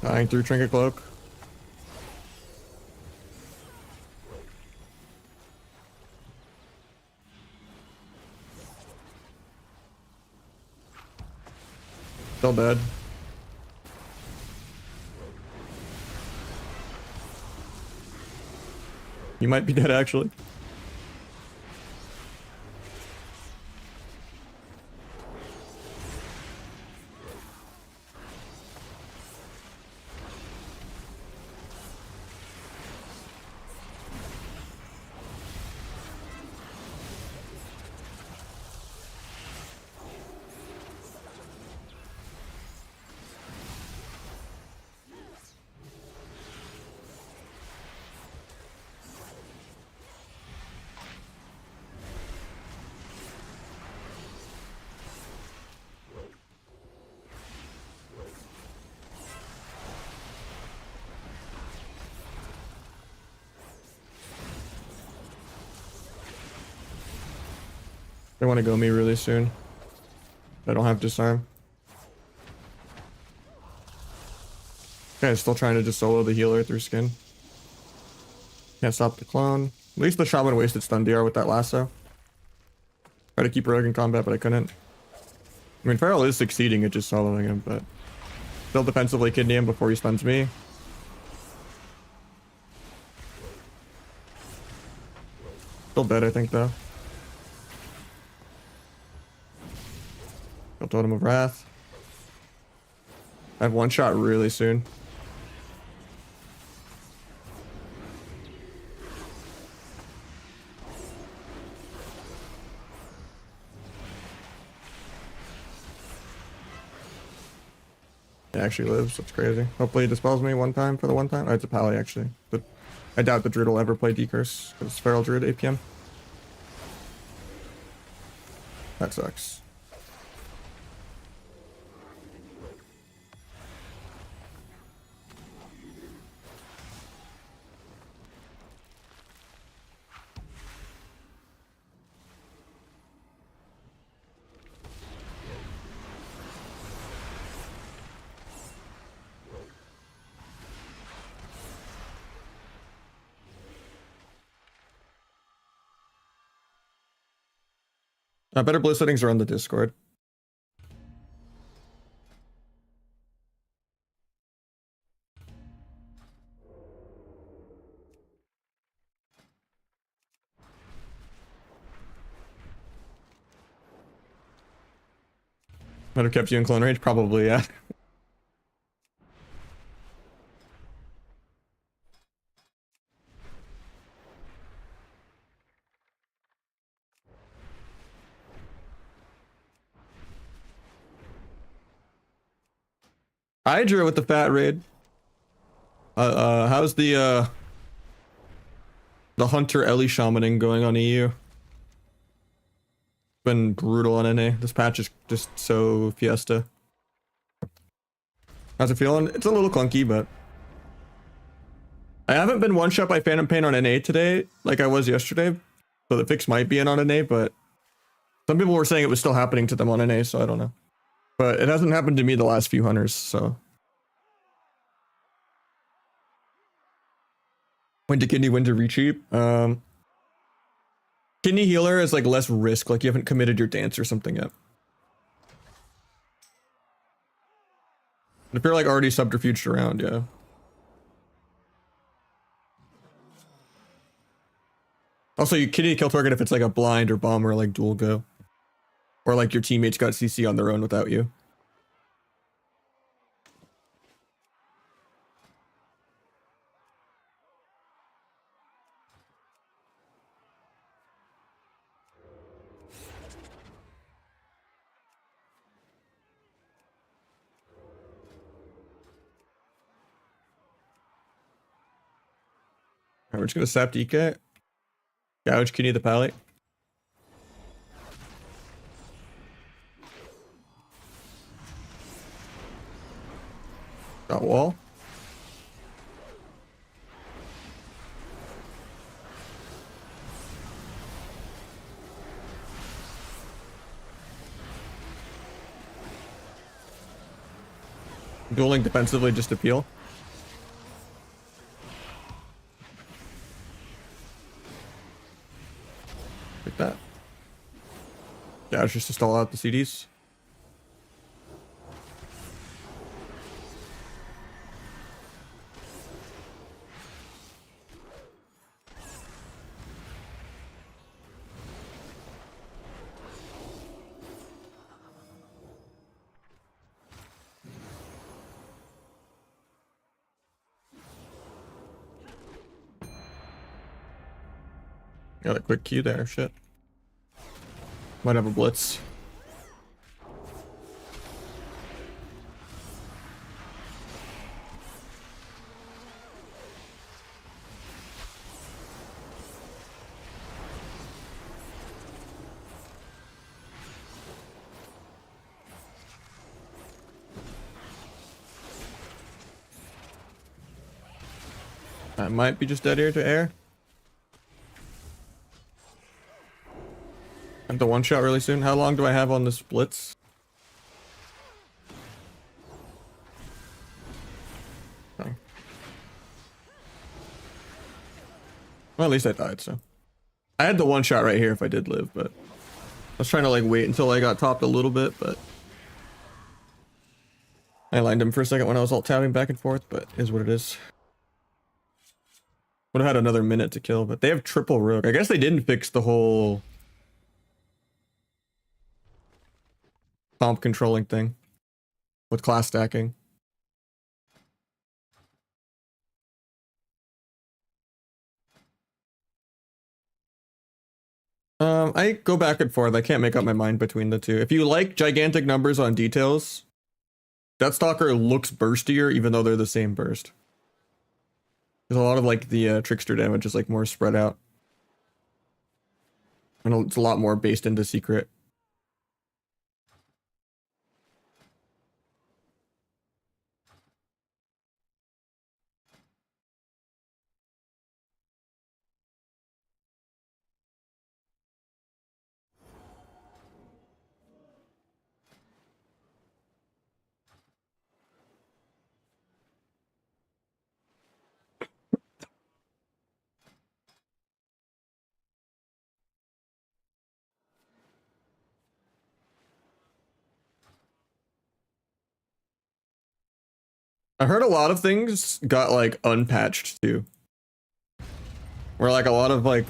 Dying through Trinket Cloak. Still dead. You might be dead, actually. They want to go me really soon. I don't have disarm. Okay, still trying to just solo the healer through skin. Can't stop the clone. At least the shaman wasted stun DR with that lasso. Try to keep Rogue in combat, but I couldn't. I mean, Farrell is succeeding at just soloing him, but still defensively kidney him before he stuns me. Still dead, I think, though. Kill Totem of Wrath. I have one shot really soon. It actually lives. That's crazy. Hopefully he dispels me one time for the one time. Oh, it's a pally actually. But I doubt the Druid will ever play Decurse because Feral Druid APM. That sucks. Better blitz settings are on the Discord. Might have kept you in clone range? Probably, yeah. Hydra with the fat raid. How's the Hunter Ellie shamaning going on EU? Been brutal on NA. This patch is just so fiesta. How's it feeling? It's a little clunky, but I haven't been one shot by Phantom Pain on NA today like I was yesterday, so the fix might be in on NA, but some people were saying it was still happening to them on NA, so I don't know. But it hasn't happened to me the last few hunters, so. When to kidney, when to recheap. Kidney healer is like less risk, like you haven't committed your dance or something yet. If you're like already subterfuged around, yeah. Also, you can kill target if it's like a blind or bomb or like dual go. Or like your teammates got CC on their own without you. Alright, we're just gonna sap DK. Gouge Kitty the pallet. Got wall. Dueling defensively just to peel. Like that. Gouge just to stall out the CDs. Got a quick Q there, shit. Might have a blitz. That might be just dead air to air. I have the one shot really soon. How long do I have on this blitz? Oh. Well, at least I died, so. I had the one shot right here if I did live, but I was trying to like wait until I got topped a little bit, but I lined him for a second when I was alt tabbing back and forth, but is what it is. Would have had another minute to kill, but they have triple rogue. I guess they didn't fix the whole comp controlling thing with class stacking. I go back and forth. I can't make up my mind between the two. If you like gigantic numbers on details, Deathstalker looks burstier even though they're the same burst. There's a lot of like the Trickster damage is like more spread out. And it's a lot more based into secret. I heard a lot of things got like unpatched too. Where like a lot of like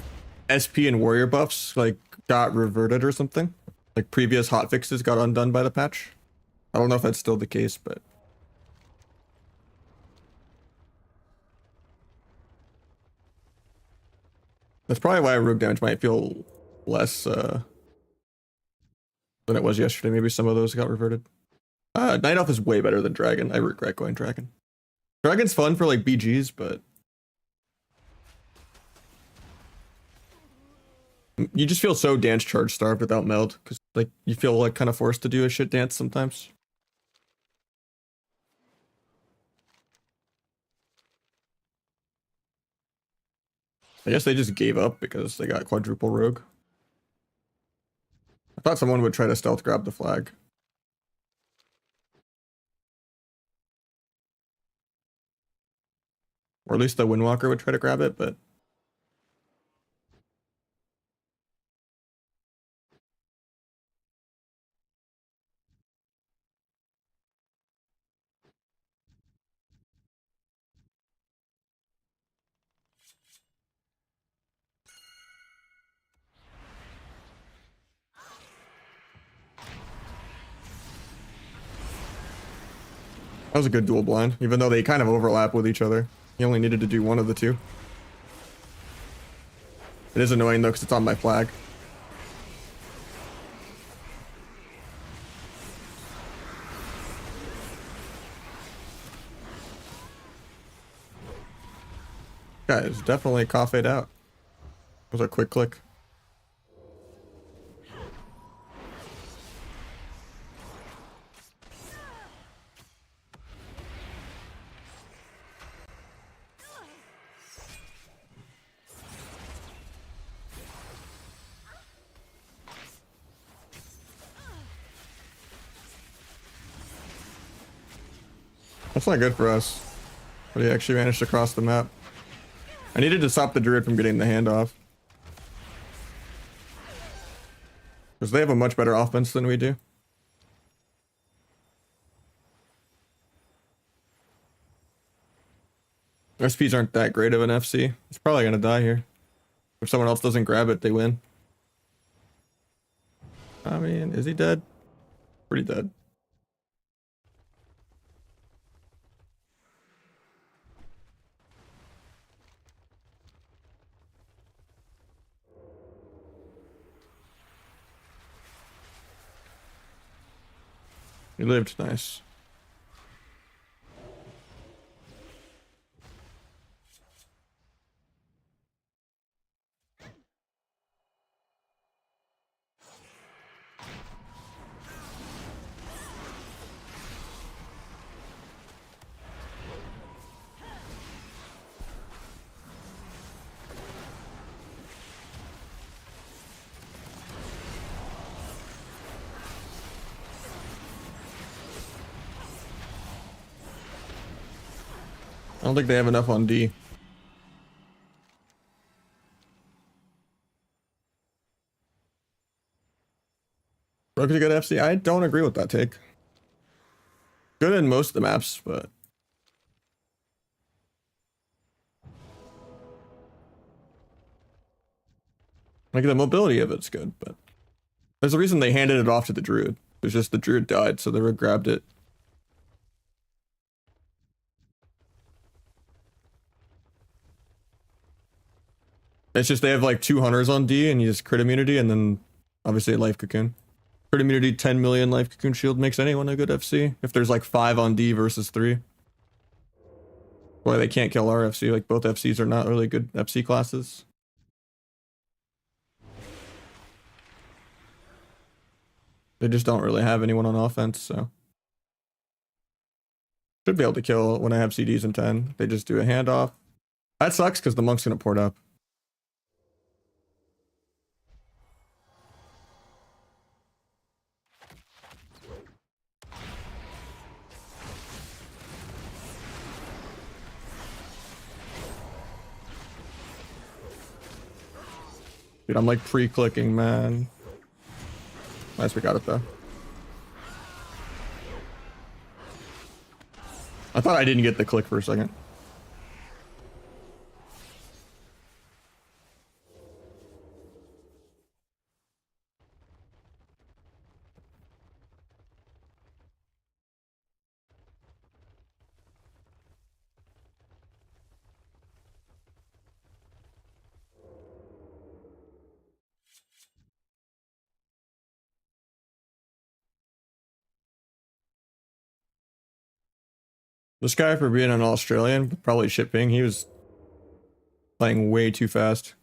SP and warrior buffs like got reverted or something. Like previous hotfixes got undone by the patch. I don't know if that's still the case, but that's probably why rogue damage might feel less than it was yesterday. Maybe some of those got reverted. Night Elf is way better than Dragon. I regret going Dragon. Dragon's fun for like BGs, but you just feel so dance charge starved without meld because like you feel like kind of forced to do a shit dance sometimes. I guess they just gave up because they got quadruple rogue. I thought someone would try to stealth grab the flag. Or at least the Windwalker would try to grab it, but That was a good dual blind, even though they kind of overlap with each other. He only needed to do one of the two. It is annoying though, because it's on my flag. Guys, definitely cough it out. It was a quick click. That's not good for us. But he actually managed to cross the map. I needed to stop the druid from getting the handoff. Because they have a much better offense than we do. SPs aren't that great of an FC. It's probably gonna die here. If someone else doesn't grab it, they win. I mean, is he dead? Pretty dead. He lived, nice. I don't think they have enough on D. Rook's a good FC. I don't agree with that take. Good in most of the maps, but like the mobility of it's good, but there's a reason they handed it off to the druid. There's just the druid died, so they grabbed it. It's just they have like 2 hunters on D and you just crit immunity and then obviously a life cocoon. Crit immunity 10 million life cocoon shield makes anyone a good FC. If there's like 5 on D versus 3. Why they can't kill our FC, like both FCs are not really good FC classes. They just don't really have anyone on offense, so. Should be able to kill when I have CDs in 10. They just do a handoff. That sucks because the monk's gonna port up. Dude, I'm like pre-clicking, man. Nice, we got it though. I thought I didn't get the click for a second. This guy, for being an Australian, probably shipping, he was playing way too fast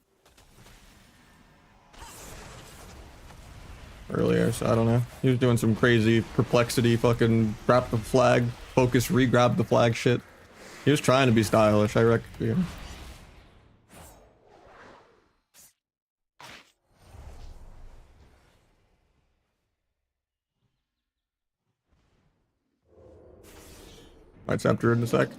earlier, so I don't know. He was doing some crazy perplexity, fucking grab the flag, focus, re-grab the flag shit. He was trying to be stylish, I reckon. Yeah. Might tap Druid in a sec.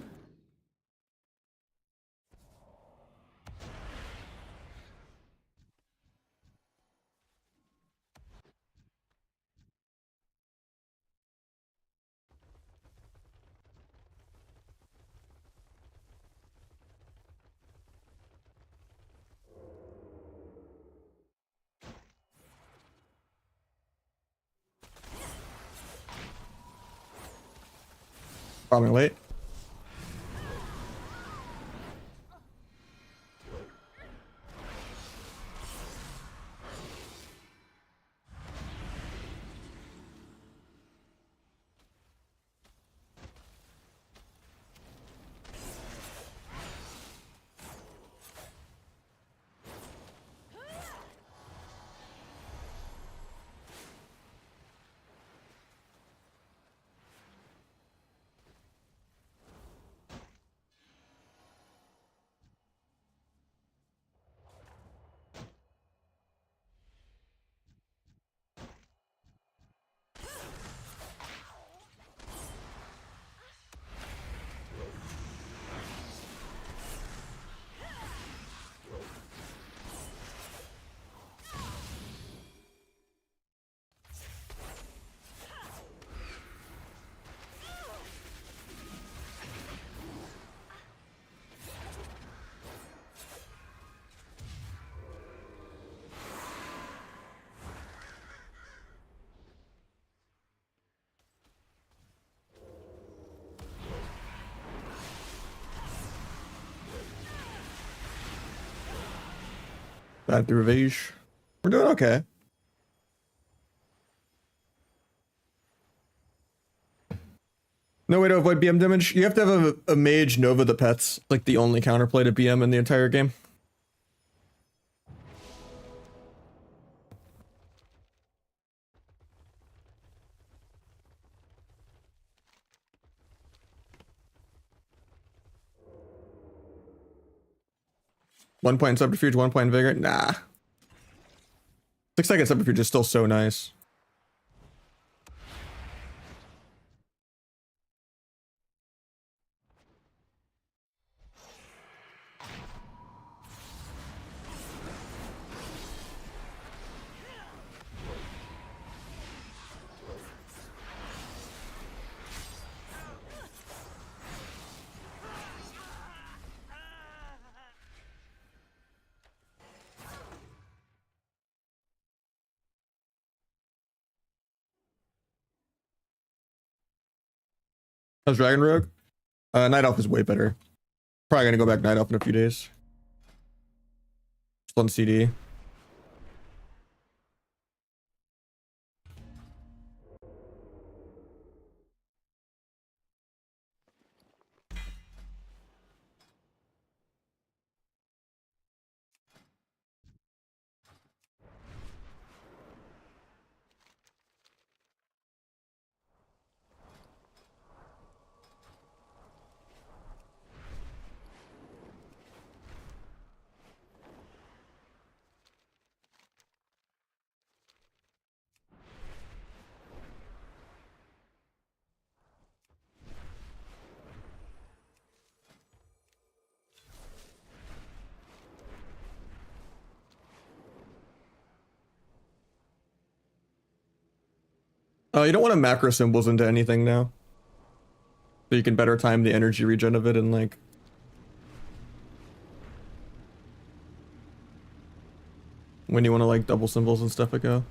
Bombing late. Bad revenge. We're doing okay. No way to avoid BM damage. You have to have a mage Nova the pets. Like the only counterplay to BM in the entire game. One point subterfuge, 1 point vigor. Nah. 6 second subterfuge is still so nice. How's Dragon Rogue? Night Elf is way better. Probably gonna go back Night Elf in a few days. Just on CD. You don't want to macro symbols into anything now. So you can better time the energy regen of it and like... when you want to like double symbols and stuff ago.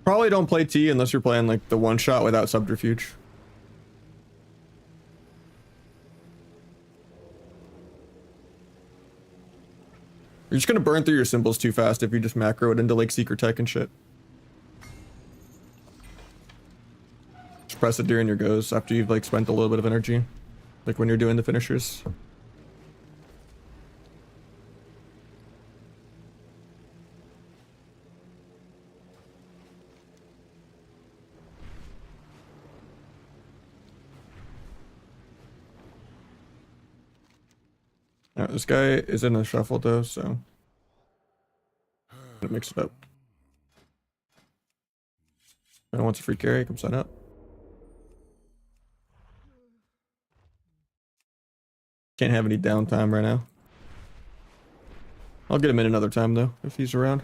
Probably don't play T unless you're playing like the one shot without subterfuge. You're just gonna burn through your symbols too fast if you just macro it into like secret tech and shit. Just press it during your goes after you've like spent a little bit of energy. Like when you're doing the finishers. Alright, this guy is in a shuffle though, so gonna mix it up. If anyone wants a free carry, come sign up. Can't have any downtime right now. I'll get him in another time though, if he's around.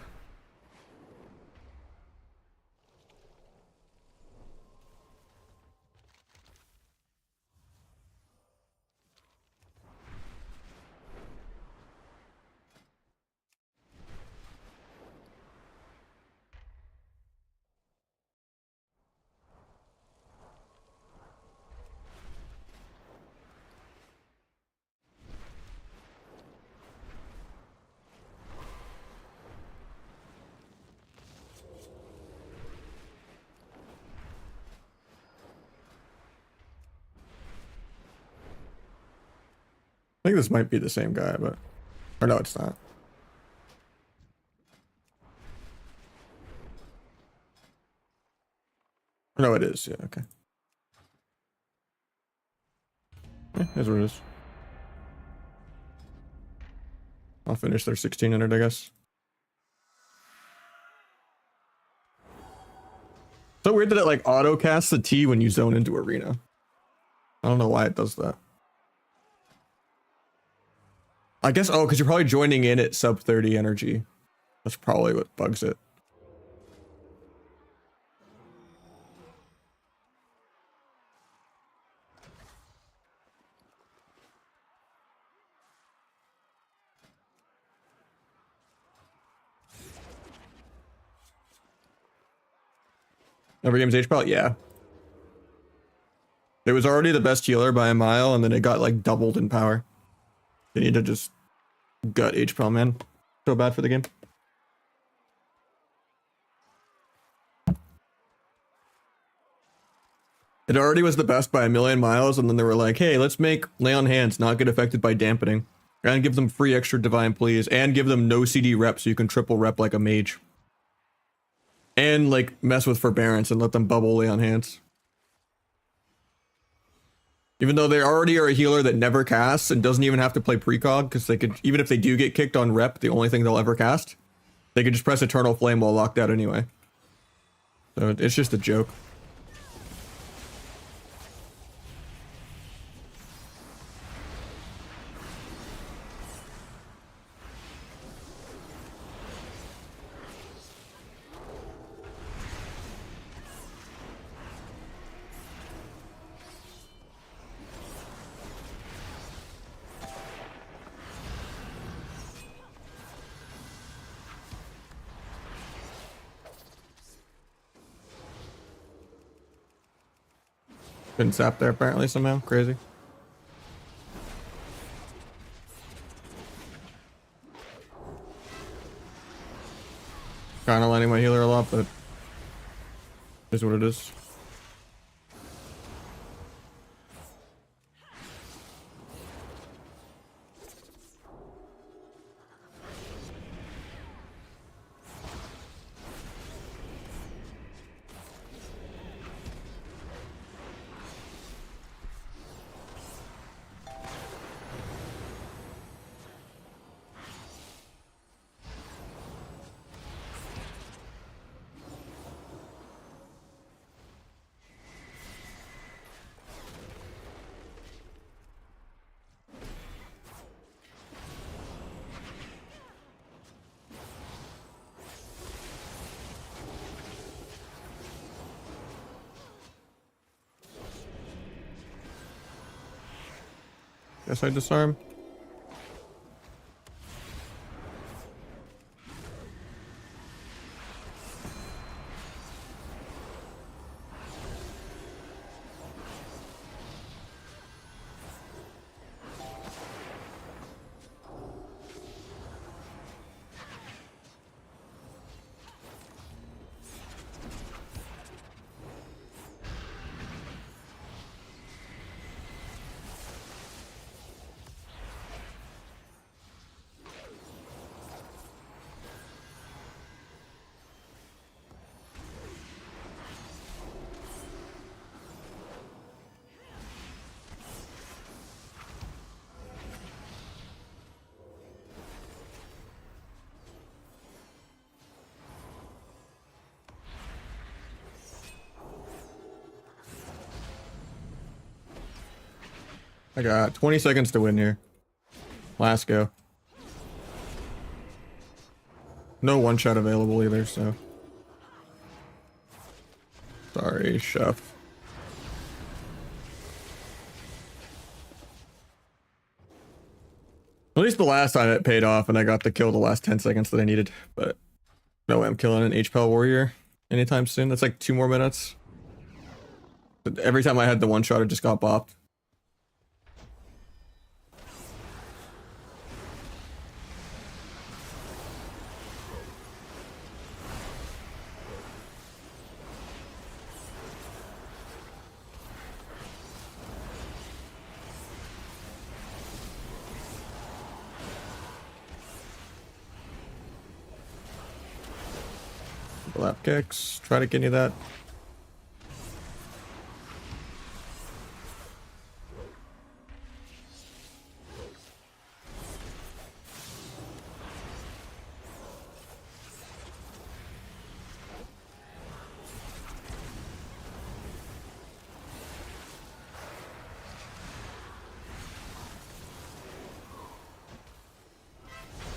I think this might be the same guy, but... Or no, it's not. No, it is. Yeah, okay. Yeah, here's what it is. I'll finish their 1600, I guess. So weird that it like auto casts the T when you zone into arena. I don't know why it does that. I guess, oh, because you're probably joining in at sub 30 energy. That's probably what bugs it. Every game's HP, yeah. It was already the best healer by a mile, and then it got like doubled in power. They need to just gut HP, man. So bad for the game. It already was the best by a million miles, and then they were like, hey, let's make Lay on Hands not get affected by dampening. And give them free extra Divine Pleas, and give them no CD rep so you can triple rep like a mage. And like mess with Forbearance and let them bubble Lay on Hands. Even though they already are a healer that never casts and doesn't even have to play precog, because they could, even if they do get kicked on rep, the only thing they'll ever cast, they could just press Eternal Flame while locked out anyway. So it's just a joke. Been zapped there apparently somehow. Crazy. Kind of lining my healer a lot, but it is what it is. Guess I disarm. I got 20 seconds to win here. Last go. No one shot available either, so. Sorry, chef. At least the last time it paid off and I got the kill the last 10 seconds that I needed, but no way I'm killing an HPL warrior anytime soon. That's like 2 more minutes. But every time I had the one shot, it just got bopped. Lap kicks. Try to get any of that.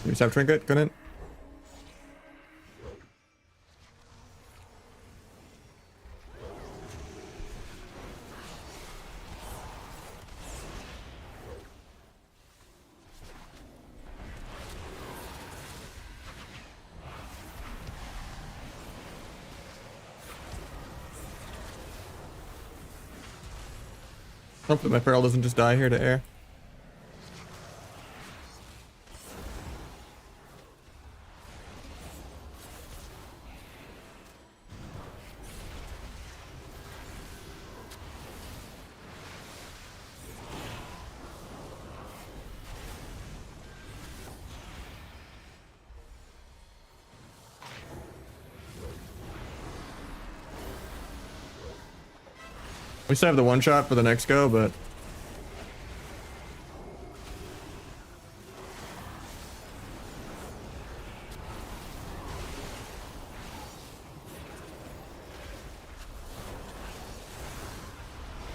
You just have trinket, couldn't? Hopefully my feral doesn't just die here to air. We still have the one shot for the next go, but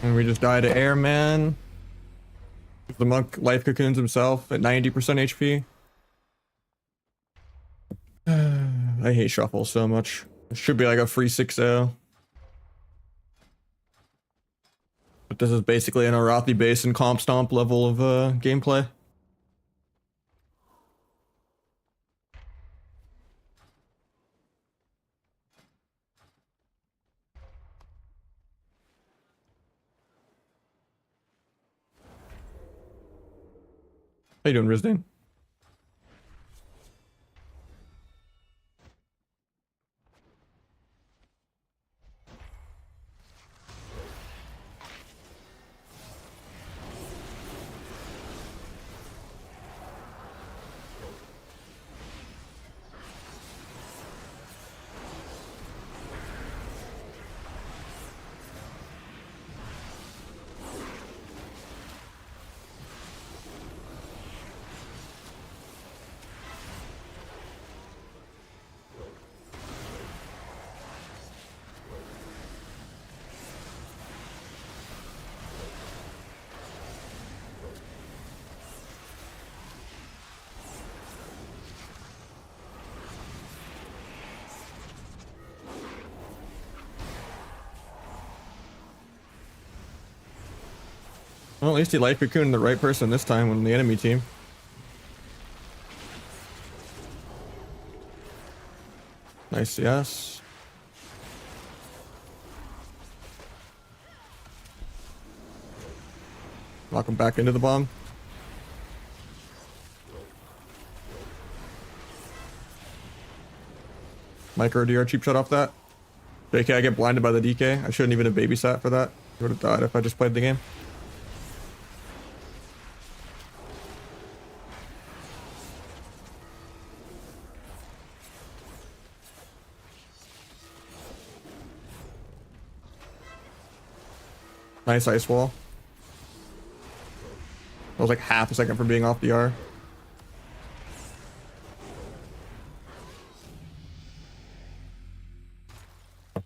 and we just die to air, man. The monk life cocoons himself at 90% HP. I hate shuffle so much. It should be like a free 6-0. But this is basically an Arathi base and comp stomp level of gameplay. How you doing, Rizdane? Well, at least he life cocooned the right person this time on the enemy team. Nice, yes. Knock him back into the bomb. Micro DR cheap shot off that. JK, I get blinded by the DK. I shouldn't even have babysat for that. I would have died if I just played the game. Nice ice wall. That was like half a second from being off the R. That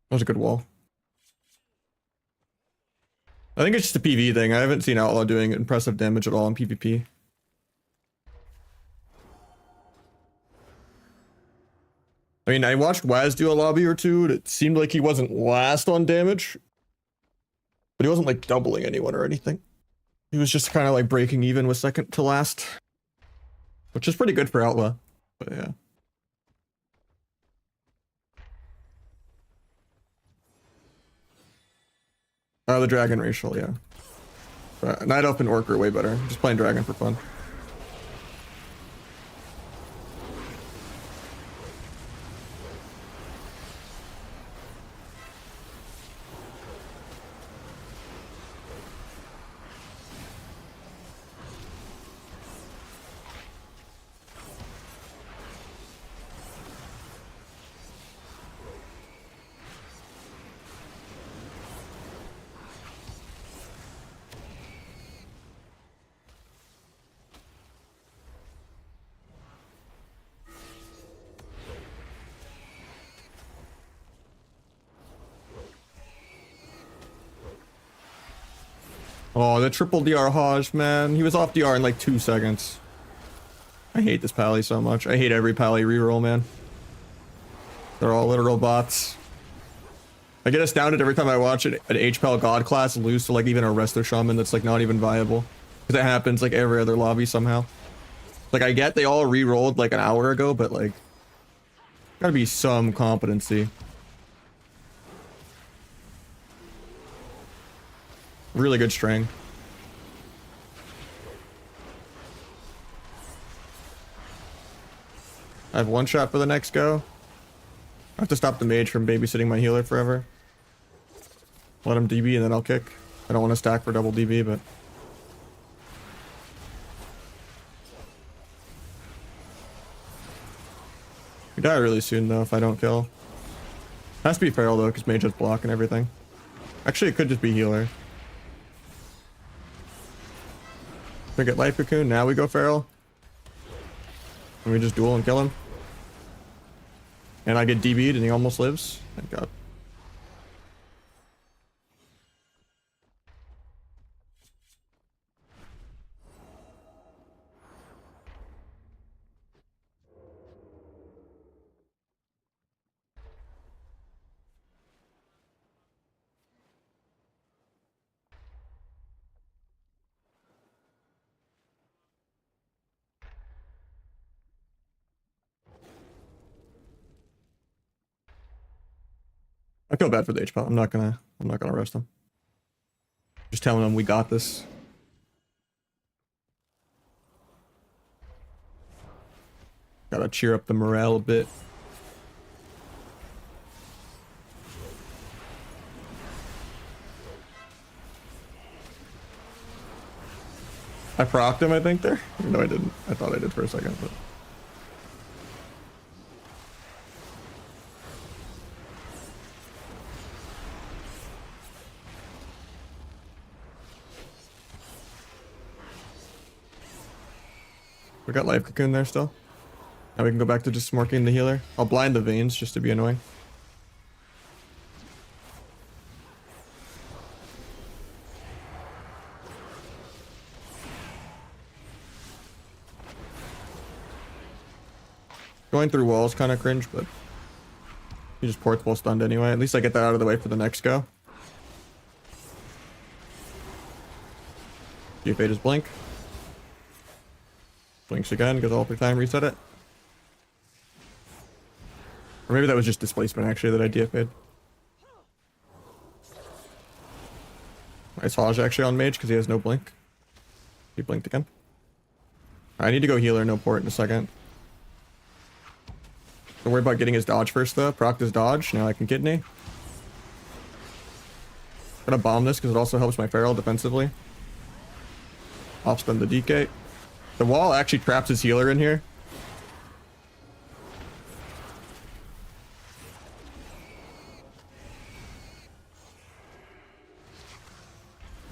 was a good wall. I think it's just a PV thing. I haven't seen Outlaw doing impressive damage at all in PvP. I mean, I watched Waz do a lobby or two, and it seemed like he wasn't last on damage. But he wasn't like doubling anyone or anything. He was just kind of like breaking even with second to last. Which is pretty good for Outlaw. But yeah. The dragon racial, yeah. But Night Elf and Orc are way better. Just playing dragon for fun. Oh, the triple DR Hajj, man. He was off DR in like 2 seconds. I hate this pally so much. I hate every pally reroll, man. They're all literal bots. I get astounded every time I watch an HPAL god class lose to like even a Resto Shaman that's like not even viable. Because it happens like every other lobby somehow. Like I get they all re-rolled like an hour ago, but like gotta be some competency. Really good string. I have one shot for the next go. I have to stop the mage from babysitting my healer forever. Let him DB and then I'll kick. I don't want to stack for double DB, but... We die really soon though if I don't kill. Has to be feral though, because mage has block and everything. Actually, it could just be healer. We get life cocoon, now we go feral. And we just duel and kill him. And I get DB'd and he almost lives. Thank God. I feel bad for the HPAL. I'm not gonna roast him. Just telling him we got this. Gotta cheer up the morale a bit. I procced him, I think, there. No, I didn't. I thought I did for a second, but... We got life cocoon there still. Now we can go back to just smorking the healer. I'll blind the veins just to be annoying. Going through walls kind of cringe, but he just ports while stunned anyway. At least I get that out of the way for the next go. GFA just blink. Blinks again, goes all through time, reset it. Or maybe that was just displacement actually that I DFA'd. Nice Hajj actually on mage because he has no blink. He blinked again. I need to go healer, no port in a second. Don't worry about getting his dodge first though. Proc his dodge, now I can kidney. Gonna bomb this because it also helps my feral defensively. Off stun the DK. The wall actually traps his healer in here.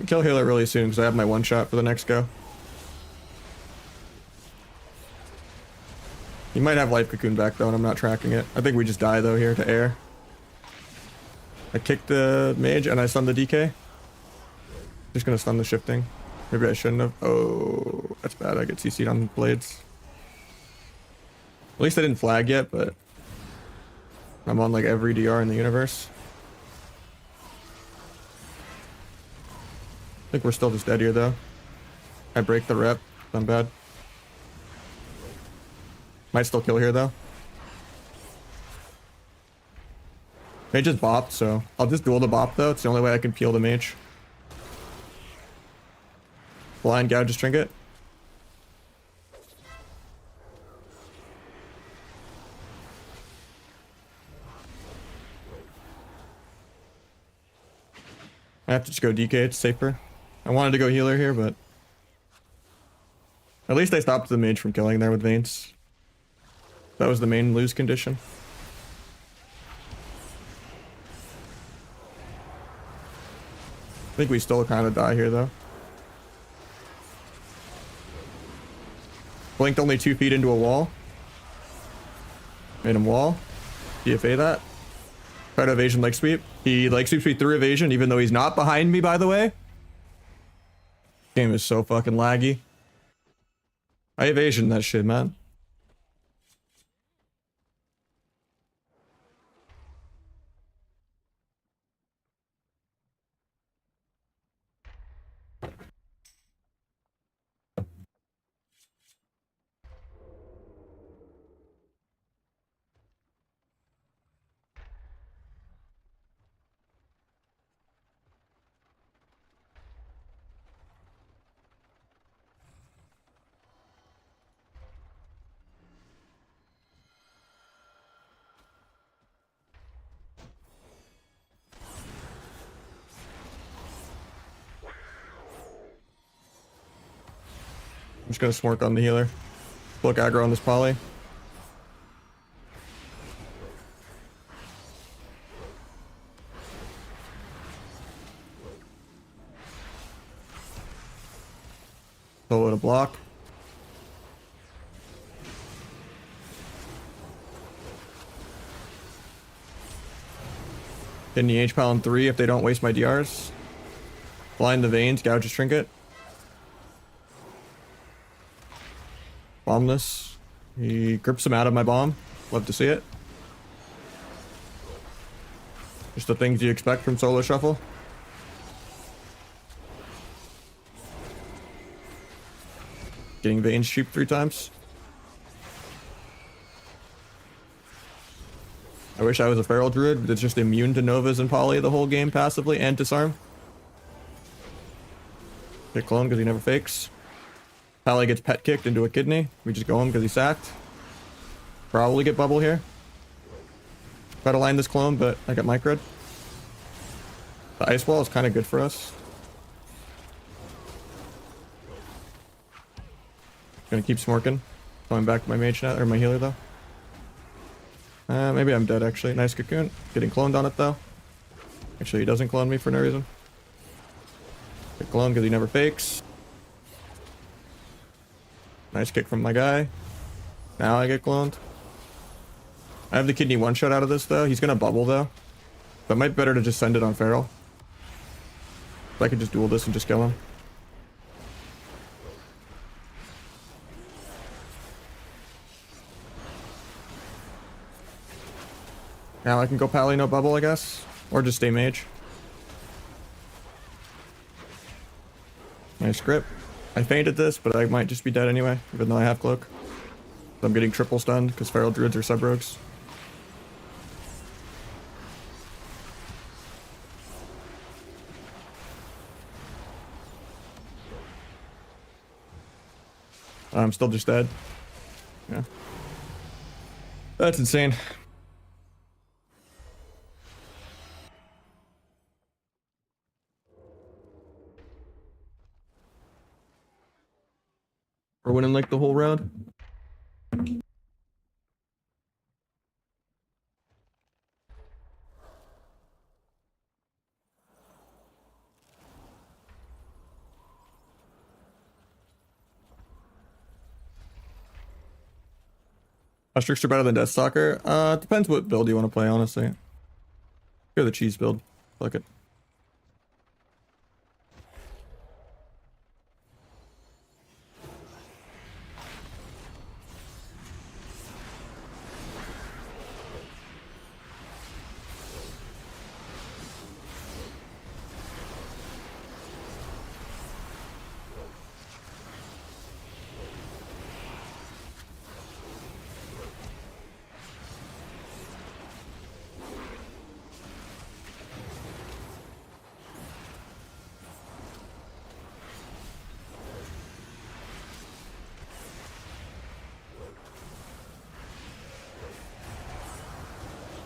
Kill healer really soon because I have my one shot for the next go. He might have life cocoon back though and I'm not tracking it. I think we just die though here to air. I kicked the mage and I stunned the DK. Just gonna stun the shifting. Maybe I shouldn't have. Oh, that's bad. I get CC'd on blades. At least I didn't flag yet, but I'm on like every DR in the universe. I think we're still just dead here though. I break the rep. I'm bad. Might still kill here though. Mage just bopped, so I'll just duel the bop though. It's the only way I can peel the mage. Blind gouge just trinket. I have to just go DK, it's safer. I wanted to go healer here, but at least I stopped the mage from killing there with veins. That was the main lose condition. I think we still kind of die here though. Blinked only 2 feet into a wall. Made him wall. DFA that. Try to evasion leg sweep. He leg sweeps me through evasion even though he's not behind me, by the way. Game is so fucking laggy. I evasion that shit, man. I'm just gonna smork on the healer. Look aggro on this poly. Solo to block. Kidney H-Pal in 3 if they don't waste my DRs. Blind the veins, gouge his trinket. Bomb this. He grips him out of my bomb. Love to see it. Just the things you expect from solo shuffle. Getting veins cheap 3 times. I wish I was a feral druid that's just immune to novas and poly the whole game passively and disarm. Get clone because he never fakes. Pally gets pet kicked into a kidney. We just go him because he sacked. Probably get bubble here. Try to line this clone, but I got microed. The ice wall is kind of good for us. Gonna keep smorking. Going back to my mage now, or my healer though. Maybe I'm dead actually. Nice cocoon. Getting cloned on it though. Actually, he doesn't clone me for no reason. Get cloned because he never fakes. Nice kick from my guy. Now I get cloned. I have the kidney one shot out of this though. He's gonna bubble though. But it might be better to just send it on feral. If I could just duel this and just kill him. Now I can go pally no bubble I guess. Or just stay mage. Nice grip. I fainted this, but I might just be dead anyway, even though I have cloak. So I'm getting triple stunned because feral druids are sub rogues. I'm still just dead. Yeah. That's insane. We're winning like the whole round. Is Trickster better than Deathstalker? Depends what build you want to play, honestly. Go the cheese build. Fuck it.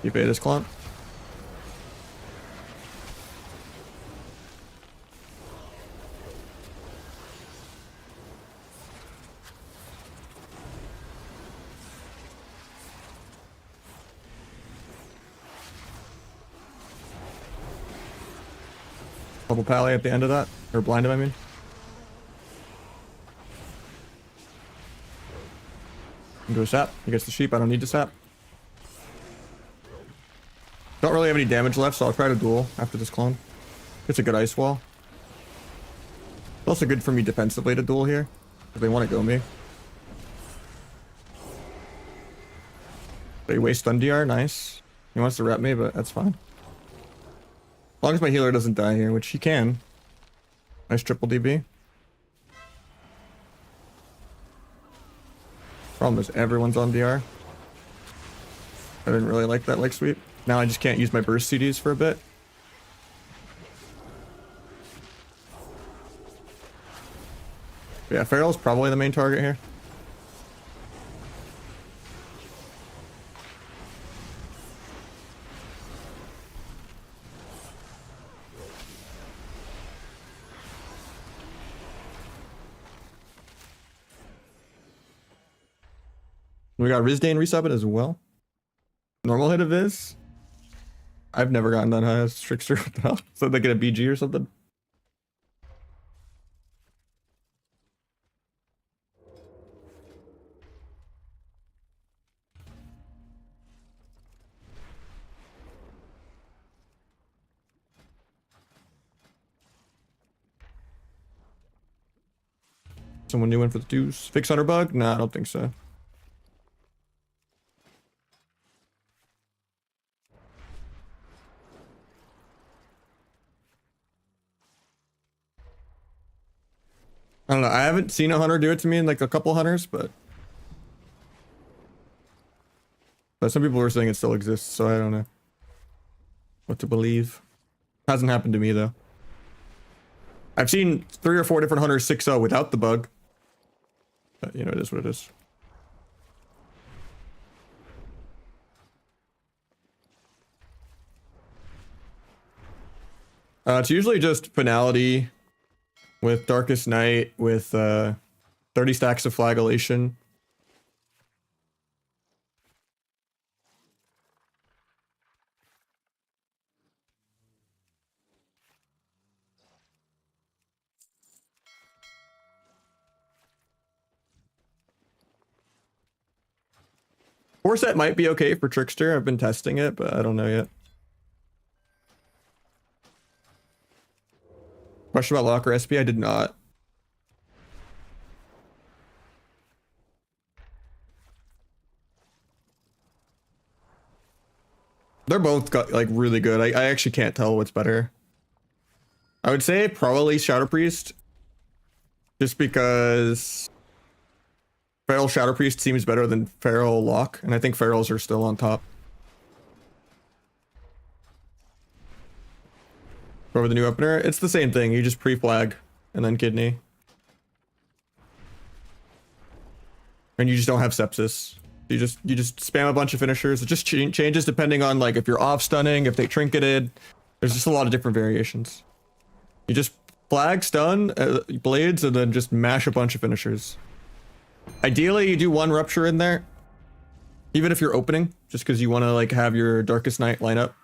You pay this clump. Double pally at the end of that, or blind him, I mean. Into a sap. He gets the sheep. I don't need to sap. Don't really have any damage left, so I'll try to duel after this clone. It's a good ice wall. Also good for me defensively to duel here, if they want to go me. They waste stun DR, nice. He wants to rep me, but that's fine. As long as my healer doesn't die here, which he can. Nice triple DB. Problem is everyone's on DR. I didn't really like that leg sweep. Now I just can't use my burst CDs for a bit. Yeah, Feral's probably the main target here. We got Rizdane resub it as well. Normal hit of Viz. I've never gotten that high as Trickster. What the hell? So they get a BG or something? Someone new in for the deuce. Fix hunter bug? Nah, I don't think so. I don't know. I haven't seen a hunter do it to me in like a couple hunters, but some people were saying it still exists, so I don't know what to believe. Hasn't happened to me though. I've seen 3 or 4 different hunters 6-0 without the bug. But you know, it is what it is. It's usually just finality with Darkest Night, with 30 stacks of flagellation. Set might be okay for Trickster. I've been testing it, but I don't know yet. Question about Locker SP? I did not. They're both got like really good. I actually can't tell what's better. I would say probably Shadow Priest, just because Feral Shadow Priest seems better than Feral Lock, and I think Ferals are still on top. Over the new opener, it's the same thing. You just pre-flag and then kidney, and you just don't have sepsis. You just spam a bunch of finishers. It just changes depending on like if you're off stunning, if they trinketed. There's just a lot of different variations. You just flag, stun, blades, and then just mash a bunch of finishers. Ideally, you do 1 rupture in there, even if you're opening, just because you want to like have your Darkest Night line up.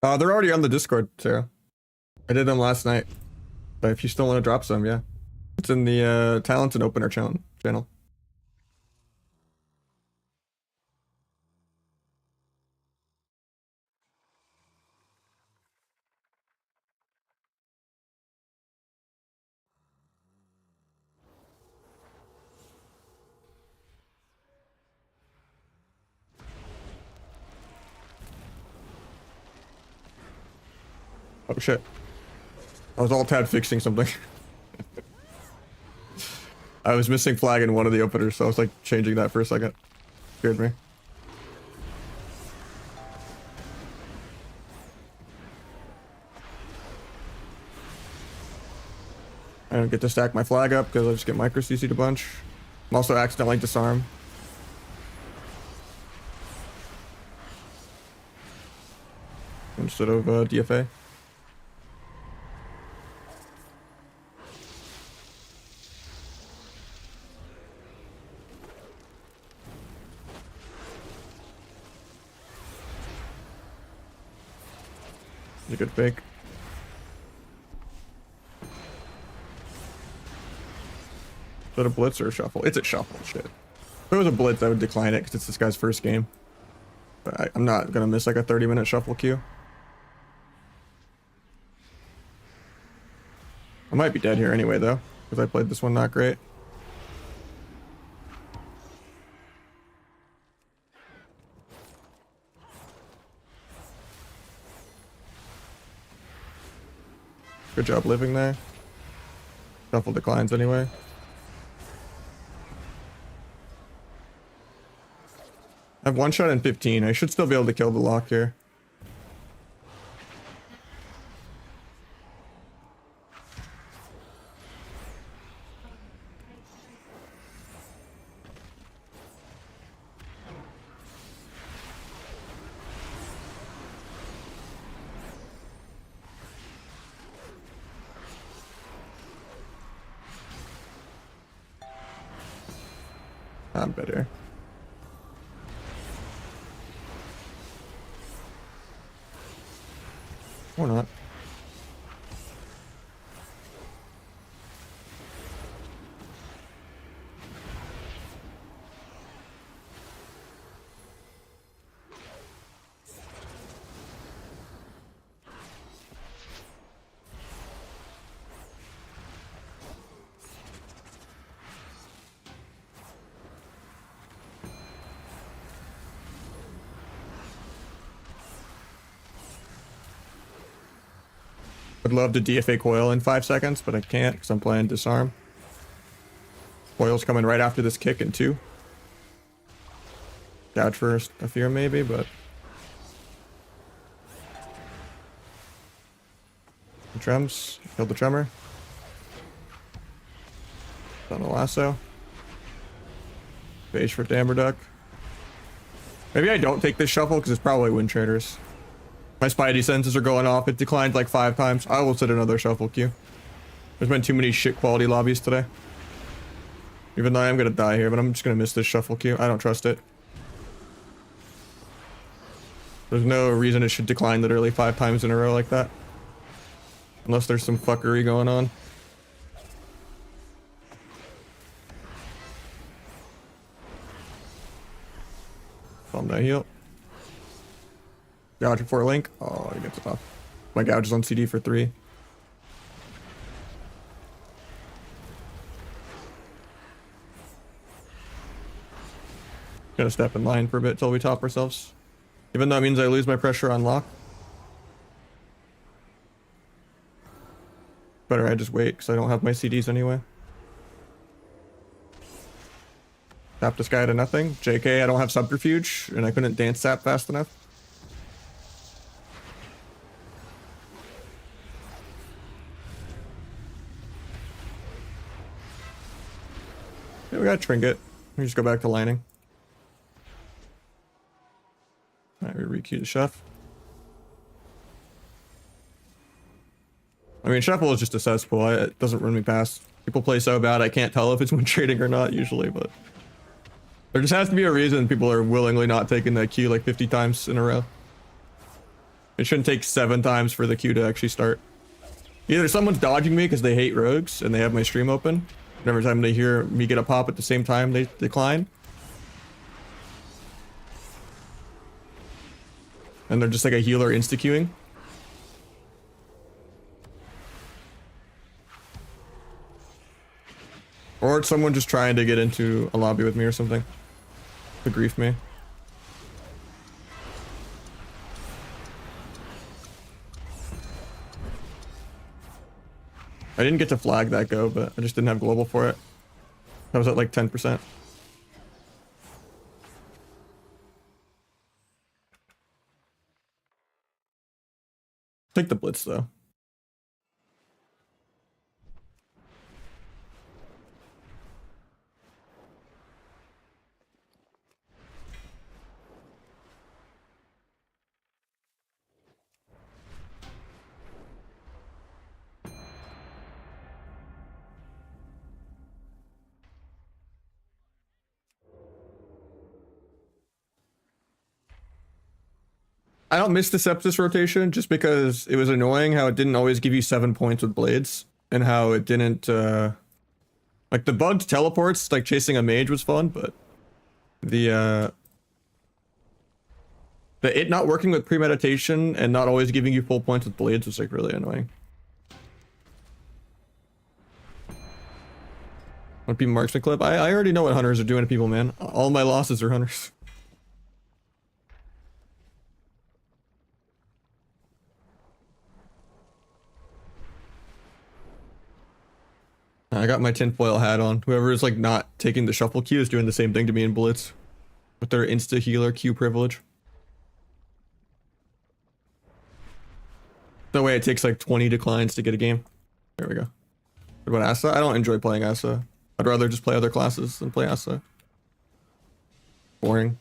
They're already on the Discord, Sarah. I did them last night. But if you still want to drop some, yeah. It's in the Talents and Opener channel. Oh shit. I was alt-tab fixing something. I was missing flag in one of the openers, so I was like changing that for a second. Scared me. I don't get to stack my flag up because I just get micro CC'd a bunch. I'm also accidentally disarm. instead of DFA. It's a good fake. Is that a blitz or a shuffle? It's a shuffle, shit. If it was a blitz, I would decline it because it's this guy's first game. But I'm not gonna miss like a 30-minute shuffle queue. I might be dead here anyway though, because I played this one not great. Good job living there. Shuffle declines anyway. I have one shot in 15. I should still be able to kill the lock here. I'm better. Or not. I'd love to DFA coil in 5 seconds, but I can't because I'm playing disarm. Coil's coming right after this kick in 2. Dodge first, a fear maybe, but... Trems, killed the tremor. Done the lasso. Beige for Damberduck. Maybe I don't take this shuffle because it's probably wind traders. My spidey senses are going off. It declined like 5 times. I will set another shuffle queue. There's been too many shit quality lobbies today. Even though I am gonna die here, but I'm just gonna miss this shuffle queue. I don't trust it. There's no reason it should decline literally 5 times in a row like that. Unless there's some fuckery going on. Bomb that heal. Gouge before link. Oh, he gets it off. My gouge is on CD for 3. Gonna step in line for a bit till we top ourselves. Even though that means I lose my pressure on lock. Better I just wait because I don't have my CDs anyway. Tap this guy to nothing. JK, I don't have subterfuge and I couldn't dance tap fast enough. Yeah, we got trinket. We just go back to lining. Alright, we re-queue the chef. I mean, shuffle is just a cesspool. It doesn't run me past. People play so bad I can't tell if it's wind trading or not usually, but there just has to be a reason people are willingly not taking that queue like 50 times in a row. It shouldn't take 7 times for the queue to actually start. Either someone's dodging me because they hate rogues and they have my stream open, and every time they hear me get a pop at the same time they decline. And they're just like a healer insta-queuing. Or it's someone just trying to get into a lobby with me or something. To grief me. I didn't get to flag that go, but I just didn't have global for it. I was at like 10%. Take the blitz though. I don't miss the Sepsis rotation just because it was annoying how it didn't always give you 7 points with blades, and how it didn't, like the bugged teleports, like chasing a mage was fun, but the it not working with premeditation and not always giving you full points with blades was like really annoying. When people marksman clip, I already know what hunters are doing to people, man. All my losses are hunters. I got my tinfoil hat on. Whoever is like not taking the shuffle Q is doing the same thing to me in Blitz with their insta healer Q privilege. The way it takes like 20 declines to get a game. There we go. What about Asa? I don't enjoy playing Asa. I'd rather just play other classes than play Asa. Boring.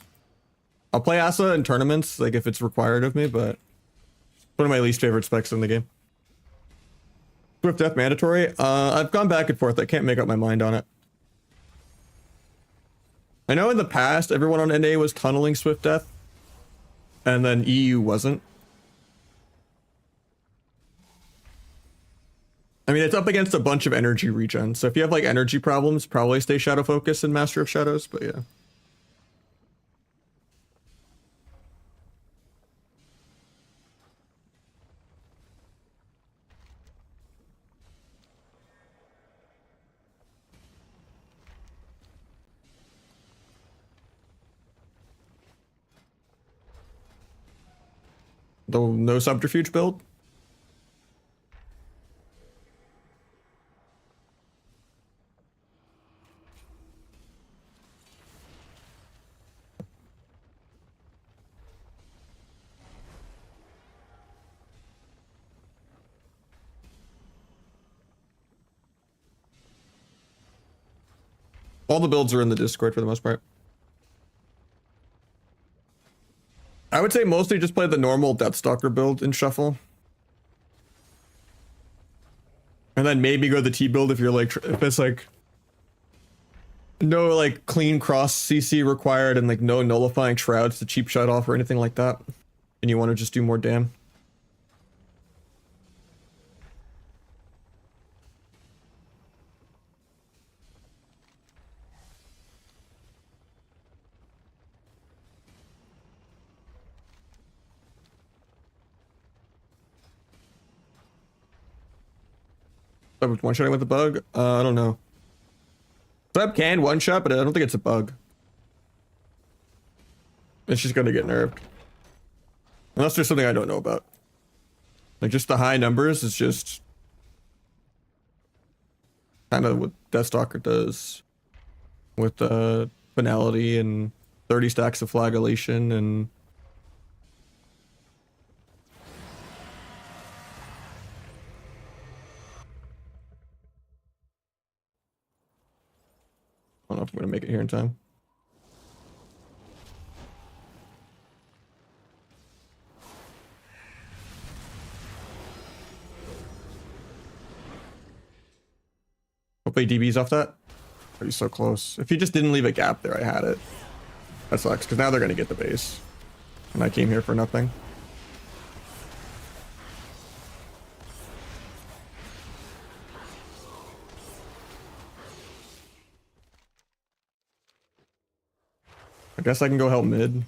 I'll play Asa in tournaments, like if it's required of me, but one of my least favorite specs in the game. Swift Death mandatory? I've gone back and forth. I can't make up my mind on it. I know in the past, everyone on NA was tunneling Swift Death, and then EU wasn't. I mean, it's up against a bunch of energy regen, so if you have like energy problems, probably stay Shadow Focus and Master of Shadows, but yeah. The no subterfuge build? All the builds are in the Discord for the most part. I would say mostly just play the normal Deathstalker build in Shuffle. And then maybe go the T build if you're like, if it's like no like clean cross CC required and like no nullifying shrouds to cheap shut off or anything like that. And you want to just do more damn. One-shotting with the bug? I don't know. Sub can one-shot, but I don't think it's a bug. It's just gonna get nerfed. Unless there's something I don't know about. Like, just the high numbers is just kind of what Deathstalker does. With finality and 30 stacks of flagellation and... I don't know if I'm gonna make it here in time. Hopefully DB's off that. Oh, he's so close. If he just didn't leave a gap there, I had it. That sucks, because now they're gonna get the base. And I came here for nothing. I guess I can go help mid.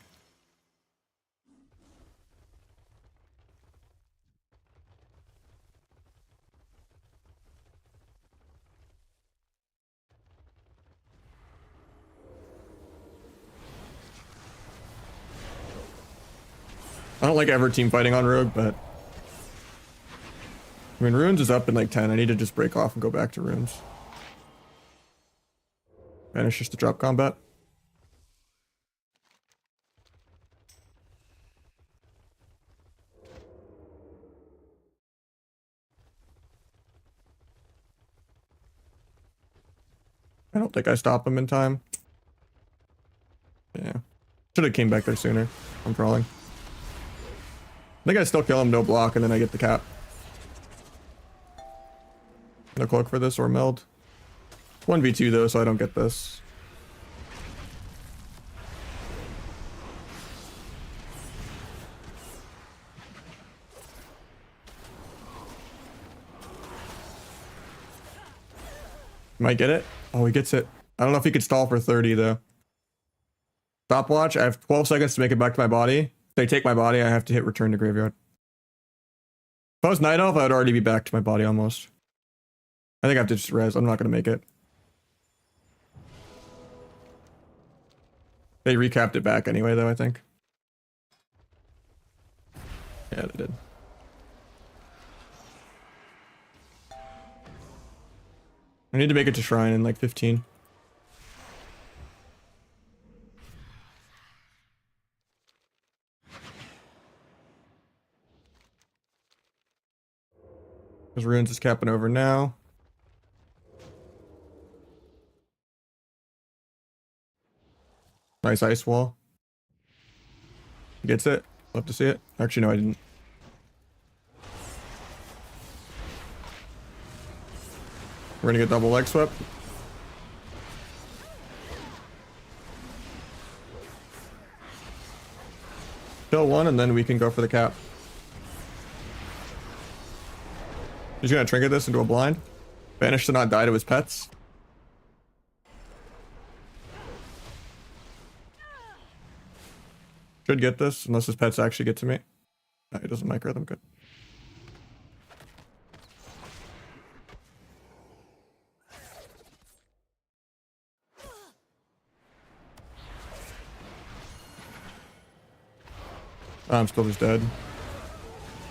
I don't like ever team fighting on Rogue, but I mean, Runes is up in like 10. I need to just break off and go back to Runes. Vanish just to drop combat. I don't think I stop him in time. Yeah. Should have came back there sooner. I'm crawling. I think I still kill him, no block, and then I get the cap. No cloak for this or meld. 1v2 though, so I don't get this. Might get it. Oh, he gets it. I don't know if he could stall for 30 though. Stopwatch. I have 12 seconds to make it back to my body. If they take my body, I have to hit return to graveyard. If I was Night Elf, I would already be back to my body almost. I think I have to just res. I'm not going to make it. They recapped it back anyway, though, I think. Yeah, they did. I need to make it to Shrine in like 15. Because Ruins is capping over now. Nice ice wall. Gets it. Love to see it. Actually, no, I didn't. We're gonna get double leg swept. Kill one, and then we can go for the cap. He's gonna trinket this into a blind. Banish to not die to his pets. Should get this, unless his pets actually get to me. No, he doesn't micro them, good. I'm still just dead.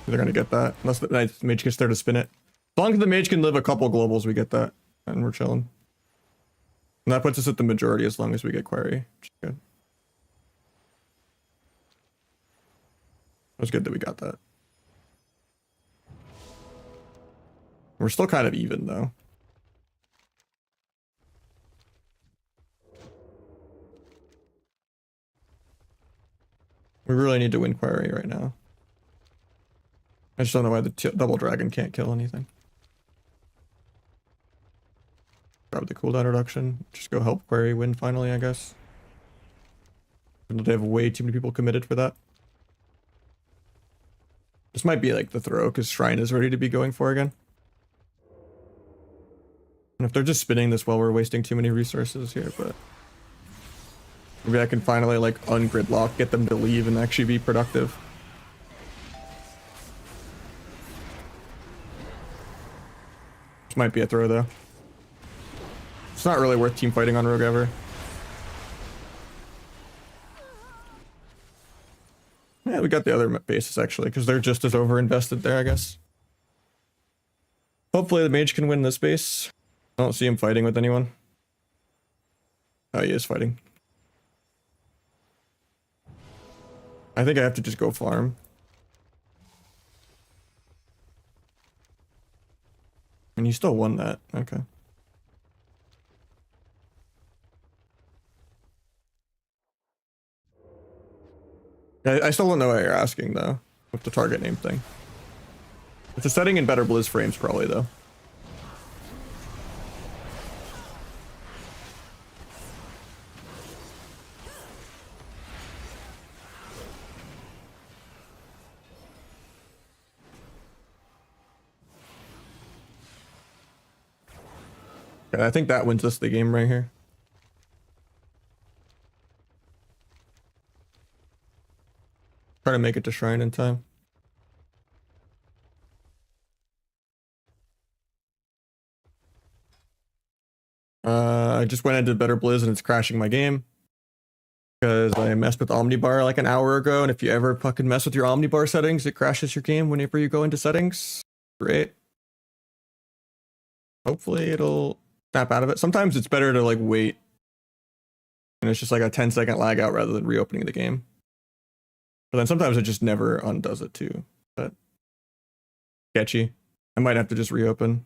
They're gonna get that. Unless the mage gets there to spin it. As long as the mage can live a couple globals, we get that. And we're chilling. And that puts us at the majority as long as we get query, which is good. It was good that we got that. We're still kind of even though. We really need to win query right now. I just don't know why the double dragon can't kill anything. Grab the cooldown reduction. Just go help query win finally, I guess. They have way too many people committed for that. This might be like the throw because Shrine is ready to be going for again. And if they're just spinning this well, we're wasting too many resources here, but maybe I can finally like ungridlock, get them to leave and actually be productive. This might be a throw though. It's not really worth team fighting on Rogue ever. Yeah, we got the other bases actually, because they're just as over-invested there, I guess. Hopefully the mage can win this base. I don't see him fighting with anyone. Oh, he is fighting. I think I have to just go farm. And you still won that. Okay. I still don't know what you're asking, though, with the target name thing. It's a setting in better Blizz frames, probably, though. Okay, I think that wins us the game right here. Try to make it to Shrine in time. I just went into better Blizz and it's crashing my game. Because I messed with Omnibar like an hour ago, and if you ever fucking mess with your Omnibar settings, it crashes your game whenever you go into settings. Great. Hopefully it'll snap out of it. Sometimes it's better to like wait. And it's just like a 10-second lag out rather than reopening the game. But then sometimes it just never undoes it too. But sketchy. I might have to just reopen.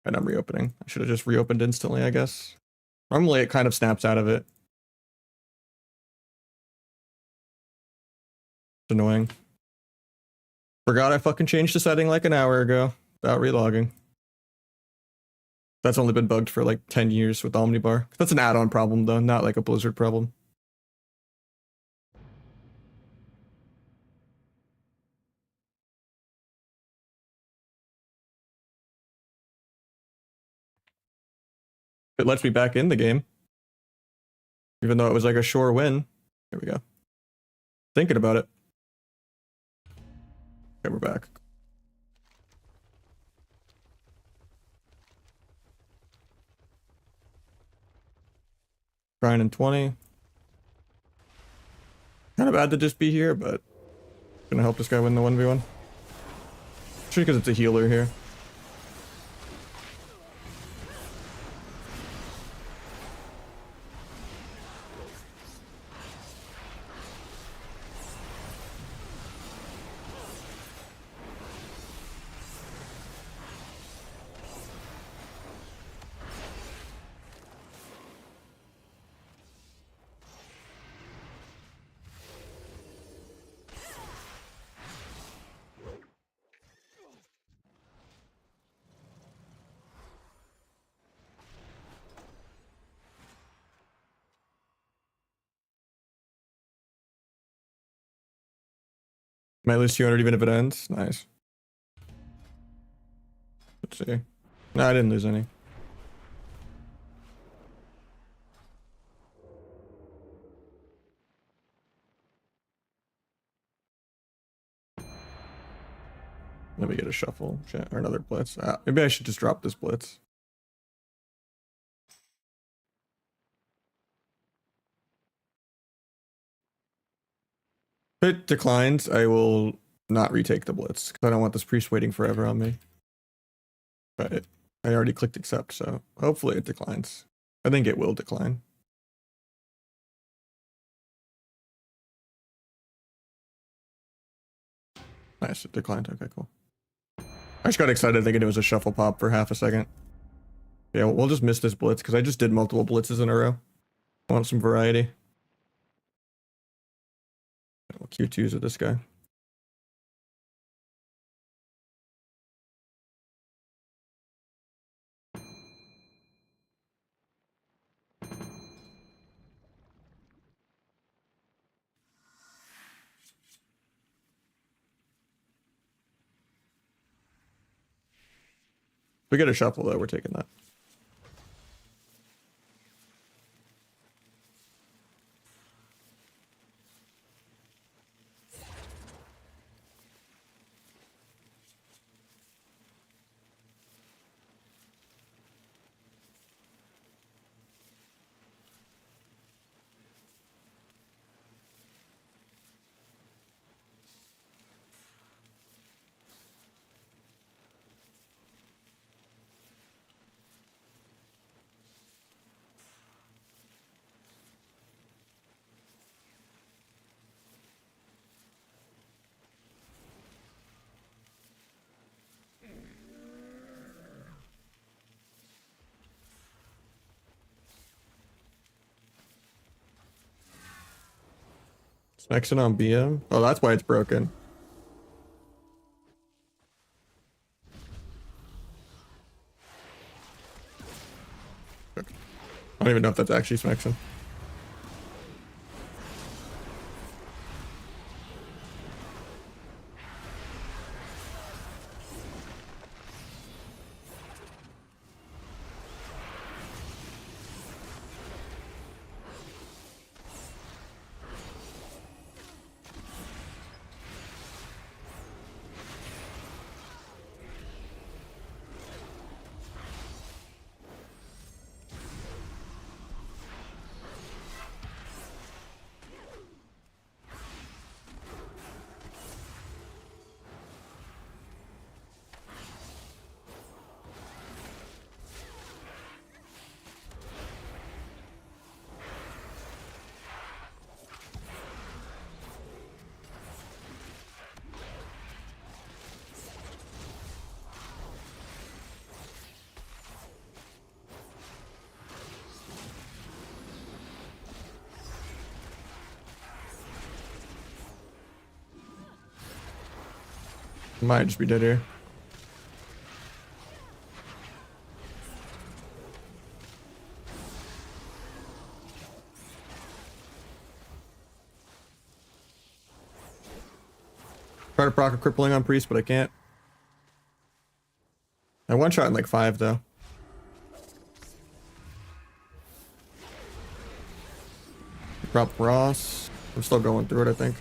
And I'm reopening. I should have just reopened instantly, I guess. Normally it kind of snaps out of it. It's annoying. Forgot I fucking changed the setting like an hour ago without relogging. That's only been bugged for like 10 years with Omnibar. That's an add-on problem though, not like a Blizzard problem. It lets me back in the game. Even though it was like a sure win. There we go. Thinking about it. Okay, we're back. Trying in 20. Kind of bad to just be here, but gonna help this guy win the 1v1. Especially because it's a healer here. Might lose 200 even if it ends. Nice. Let's see. No, I didn't lose any. Let me get a shuffle. Shit, or another blitz. Maybe I should just drop this blitz. If it declines, I will not retake the blitz because I don't want this priest waiting forever on me. But I already clicked accept, so hopefully it declines. I think it will decline. Nice, it declined. Okay, cool. I just got excited thinking it was a shuffle pop for half a second. Yeah, we'll just miss this blitz because I just did multiple blitzes in a row. I want some variety. We'll Q2s with this guy. If we get a shuffle though, we're taking that. Connection on BM? Oh, that's why it's broken. I don't even know if that's actually Smexion. Might just be dead here. Try to proc a crippling on priest, but I can't. I one shot in like 5 though. Drop Ross. I'm still going through it, I think.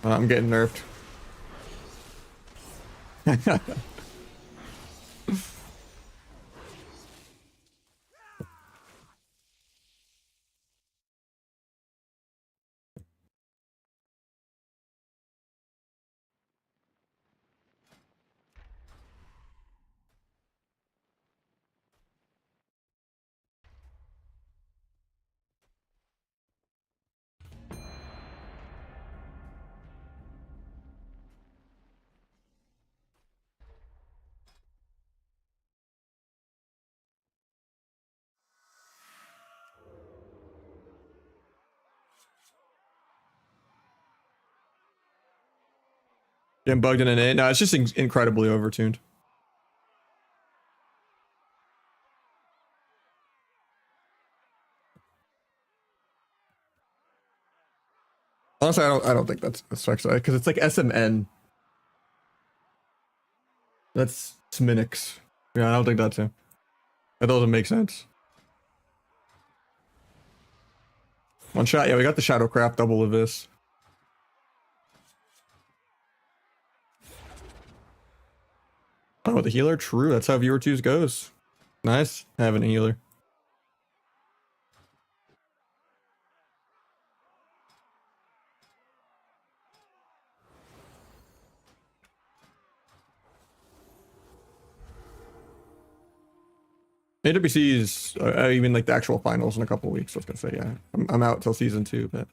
I'm getting nerfed. Getting bugged in an A. No, it's just incredibly overtuned. Honestly, I don't think that's actually because it's like SMN. That's Sminix. Yeah, I don't think that's him. That doesn't make sense. One shot. Yeah, we got the Shadowcraft double of this. Oh, with the healer? True. That's how viewer 2s goes. Nice having a healer. AWC's even like the actual finals in a couple weeks. I was gonna say, yeah, I'm out till season 2, but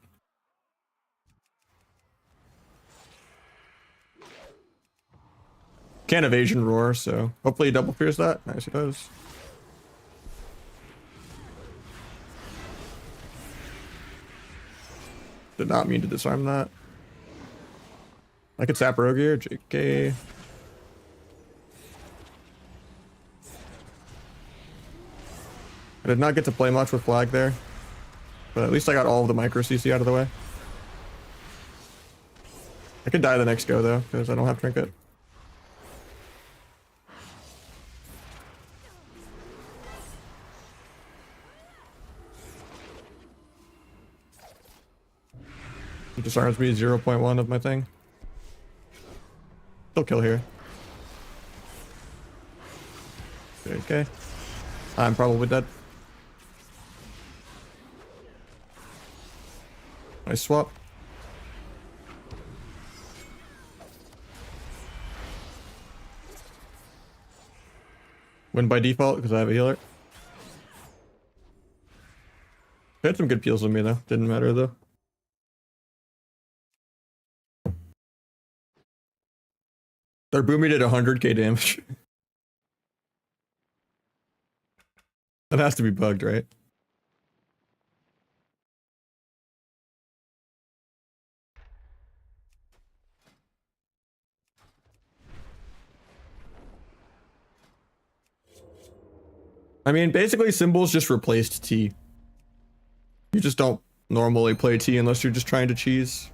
can't evasion roar, so hopefully he double fears that. Nice, he does. Did not mean to disarm that. I could sap rogue here, JK. I did not get to play much with flag there, but at least I got all of the micro CC out of the way. I could die the next go though, because I don't have trinket. He disarms me 0.1 of my thing. Still kill here. Okay. I'm probably dead. Nice swap. Win by default because I have a healer. They had some good peels on me though. Didn't matter though. Their boomy did 100k damage. That has to be bugged, right? I mean, basically symbols just replaced T. You just don't normally play T unless you're just trying to cheese.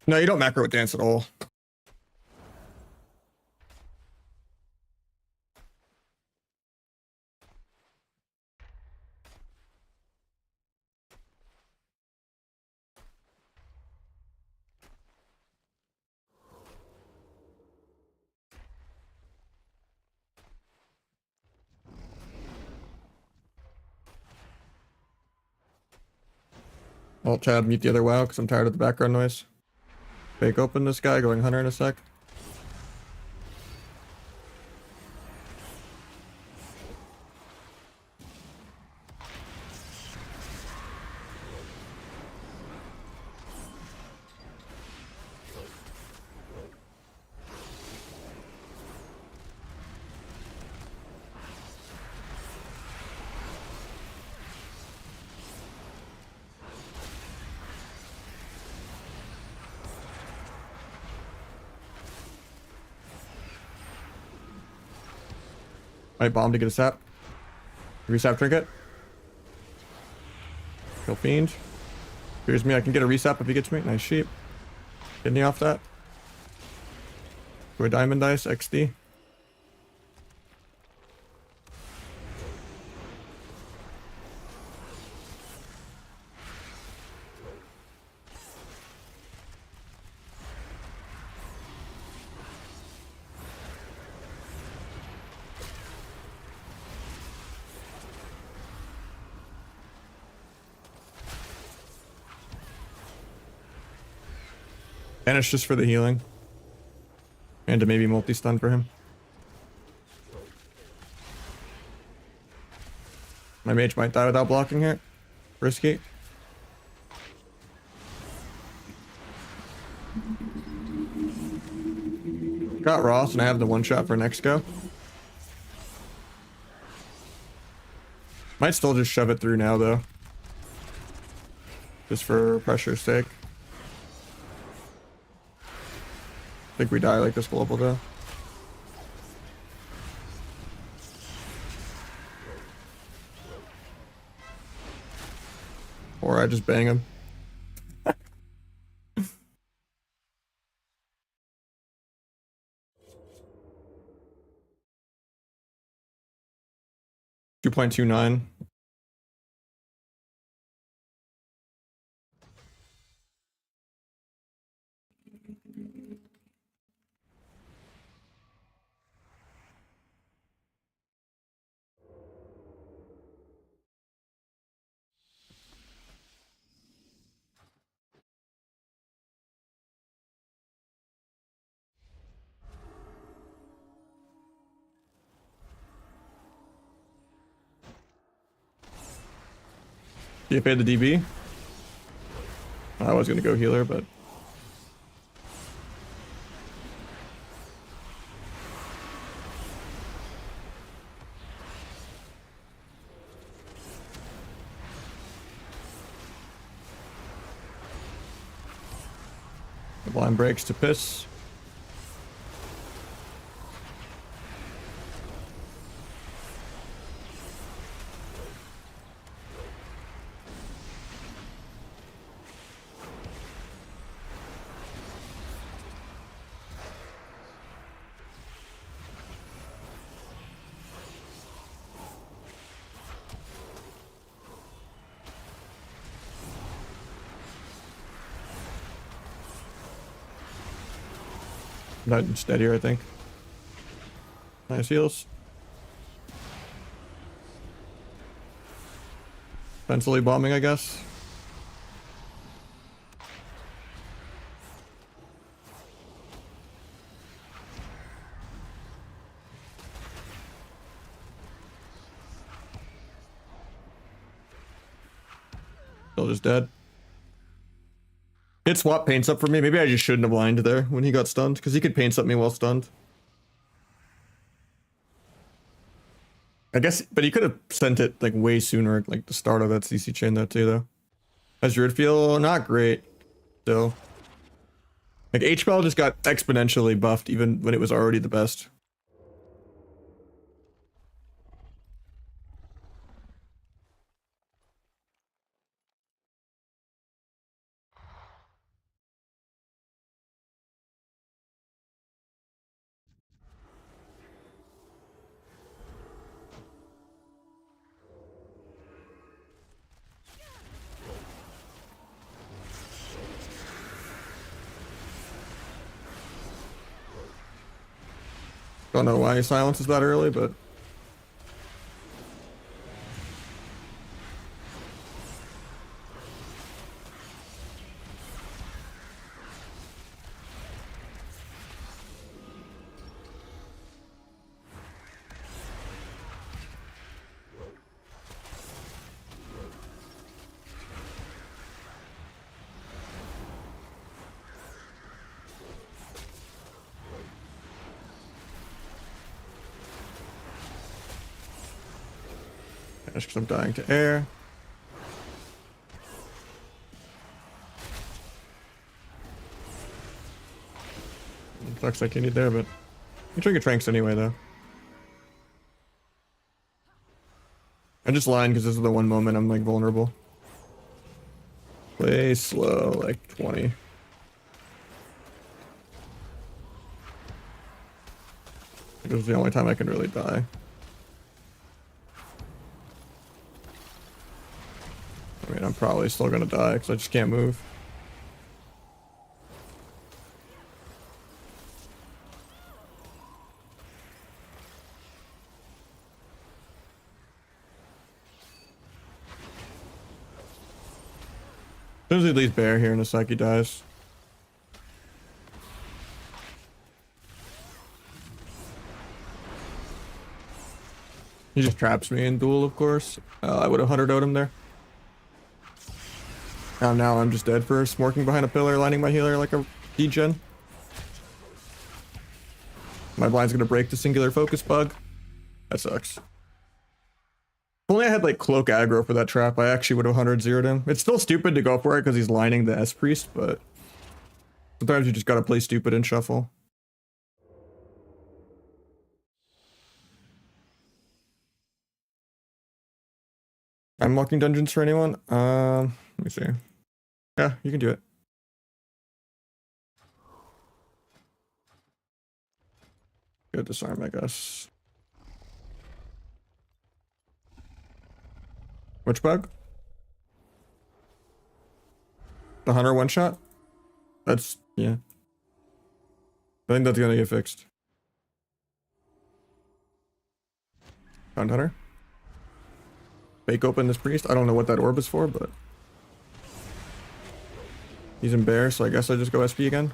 No, you don't macro with dance at all. I'll Chad mute the other WoW because I'm tired of the background noise. Fake open this guy, going hunter in a sec. Might bomb to get a sap. Resap trinket. Kill fiend. Here's me. I can get a resap if he gets me. Nice sheep. Kidney off that. Do a diamond dice. XD. Banish just for the healing. And to maybe multi-stun for him. My mage might die without blocking here. Risky. Got Ross and I have the one shot for next go. Might still just shove it through now though. Just for pressure's sake. I think we die like this global though. Or I just bang him. 2.29. Do you pay the DB? I was gonna go healer, but the blind breaks to piss. Not steadier, I think. Nice heals. Pencilly bombing, I guess. Still just dead. It swap paints up for me. Maybe I just shouldn't have lined there when he got stunned, because he could paints up me while stunned. I guess, but he could have sent it like way sooner, like the start of that CC chain though too though. How's Druid feel? Not great still. Like HPL just got exponentially buffed even when it was already the best. Don't know why he silences that early, but that's because I'm dying to air. Sucks like you need there, but you drink your tranks anyway though. I just lied because this is the one moment I'm like vulnerable. Play slow, like 20. This is the only time I can really die. I mean, I'm probably still gonna die because I just can't move. As soon as he leaves bear here in a sec, he dies. He just traps me in duel, of course. I would have 100 him there. Now I'm just dead for smorking behind a pillar, lining my healer like a degen. My blind's gonna break the singular focus bug. That sucks. If only I had like cloak aggro for that trap, I actually would have 100-0'd him. It's still stupid to go for it because he's lining the S-Priest, but sometimes you just gotta play stupid and shuffle. I'm locking dungeons for anyone? Let me see. Yeah, you can do it. Good disarm, I guess. Which bug? The hunter one shot? That's, yeah. I think that's gonna get fixed. Found hunter. Fake open this priest. I don't know what that orb is for, but he's in bear, so I guess I just go SP again.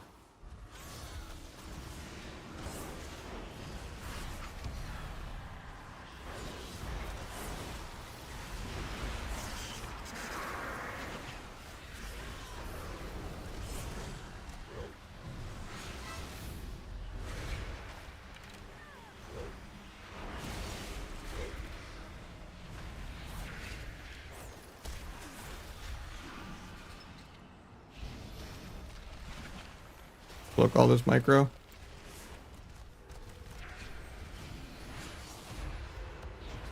Look, all this micro.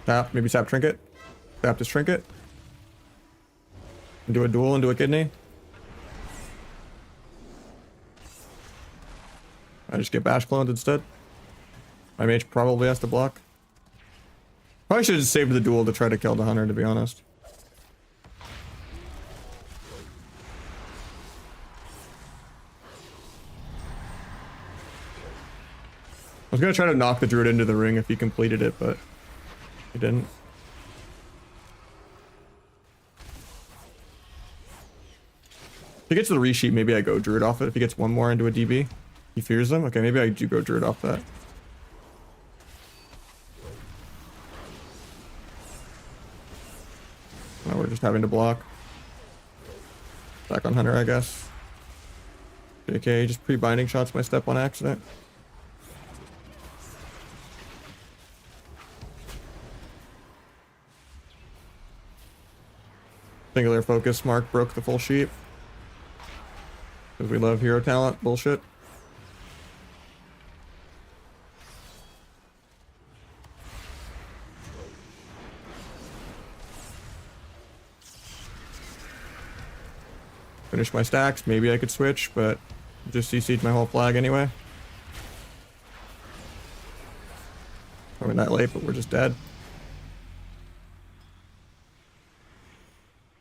Tap, maybe tap trinket. Tap this trinket. Do a duel into a kidney. I just get bash cloned instead. My mage probably has to block. Probably should have just saved the duel to try to kill the hunter, to be honest. I was gonna try to knock the druid into the ring if he completed it, but he didn't. If he gets to the resheet, maybe I go druid off it. If he gets one more into a DB, he fears them. Okay, maybe I do go druid off that. Now we're just having to block. Back on hunter, I guess. Okay, just pre-binding shots my step on accident. Singular focus mark broke the full sheet. Because we love hero talent bullshit. Finish my stacks. Maybe I could switch, but just CC'd my whole flag anyway. Probably not late, but we're just dead.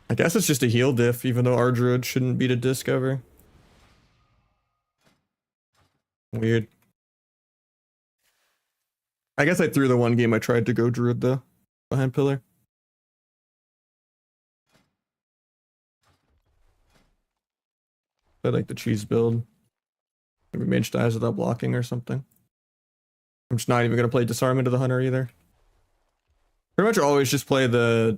I guess it's just a heal diff, even though our druid shouldn't beat a disc ever. Weird. I guess I threw the one game I tried to go druid though, behind pillar. I like the cheese build. Maybe mage dies without blocking or something. I'm just not even gonna play disarm into the hunter either. Pretty much always just play the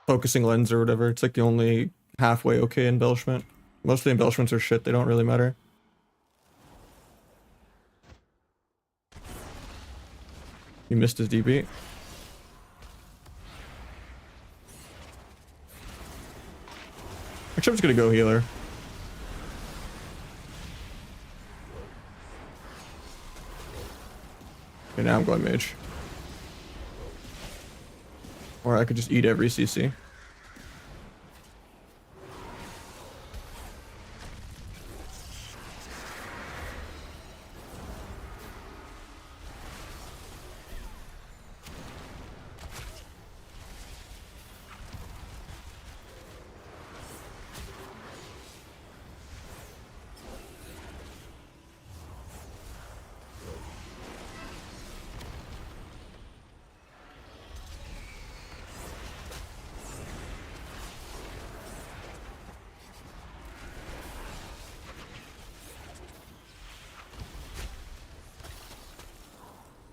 focusing lens or whatever. It's like the only halfway okay embellishment. Most of the embellishments are shit, they don't really matter. He missed his DB. Actually, I'm just gonna go healer. Okay, now I'm going mage. Or I could just eat every CC.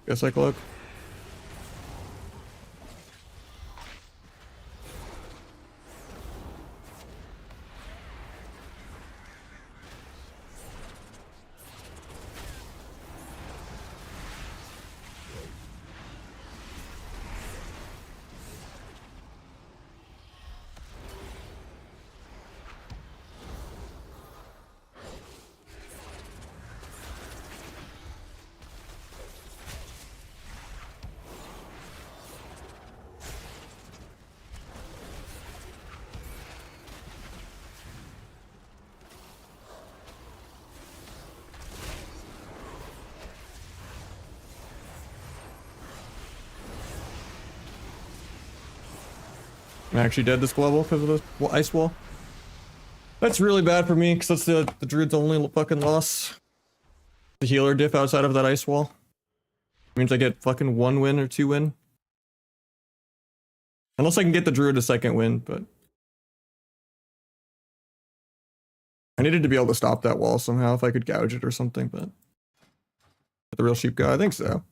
Guess I cloak. I'm actually dead this level because of the ice wall. That's really bad for me because that's the druid's only fucking loss. The healer diff outside of that ice wall. Means I get fucking 1 win or 2 win. Unless I can get the druid a second win, but I needed to be able to stop that wall somehow if I could gouge it or something, but the real sheep guy, I think so.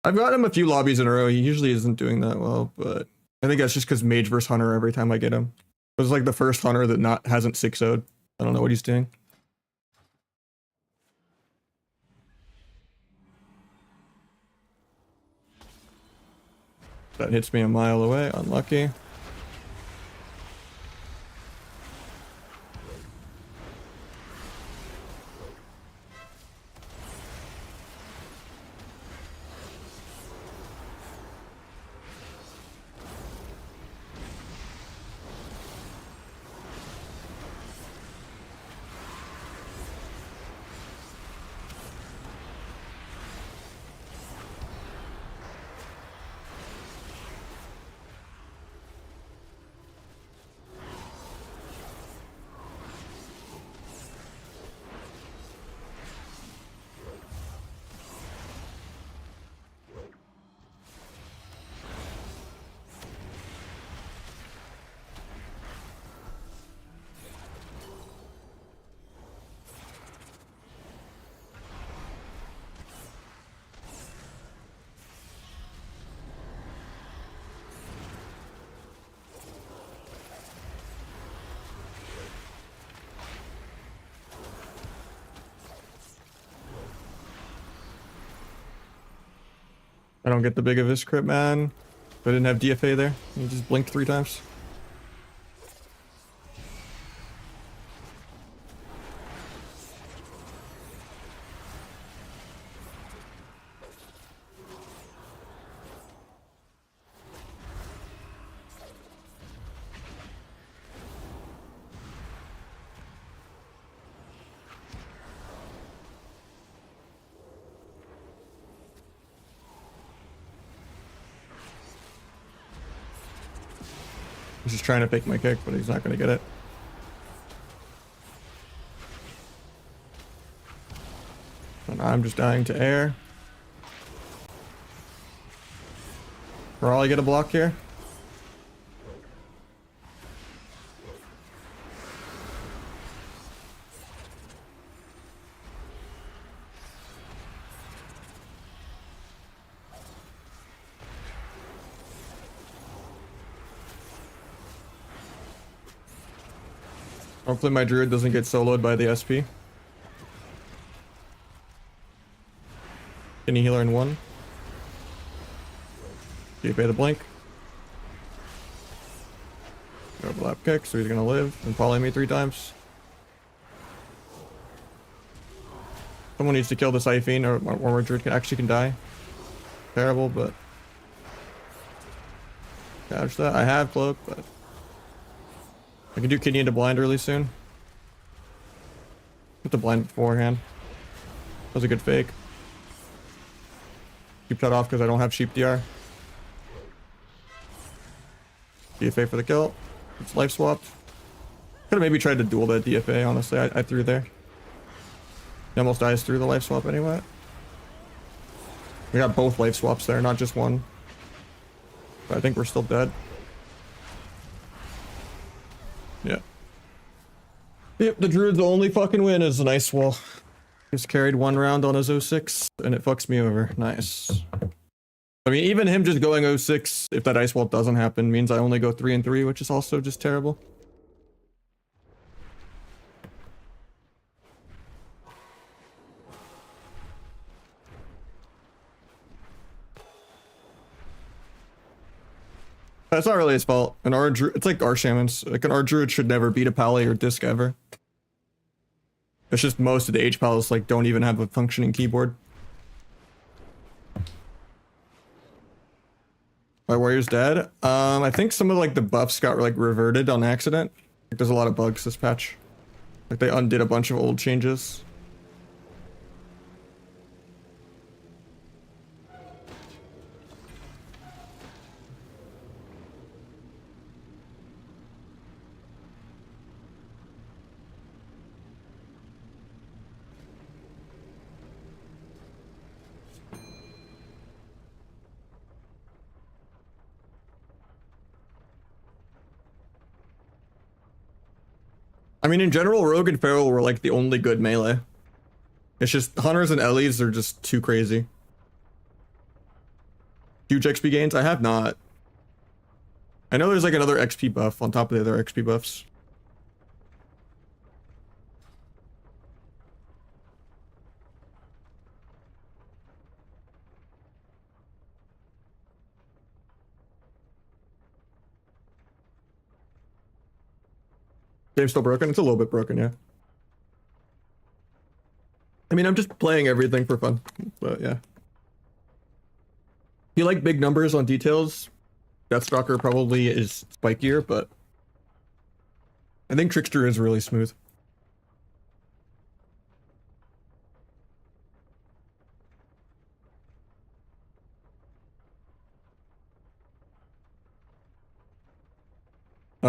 I've got him a few lobbies in a row. He usually isn't doing that well, but I think that's just because mage versus hunter every time I get him. It was like the first hunter that hasn't 6-0'd. I don't know what he's doing. That hits me a mile away, unlucky. I don't get the big of his crit, man. But I didn't have DFA there. He just blinked 3 times. He's just trying to fake my kick, but he's not going to get it. And I'm just dying to air. Probably get a block here. Hopefully my druid doesn't get soloed by the SP. Any healer in 1. DFA the blink. Overlap kick, so he's gonna live and poly me 3 times. Someone needs to kill this Siphene or my druid actually can die. Terrible, but Dodge that. I have cloak, but I can do kidney into blind really soon. Put the blind beforehand. That was a good fake. Keep that off because I don't have sheep DR. DFA for the kill. It's life swapped. Could have maybe tried to duel that DFA, honestly. I threw there. He almost dies through the life swap anyway. We got both life swaps there, not just one. But I think we're still dead. Yeah. Yep, the druid's only fucking win is an ice wall. Just carried one round on his 06 and it fucks me over. Nice. I mean, even him just going 06, if that ice wall doesn't happen, means I only go 3-3, which is also just terrible. That's not really his fault. An R druid, it's like our shamans. Like an R druid should never beat a pally or disc ever. It's just most of the H pals like don't even have a functioning keyboard. My warrior's dead. I think some of like the buffs got like reverted on accident. Like, there's a lot of bugs this patch. Like they undid a bunch of old changes. I mean, in general, Rogue and Feral were like the only good melee. It's just Hunters and Ellies are just too crazy. Huge XP gains? I have not. I know there's like another XP buff on top of the other XP buffs. Game's still broken? It's a little bit broken, yeah. I mean, I'm just playing everything for fun, but yeah. If you like big numbers on details, Deathstalker probably is spikier, but I think Trickster is really smooth.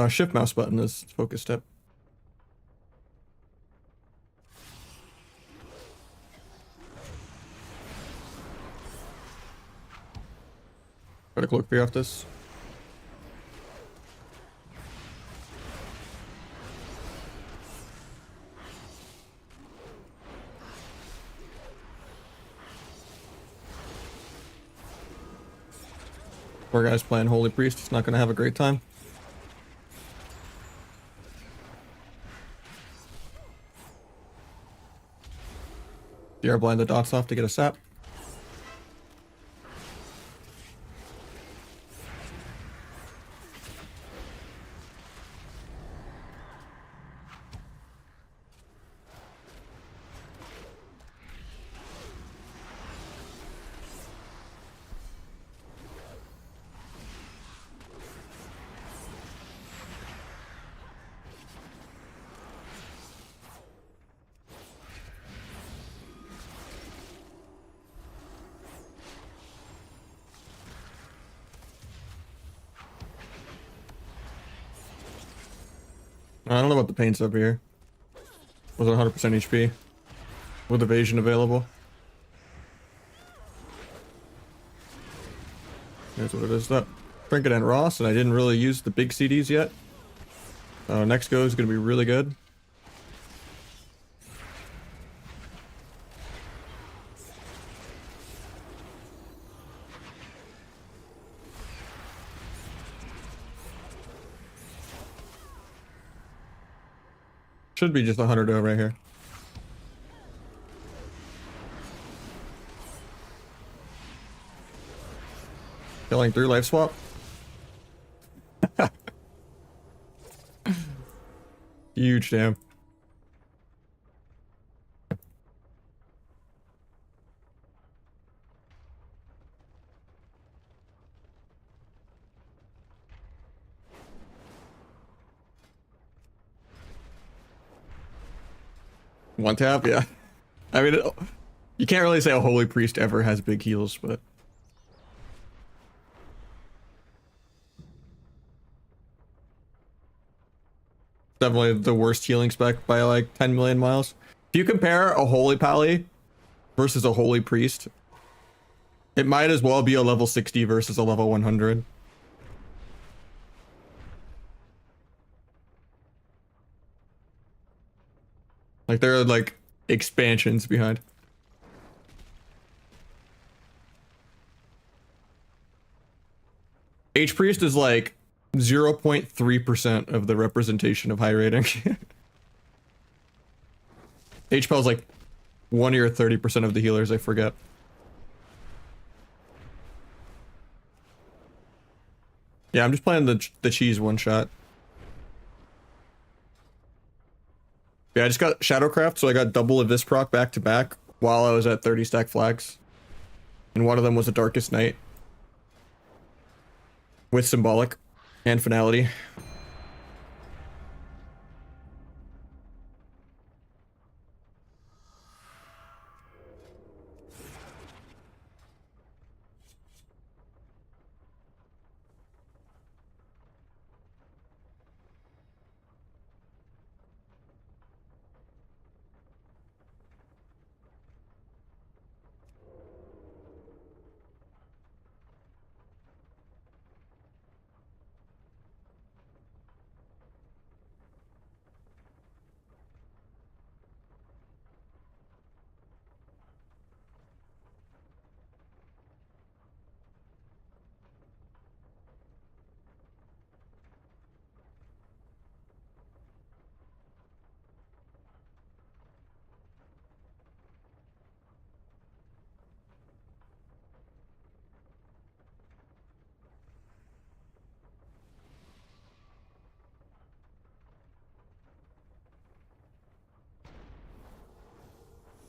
Shift mouse button is focus step. Got a cloak free off this. Poor guy's playing Holy Priest. He's not gonna have a great time. DR blind the dots off to get a sap. I don't know about the paints over here. Was it 100% HP? With evasion available? Here's what it is. That Trinket and Ross, and I didn't really use the big CDs yet. Next go is going to be really good. Should be just 100 right here. Killing through life swap. Huge damn. One tap, yeah. I mean, you can't really say a holy priest ever has big heals, but definitely the worst healing spec by like 10 million miles. If you compare a holy pally versus a holy priest, it might as well be a level 60 versus a level 100. Like there are like expansions behind. H priest is like 0.3% of the representation of high rating. H pal is like 20 or 30% of the healers, I forget. Yeah, I'm just playing the cheese one shot. Yeah, I just got Shadowcraft, so I got double of this proc back to back while I was at 30 stack flags. And one of them was a Darkest Night. With Symbolic and Finality.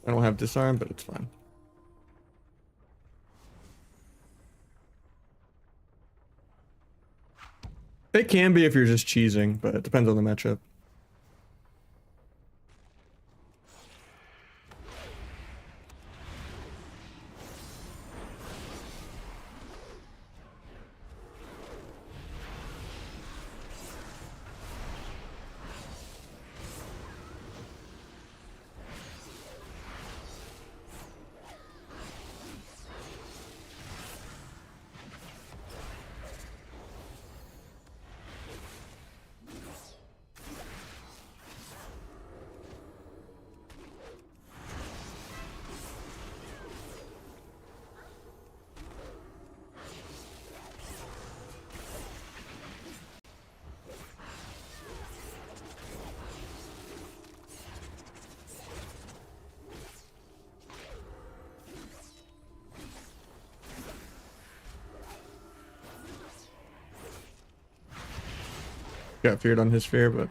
I don't have Disarm, but it's fine. It can be if you're just cheesing, but it depends on the matchup. Got feared on his fear, but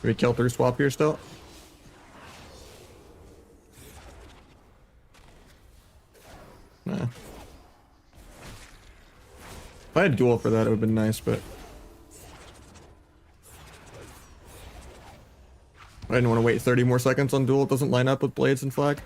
do we kill through swap here still? Nah. If I had duel for that, it would have been nice, but I didn't want to wait 30 more seconds on duel. It doesn't line up with blades and flag.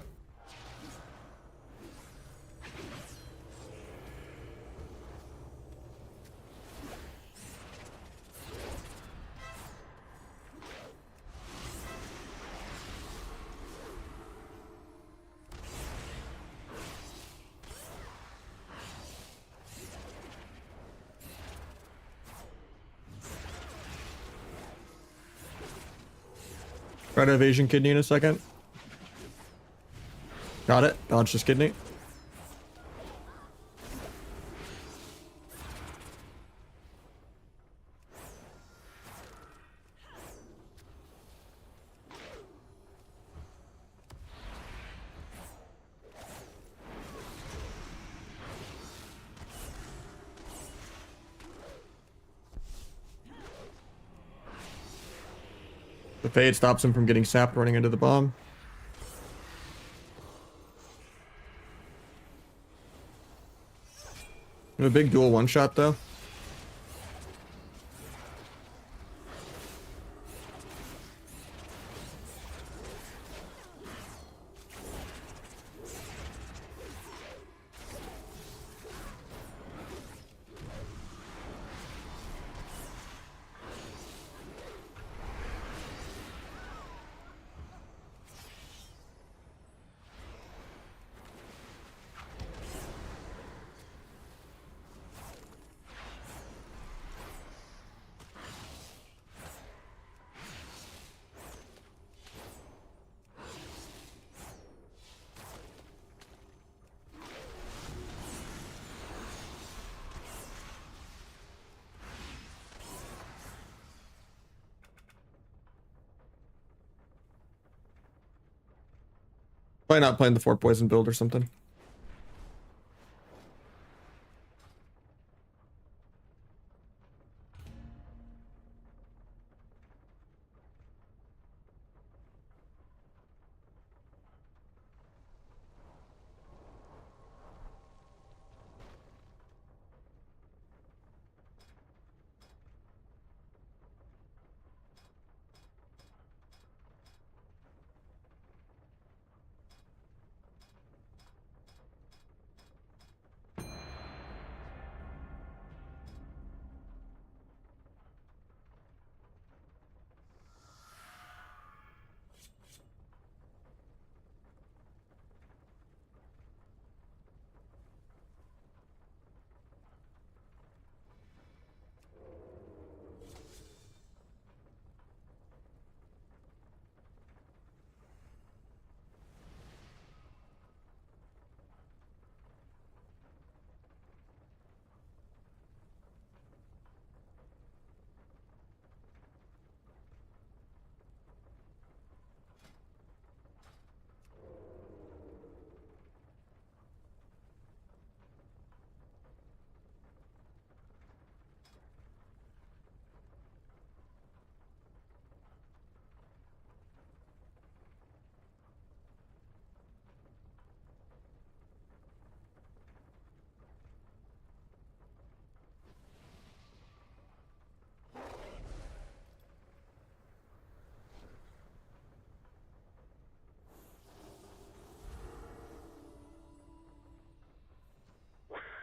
Try to evasion kidney in a second. Got it. Dodge just kidney. The fade stops him from getting sapped running into the bomb. A big dual one shot though. Probably not playing the 4 poison build or something.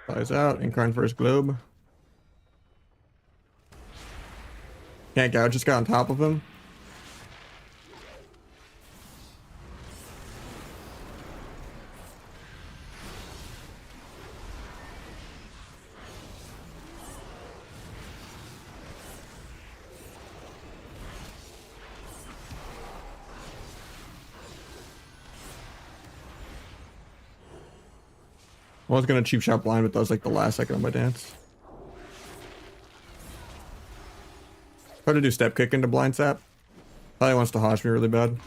Flies out, Incarn for his globe. Can't gouge, just got on top of him. I was gonna cheap shot blind, but that was like the last second of my dance. Try to do step kick into blind sap. Probably wants to hosh me really bad.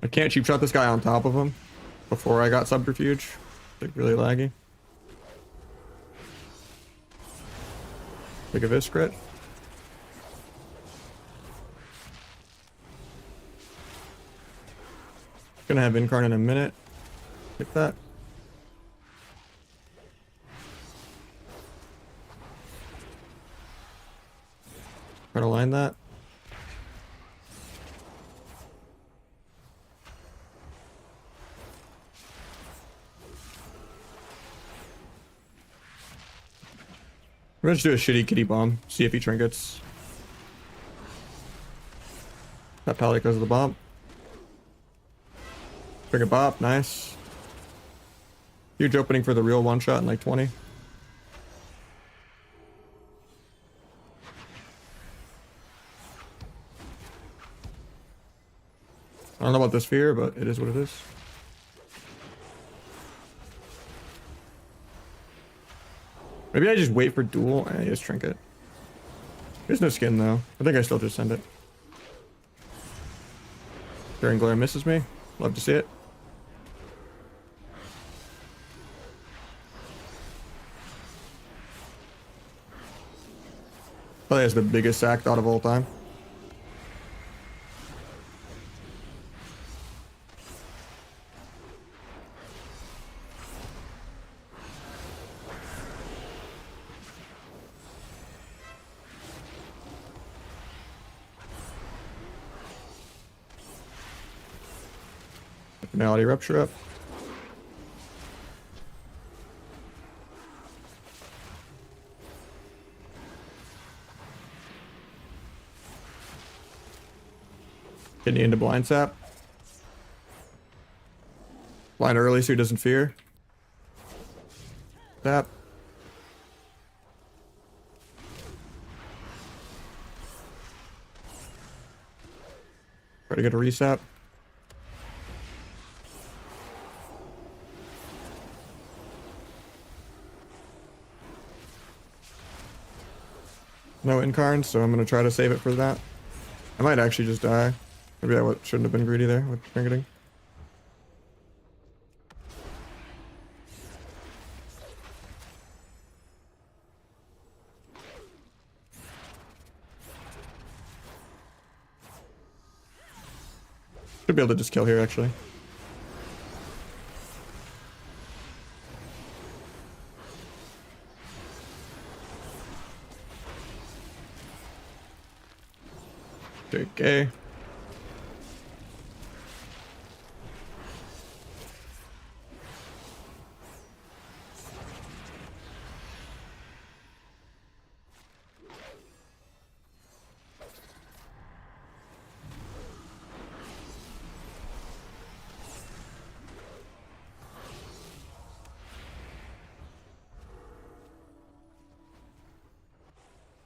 I can't cheap shot this guy on top of him before I got subterfuge. Like really laggy. Take a vis crit. Gonna have Incarn in a minute. Like that. Try to line that. We're gonna just do a shitty kitty bomb. See if he trinkets. That pally goes to the bomb. Bring a bop, nice. Huge opening for the real one shot in like 20. don't know about this fear, but it is what it is. Maybe I just wait for duel and I just trinket. There's no skin though. I think I still just send it. Daring Glare misses me. Love to see it. Probably has the biggest sack thought of all time. Finality Rupture up. Getting into blind sap. Blind early so he doesn't fear. Sap. Try to get a resap. No incarn, so I'm gonna try to save it for that. I might actually just die. Maybe I shouldn't have been greedy there with trinketing. Should be able to just kill here actually. Okay.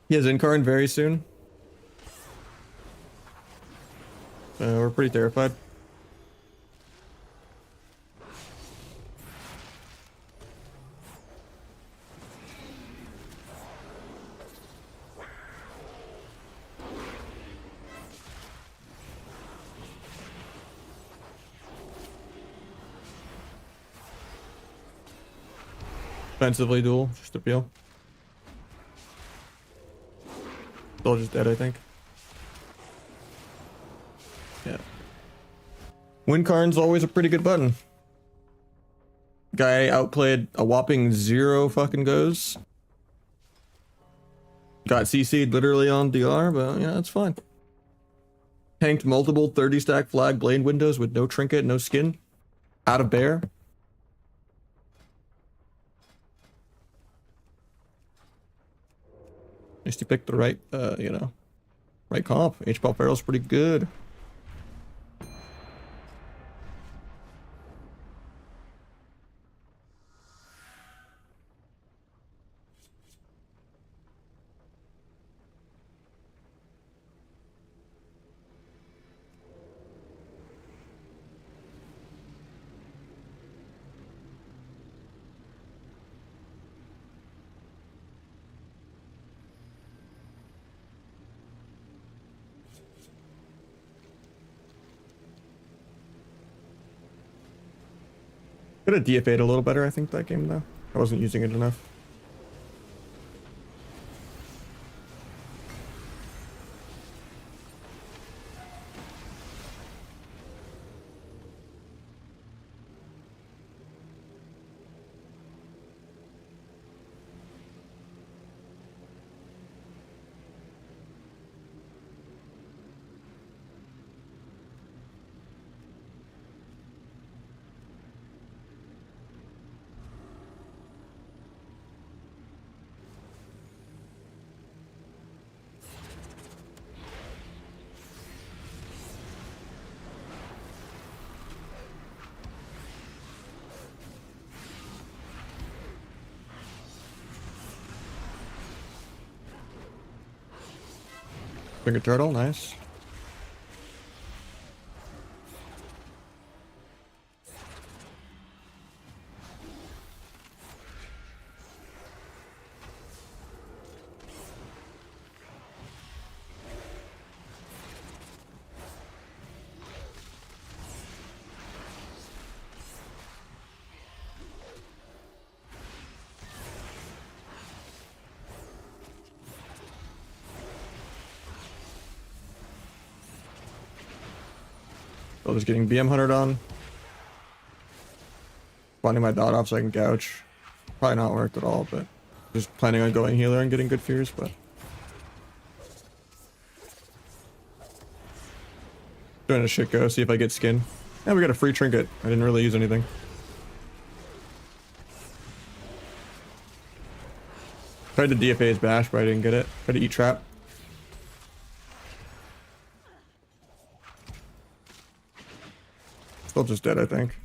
He has incarn very soon. We're pretty terrified. Defensively duel, just appeal. Still just dead, I think. Yeah. Wincarn's always a pretty good button. Guy outplayed a whopping 0 fucking goes. Got CC'd literally on DR, but yeah, that's fine. Tanked multiple 30 stack flag blade windows with no trinket, no skin. Out of bear. At least you picked the right, right comp. H-Pop Barrel's pretty good. Could have DFA'd a little better, I think, that game, though. I wasn't using it enough. Finger turtle, nice. So just getting BM 100 on. Finding my dot off so I can gouge. Probably not worked at all, but just planning on going healer and getting good fears, but doing a shit go, see if I get skin. Yeah, we got a free trinket. I didn't really use anything. Tried to DFA his bash, but I didn't get it. Tried to eat trap. Still just dead, I think.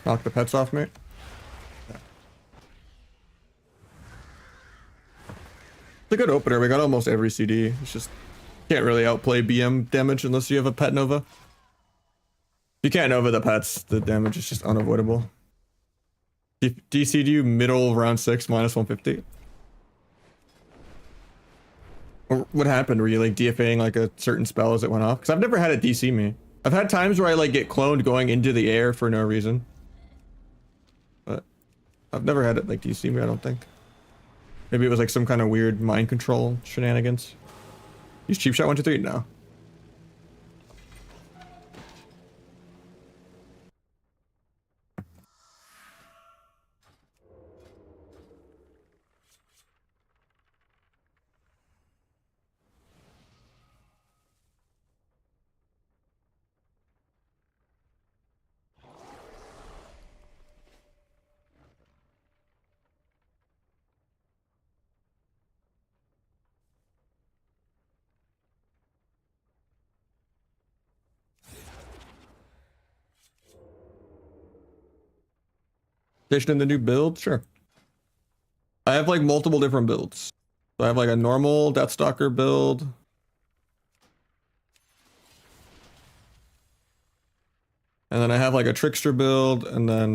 Knock the pets off me. Yeah. It's a good opener. We got almost every CD. It's just can't really outplay BM damage unless you have a pet Nova. If you can't Nova the pets, the damage is just unavoidable. DC'd you middle round 6 minus 150. What happened? Were you like DFAing like a certain spell as it went off? Because I've never had it DC me. I've had times where I like get cloned going into the air for no reason. But I've never had it like DC me, I don't think. Maybe it was like some kind of weird mind control shenanigans. Use cheap shot 1, 2, 3 now. In the new build, sure. I have like multiple different builds. So I have like a normal Deathstalker build. And then I have like a Trickster build, and then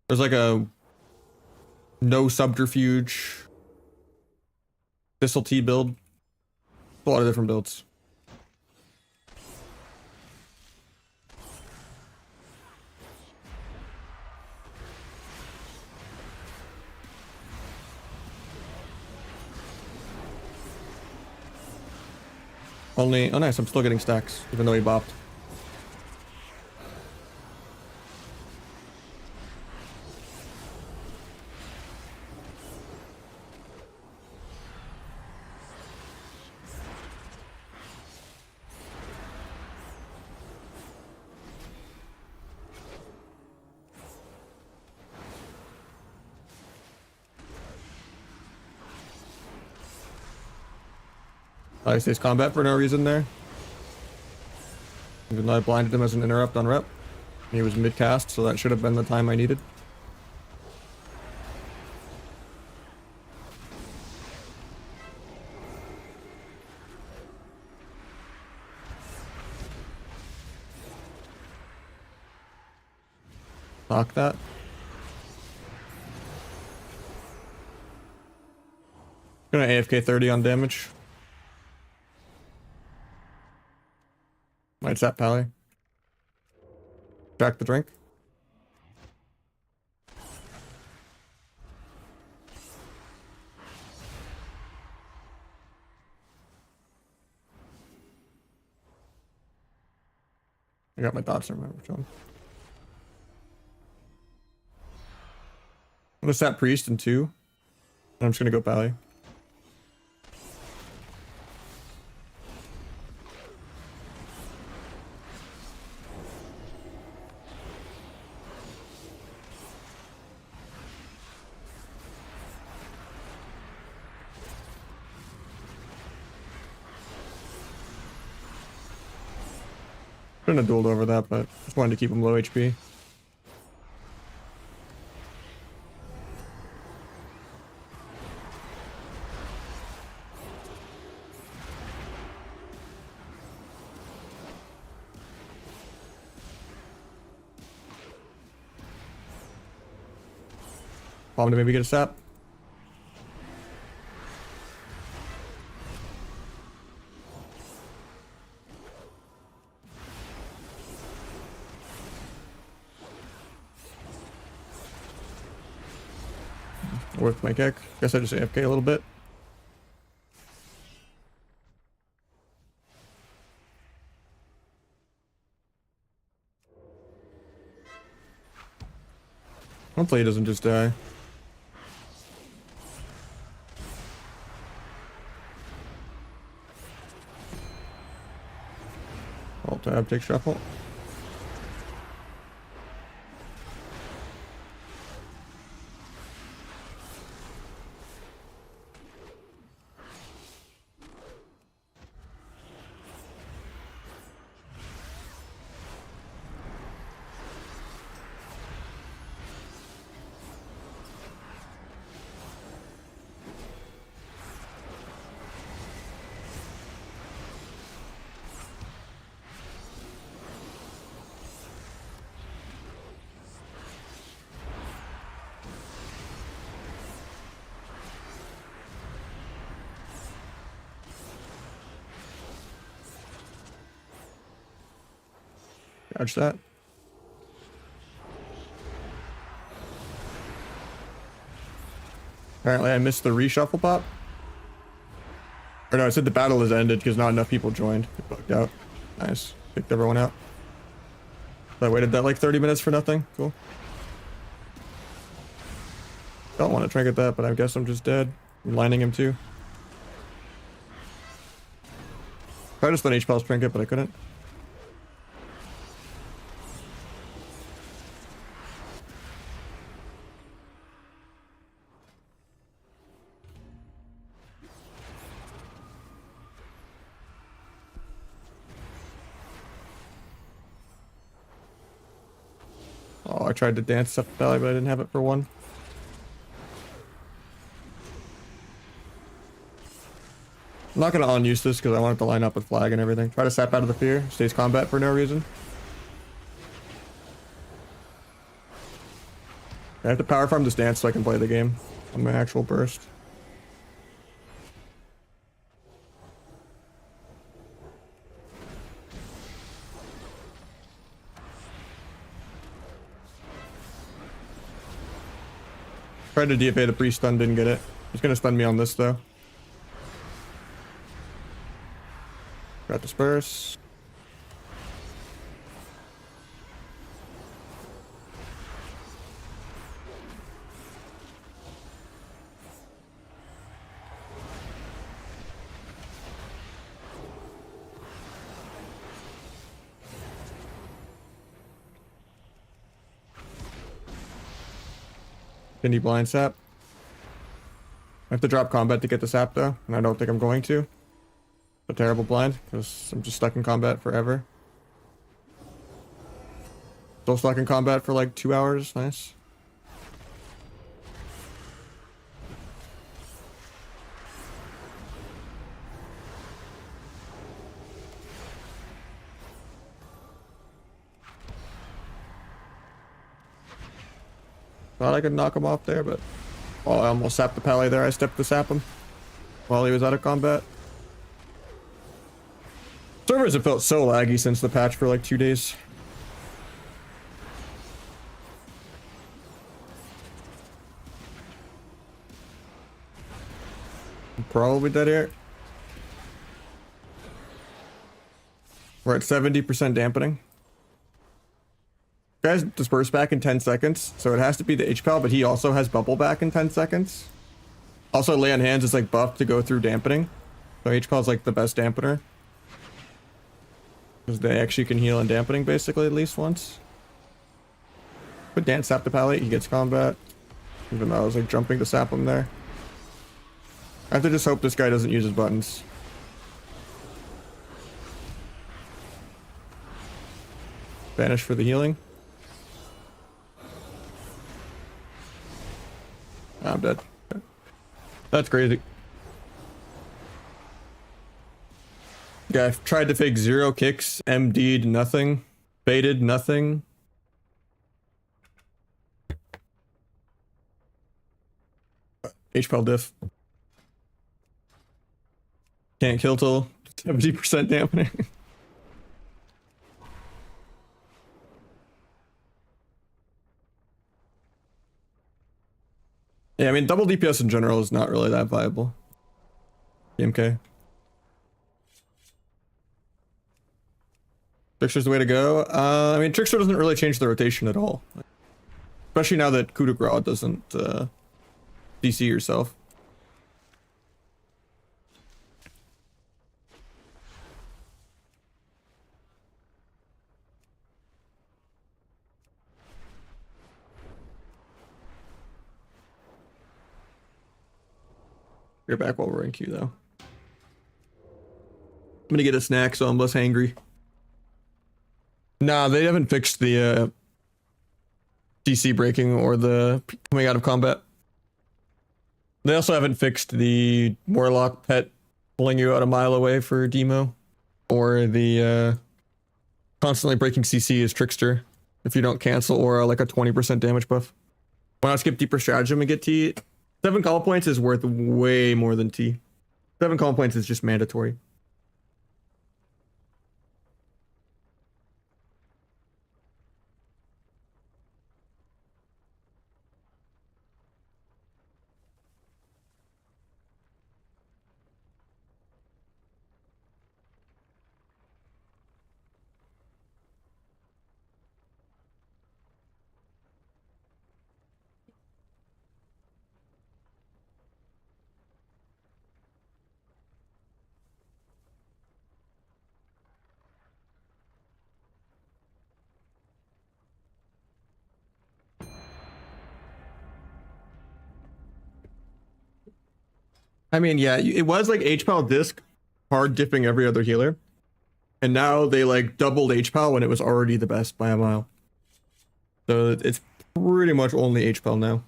there's like a no subterfuge Thistle Tea build. A lot of different builds. Only, oh nice, I'm still getting stacks, even though he bopped. I stays combat for no reason there. Even though I blinded him as an interrupt on rep. He was mid-cast, so that should have been the time I needed. Knock that. Gonna AFK 30 on damage. Might sap Pally. Jack the drink. I got my thoughts in which one. I'm gonna sap Priest in 2. And I'm just gonna go Pally. Shouldn't have dueled over that, but just wanted to keep him low HP. Bomb to maybe get a sap. Worth my kick. Guess I just AFK a little bit. Hopefully he doesn't just die. Alt tab, take shuffle. Dodge that. Apparently I missed the reshuffle pop. Or no, I said the battle has ended because not enough people joined. It bugged out. Nice. Picked everyone out. So I waited that like 30 minutes for nothing. Cool. Don't want to trinket that, but I guess I'm just dead. I'm lining him too. Tried to stun H-Pulse trinket, but I couldn't. Oh, I tried to dance up the valley, but I didn't have it for one. I'm not going to unuse this because I want it to line up with flag and everything. Try to sap out of the fear. Stays combat for no reason. I have to power farm this dance so I can play the game on my actual burst. Tried to DFA the pre-stun, didn't get it. He's gonna stun me on this though. Got disperse. Can he blind sap? I have to drop combat to get the sap though, and I don't think I'm going to. A terrible blind, because I'm just stuck in combat forever. Still stuck in combat for like 2 hours, nice. Thought I could knock him off there, but... Oh, I almost sapped the pally there. I stepped to sap him while he was out of combat. Servers have felt so laggy since the patch for like 2 days. I'm probably dead here. We're at 70% dampening. Guys disperse back in 10 seconds, so it has to be the H-Pal, but he also has bubble back in 10 seconds. Also, lay on hands is like buffed to go through dampening. So H-Pal is like the best dampener. Because they actually can heal and dampening basically at least once. But dance sap the pally, he gets combat. Even though I was like jumping to sap him there. I have to just hope this guy doesn't use his buttons. Vanish for the healing. I'm dead. That's crazy. Guy tried to fake 0 kicks, MD'd nothing, baited nothing. HPL diff. Can't kill till 70% dampening. Yeah, I mean, double DPS in general is not really that viable. BMK. Trickster's the way to go. I mean, Trickster doesn't really change the rotation at all. Especially now that coup de grace doesn't DC yourself. You're back while we're in queue though. I'm gonna get a snack so I'm less hangry. Nah, they haven't fixed the DC breaking or the coming out of combat. They also haven't fixed the Warlock pet pulling you out a mile away for demo, or the constantly breaking CC as Trickster if you don't cancel, or like a 20% damage buff. When I skip deeper stratagem and get T, 7 call points is worth way more than T. 7 call points is just mandatory. I mean, yeah, it was like HPAL disc hard dipping every other healer. And now they like doubled HPAL when it was already the best by a mile. So it's pretty much only HPAL now.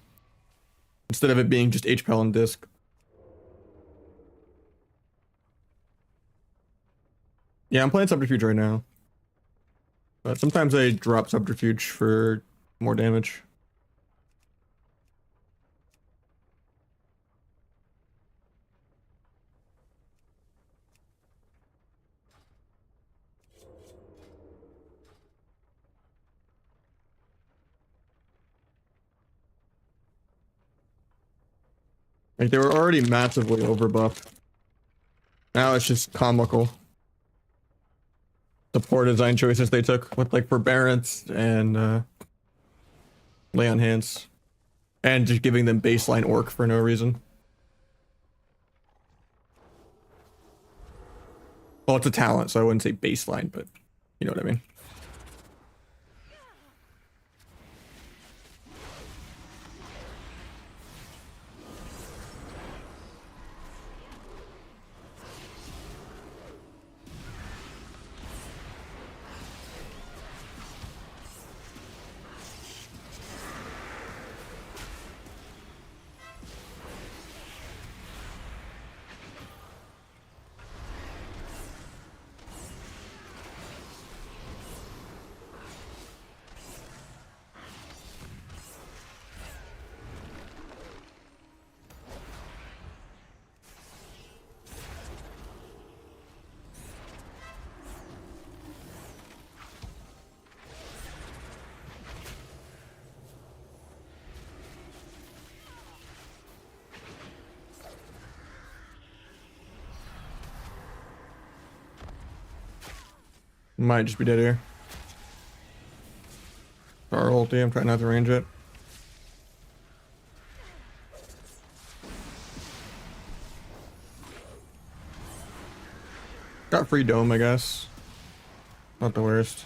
Instead of it being just HPAL and disc. Yeah, I'm playing Subterfuge right now. But sometimes I drop Subterfuge for more damage. Like, they were already massively overbuffed. Now it's just comical. The poor design choices they took with like forbearance and lay on hands. And just giving them baseline orc for no reason. Well, it's a talent, so I wouldn't say baseline, but you know what I mean. Might just be dead here. Star ulti, I'm trying not to range it. Got free dome, I guess. Not the worst.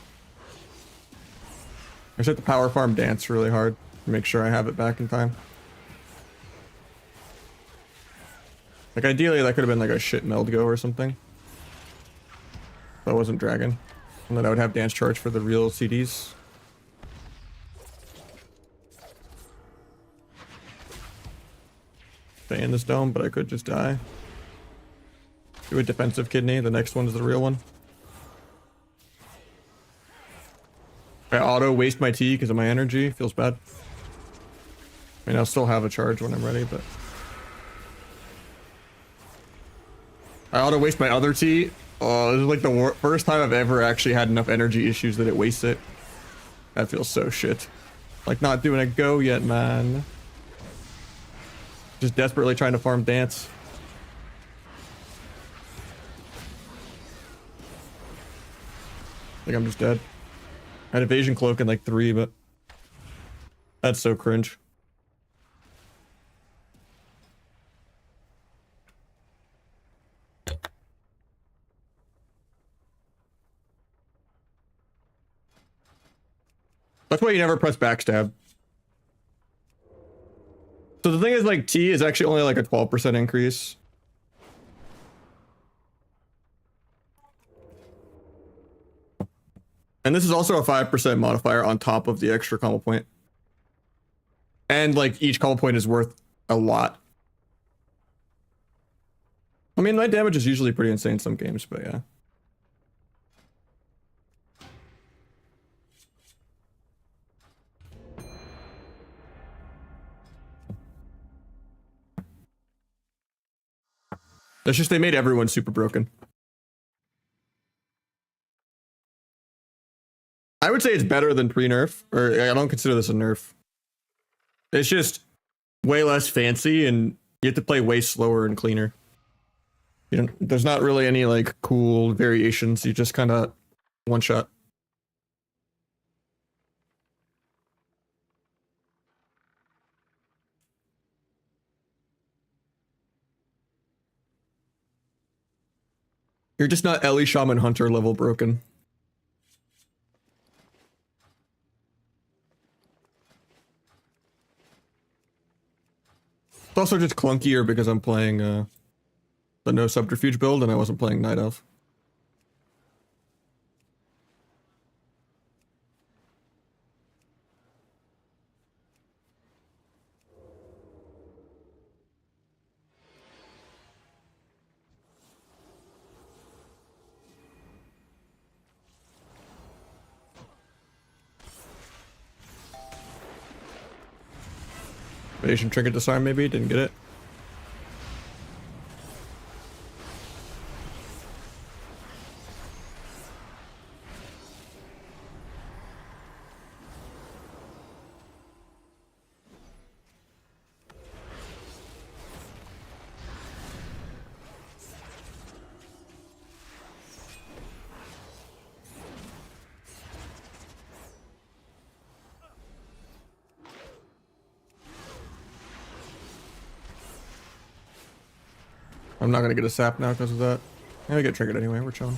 I set the power farm dance really hard to make sure I have it back in time. Like ideally that could have been like a shit meld go or something. That wasn't dragon. And then I would have dance charge for the real CDs. Stay in this dome, but I could just die. Do a defensive kidney, the next one is the real one. I auto waste my T because of my energy, feels bad. I mean, I'll still have a charge when I'm ready, but... I auto waste my other T. Oh, this is like the first time I've ever actually had enough energy issues that it wastes it. That feels so shit. Like not doing a go yet, man. Just desperately trying to farm dance. I think I'm just dead. I had evasion cloak in like 3, but That's so cringe. That's why you never press backstab. So the thing is, like, T is actually only like a 12% increase. And this is also a 5% modifier on top of the extra combo point. And like each combo point is worth a lot. I mean, my damage is usually pretty insane in some games, but yeah. It's just they made everyone super broken. I would say it's better than pre-nerf, or I don't consider this a nerf. It's just way less fancy and you have to play way slower and cleaner. You know, there's not really any like cool variations. You just kind of one shot. You're just not Ellie Shaman Hunter level broken. It's also just clunkier because I'm playing the no subterfuge build and I wasn't playing Night Elf. Asian Trinket Disarm maybe? Didn't get it. I'm not gonna get a sap now because of that. I'm gonna get triggered anyway, we're chilling.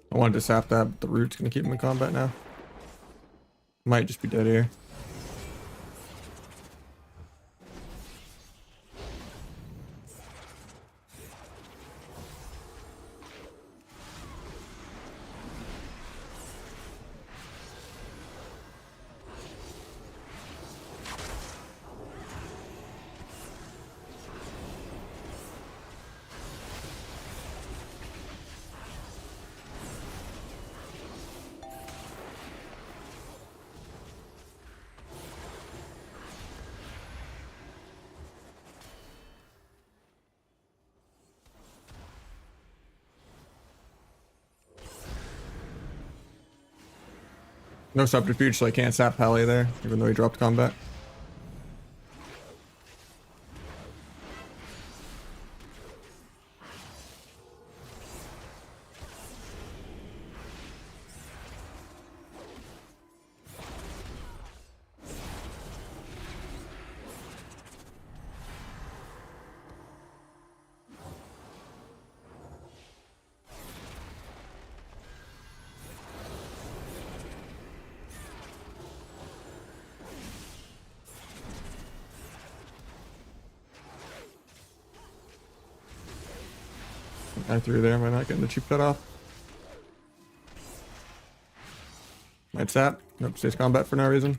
I wanted to sap that, but the root's gonna keep him in combat now. Might just be dead here. No subterfuge, so I can't sap Pally there, even though he dropped combat. I threw there, am I not getting the cheap cut off? Might sap. Nope, stays combat for no reason.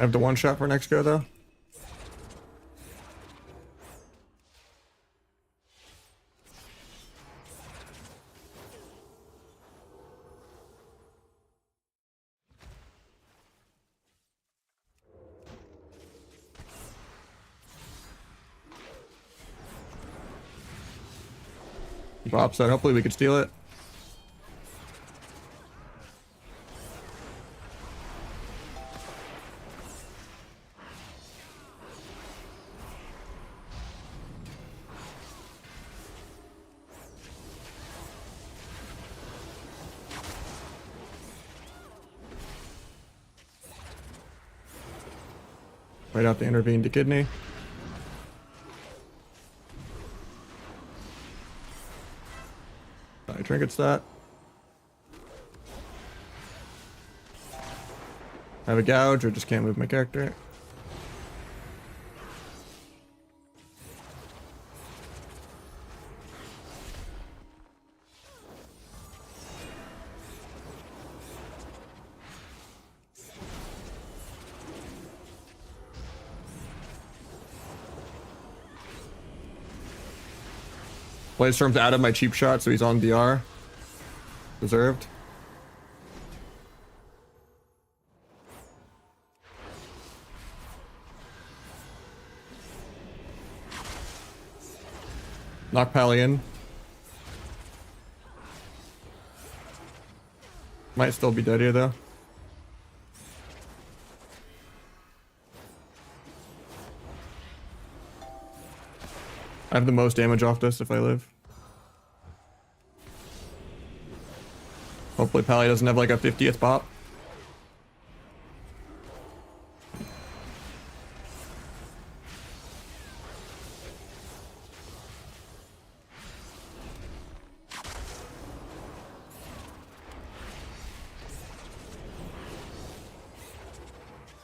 I have the one shot for next go though. Bob said, hopefully we could steal it. Right out to intervene to kidney. I trinkets that. I have a gouge or just can't move my character. Bladestorm's out of my cheap shot, so he's on DR. Deserved. Knock Pally in. Might still be dead here though. I have the most damage off this if I live. Hopefully Pally doesn't have like a 50th pop.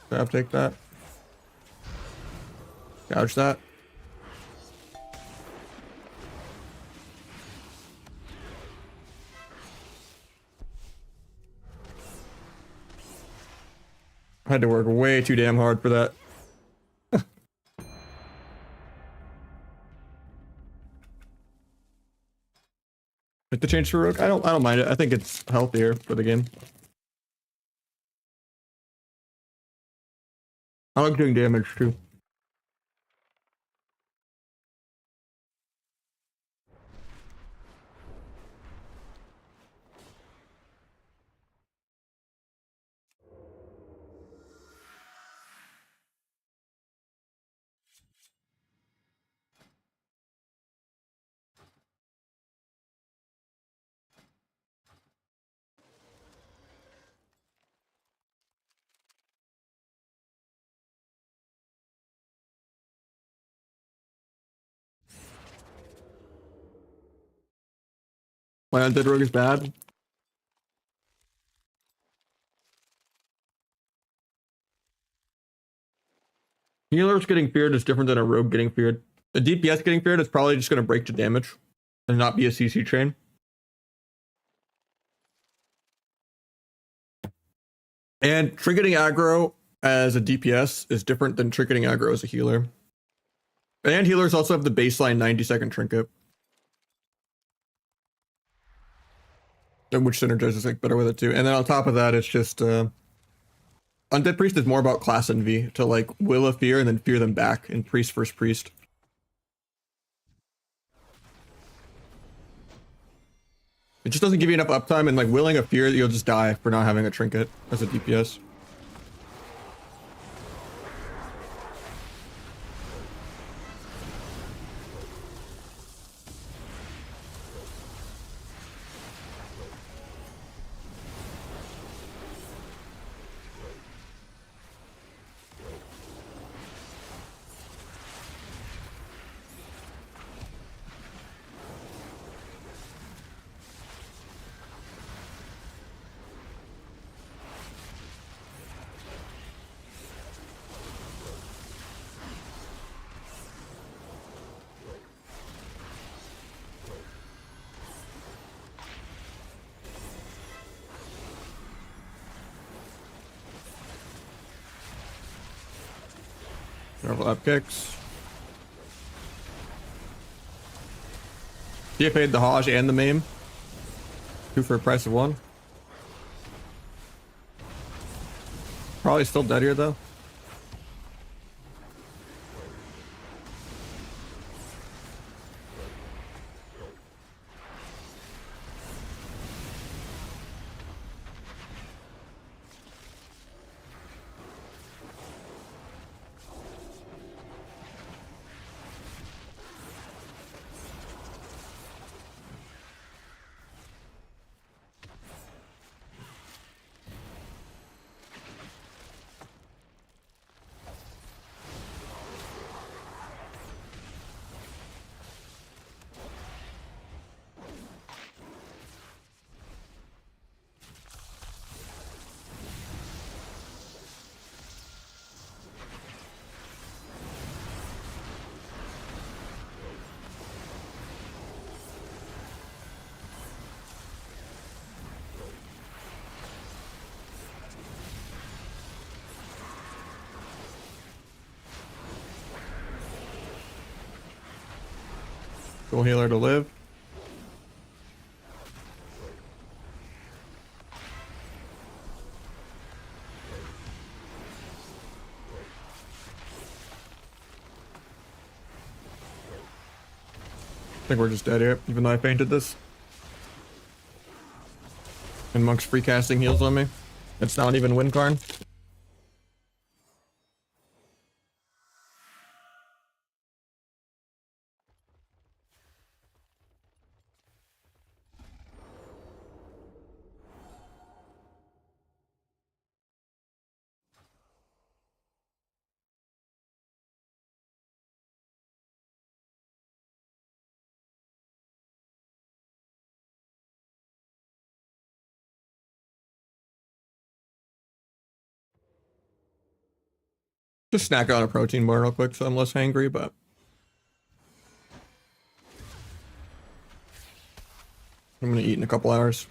Grab, take that. Gouge that. I had to work way too damn hard for that. Like the change for Rogue? I don't mind it. I think it's healthier for the game. I like doing damage too. My undead rogue is bad. Healers getting feared is different than a rogue getting feared. A DPS getting feared is probably just going to break to damage and not be a CC chain. And trinketing aggro as a DPS is different than trinketing aggro as a healer. And healers also have the baseline 90-second trinket, which synergizes like better with it too. And then on top of that, it's just Undead Priest is more about class envy to like will a fear and then fear them back in priest versus priest. It just doesn't give you enough uptime, and like willing a fear, you'll just die for not having a trinket as a DPS. Normal up kicks. DFA'd the Hajj and the Maim. 2 for a price of 1. Probably still dead here though. Dual healer to live. I think we're just dead here, even though I fainted this. And Monk's free casting heals on me. It's not even Windcarn. Just snack on a protein bar real quick so I'm less hangry, but I'm gonna eat in a couple hours.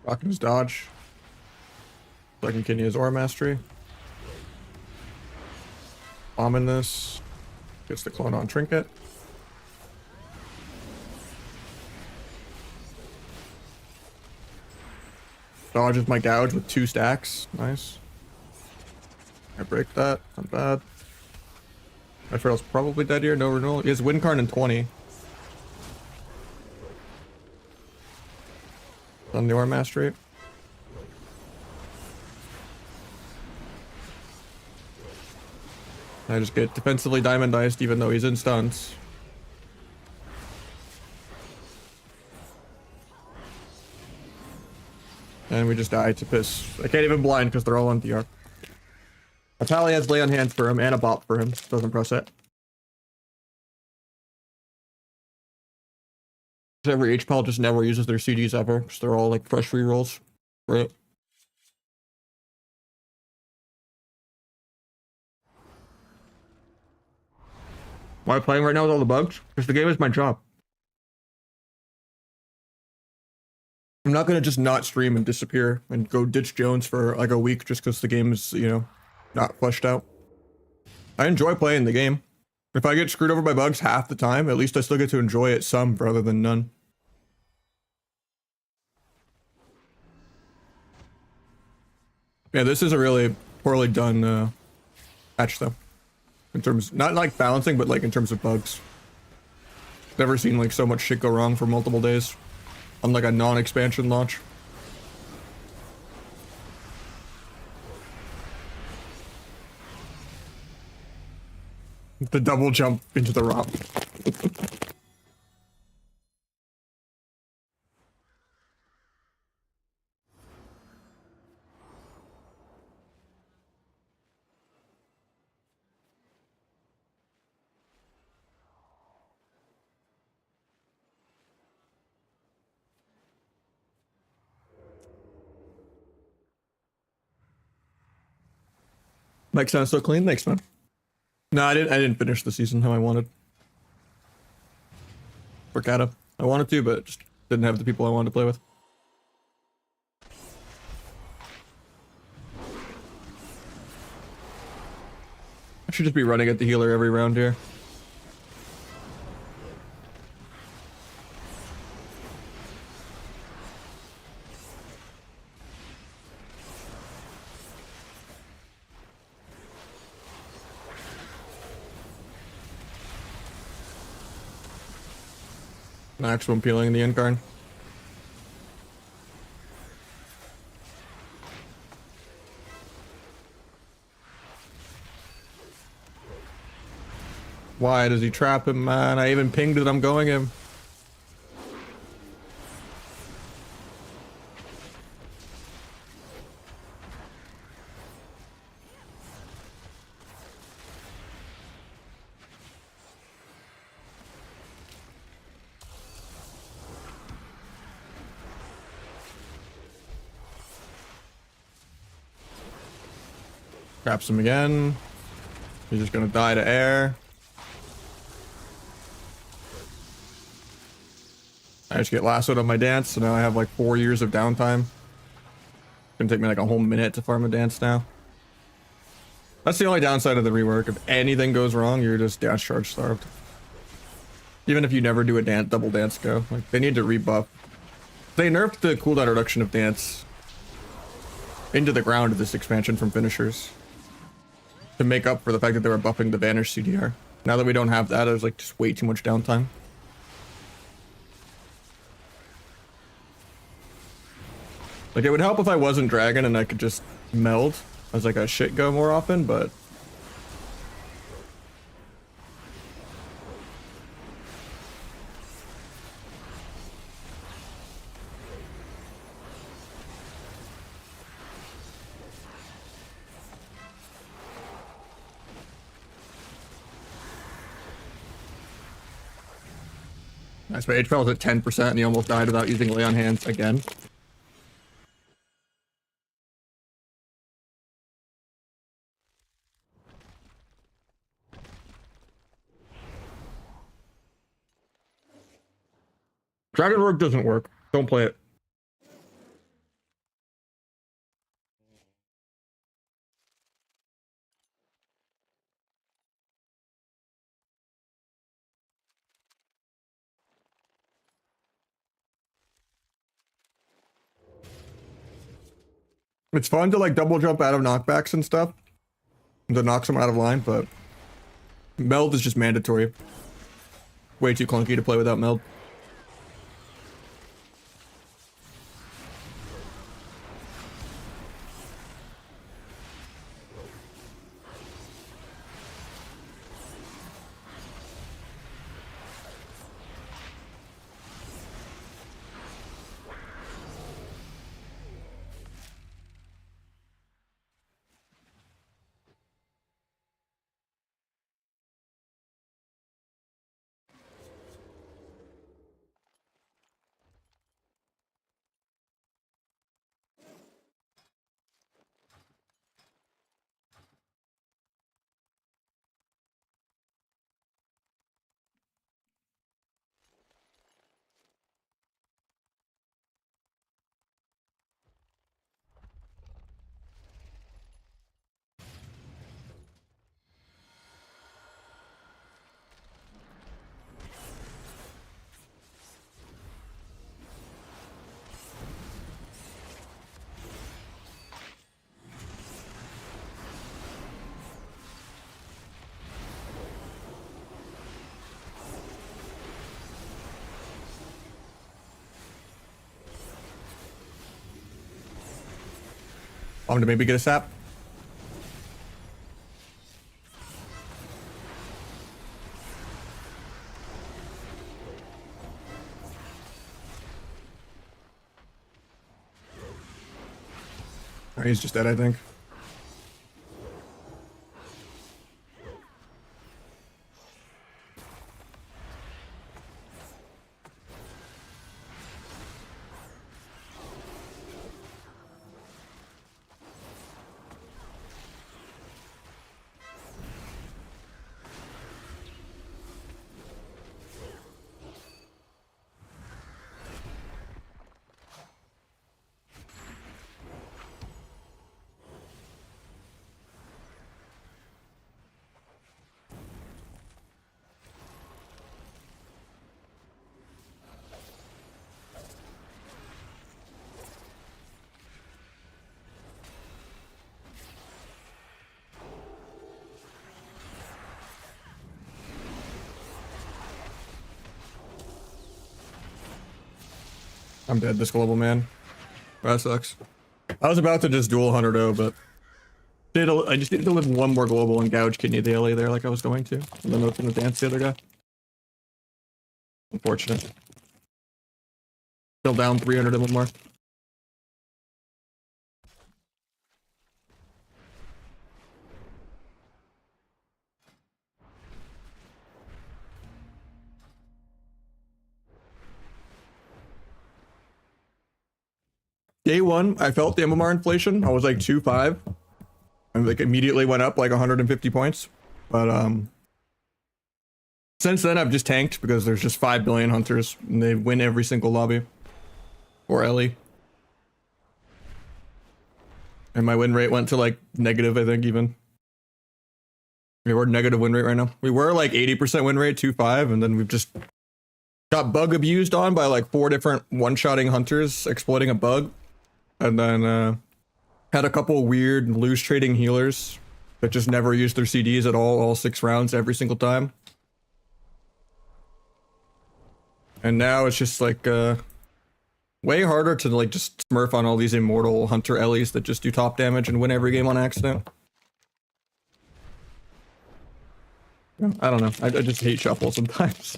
Rocking his dodge. So I can continue his aura mastery. Bombing this. Gets the clone on trinket. Dodges my gouge with 2 stacks. Nice. I break that. Not bad. My trail's probably dead here. No renewal. He has Windcarn in 20. On the aura mastery. I just get defensively diamondized even though he's in stuns. And we just die to piss. I can't even blind because they're all on DR. Atali has lay on hands for him and a bop for him. Doesn't press it. Every H-Pal just never uses their CDs ever because they're all like fresh rerolls. Right. Why am I playing right now with all the bugs? Because the game is my job. I'm not gonna just not stream and disappear and go ditch Jones for like a week just because the game is, you know, not fleshed out. I enjoy playing the game. If I get screwed over by bugs half the time, at least I still get to enjoy it some rather than none. Yeah, this is a really poorly done patch though. In terms, not like balancing, but like in terms of bugs. Never seen like so much shit go wrong for multiple days on like a non-expansion launch. The double jump into the rock. Mic sounds so clean. Thanks, man. No, I didn't finish the season how I wanted. For Kata. I wanted to, but just didn't have the people I wanted to play with. I should just be running at the healer every round here. Maximum peeling in the incarn. Why does he trap him, man? I even pinged that I'm going him. Traps him again. He's just gonna die to air. I just get lassoed on my dance, so now I have like 4 years of downtime. It's gonna take me like a whole minute to farm a dance now. That's the only downside of the rework. If anything goes wrong, you're just dance charge starved. Even if you never do a dance, double dance go. Like, they need to rebuff. They nerfed the cooldown reduction of dance into the ground of this expansion from finishers to make up for the fact that they were buffing the vanish CDR. Now that we don't have that, there's like just way too much downtime. Like, it would help if I wasn't dragon and I could just meld as like a shit go more often, but nice. My HP was at 10% and he almost died without using lay on hands again. Dragon Rogue doesn't work. Don't play it. It's fun to like double jump out of knockbacks and stuff to knock someone out of line, but meld is just mandatory. Way too clunky to play without meld. I'm to maybe get a sap. Oh, he's just dead, I think. I'm dead, this global man. That sucks. I was about to just dual 100-0, but I just needed to live one more global and gouge kidney the LA there like I was going to. And then I was going to dance the other guy. Unfortunate. Still down 300 and one more. Day one, I felt the MMR inflation. I was like 2.5. And like immediately went up like 150 points. But since then I've just tanked because there's just 5 billion hunters and they win every single lobby. Or Ellie. And my win rate went to like negative, I think even. We're negative win rate right now. We were like 80% win rate, 2.5, and then we've just got bug abused on by like 4 different one-shotting hunters exploiting a bug. And then had a couple weird loose trading healers that just never used their CDs at all 6 rounds every single time. And now it's just like way harder to like just smurf on all these immortal hunter Ellies that just do top damage and win every game on accident. I don't know. I just hate shuffle sometimes.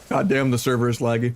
God damn, the server is laggy.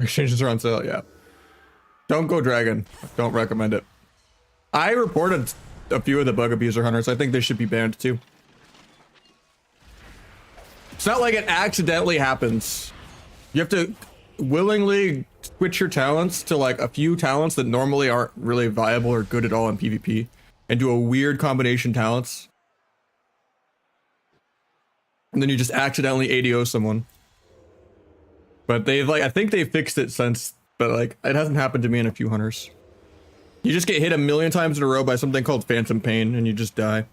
Exchanges are on sale, yeah. Don't go dragon. Don't recommend it. I reported a few of the bug abuser hunters. I think they should be banned too. It's not like it accidentally happens. You have to willingly switch your talents to like a few talents that normally aren't really viable or good at all in PvP and do a weird combination talents. And then you just accidentally ADO someone. But they've like, I think they fixed it since, but like, it hasn't happened to me in a few hunters. You just get hit a million times in a row by something called Phantom Pain and you just die.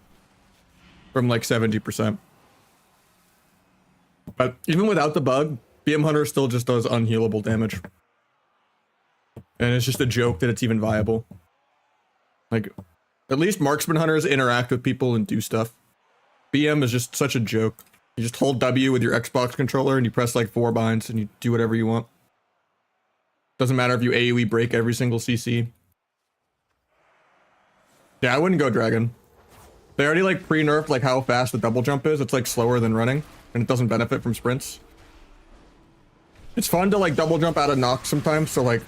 From like 70%. But even without the bug, BM Hunter still just does unhealable damage. And it's just a joke that it's even viable. Like, at least Marksman Hunters interact with people and do stuff. BM is just such a joke. You just hold W with your Xbox controller and you press like 4 binds and you do whatever you want. Doesn't matter if you AoE break every single CC. Yeah, I wouldn't go dragon. They already like pre-nerfed like how fast the double jump is. It's like slower than running and it doesn't benefit from sprints. It's fun to like double jump out of knock sometimes, so like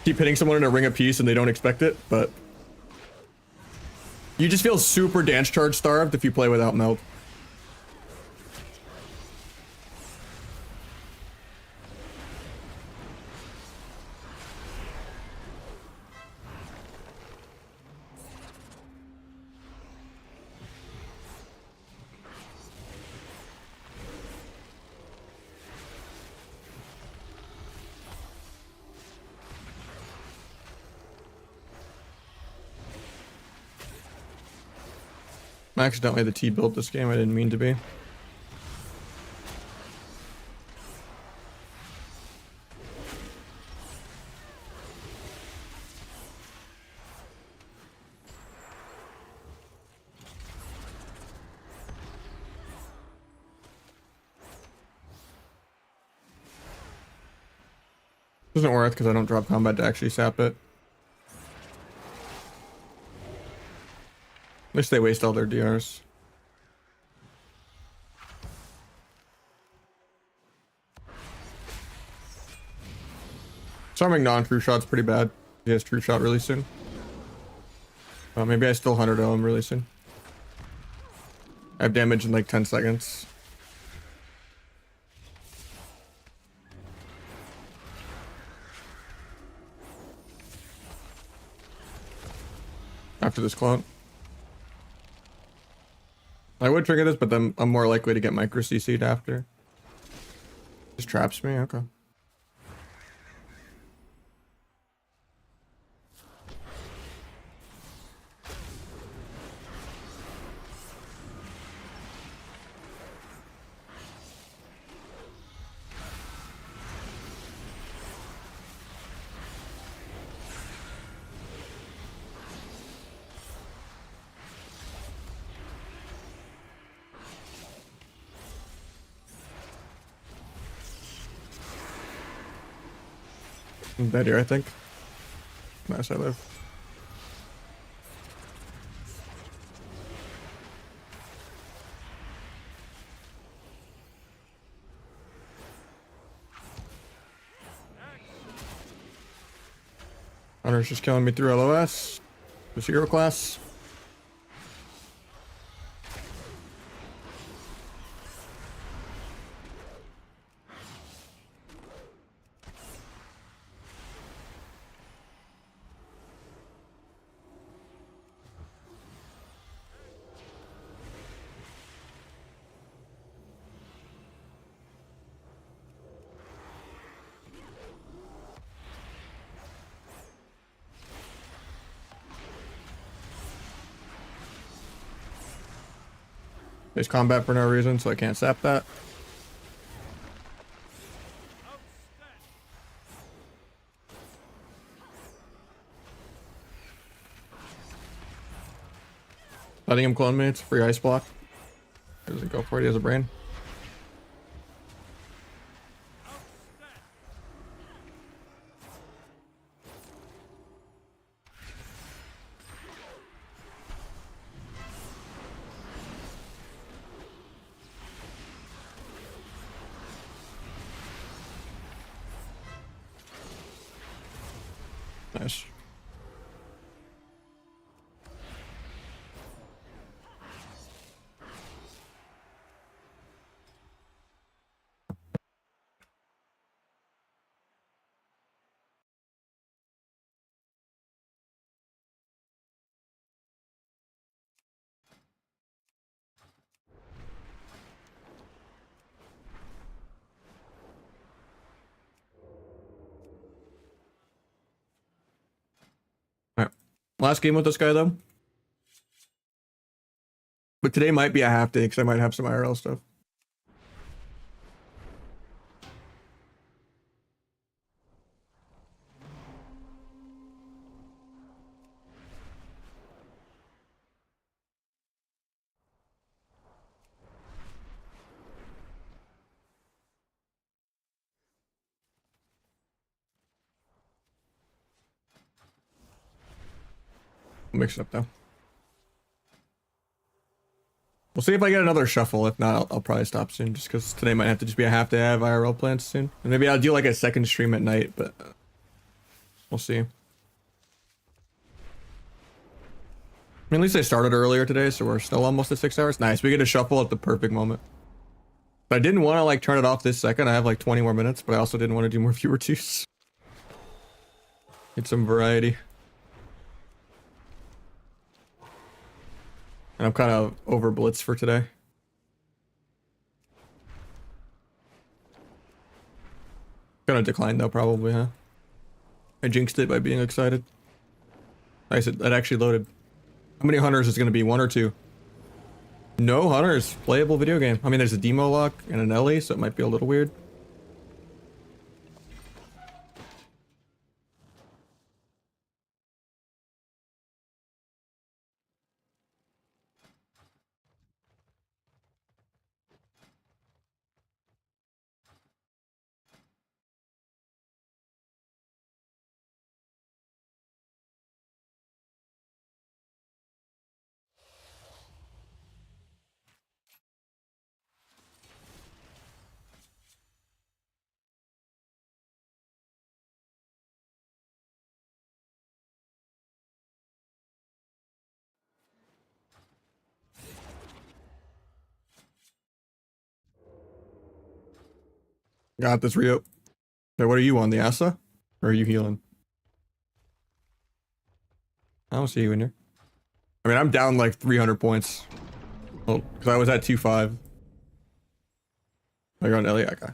keep hitting someone in a ring of peace and they don't expect it, but you just feel super dance charge starved if you play without melt. I'm accidentally the T built this game. I didn't mean to be. Isn't worth because I don't drop combat to actually sap it. At least they waste all their DRs. Farming non-true shot's pretty bad. He has true shot really soon. Maybe I still 100 him really soon. I have damage in like 10 seconds. After this clone. I would trigger this, but then I'm more likely to get micro CC'd after. Just traps me? Okay. I'm dead here, I think. Nice, I live. Hunter's just killing me through LOS. The hero class. There's combat for no reason, so I can't sap that. Letting him clone me, it's a free ice block. He doesn't go for it, he has a brain. Nice. Last game with this guy though. But today might be a half day because I might have some IRL stuff. I'll mix it up though. We'll see if I get another shuffle. If not, I'll probably stop soon just because today might have to just be a half day. I have IRL plans soon. And maybe I'll do like a second stream at night, but We'll see. I mean, at least I started earlier today, so we're still almost at 6 hours. Nice, we get a shuffle at the perfect moment. But I didn't want to like turn it off this second. I have like 20 more minutes, but I also didn't want to do more viewer twos. Get some variety. And I'm kind of over blitz for today. Gonna decline though, probably, huh? I jinxed it by being excited. Nice, that actually loaded. How many hunters is gonna be? 1 or 2? No hunters. Playable video game. I mean, there's a demo lock and an Ellie, so it might be a little weird. Got this, Rio. Okay, what are you on, the Asa? Or are you healing? I don't see you in here. I mean, I'm down like 300 points. Well, because I was at 2.5. I got an Ellie, okay.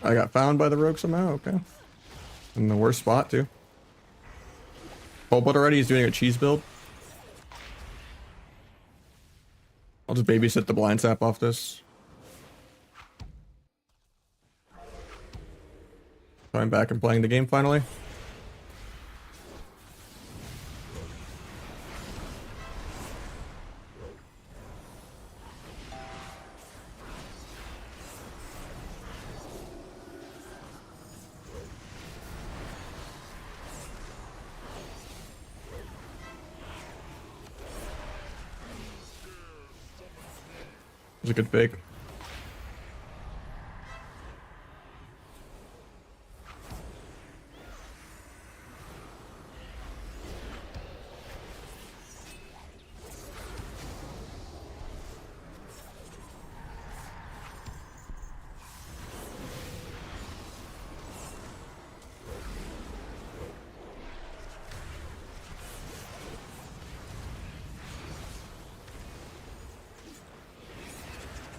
I got found by the rogue somehow, okay. In the worst spot, too. But already he's doing a cheese build. I'll just babysit the blind sap off this. So I'm back and playing the game finally. It was a good fake.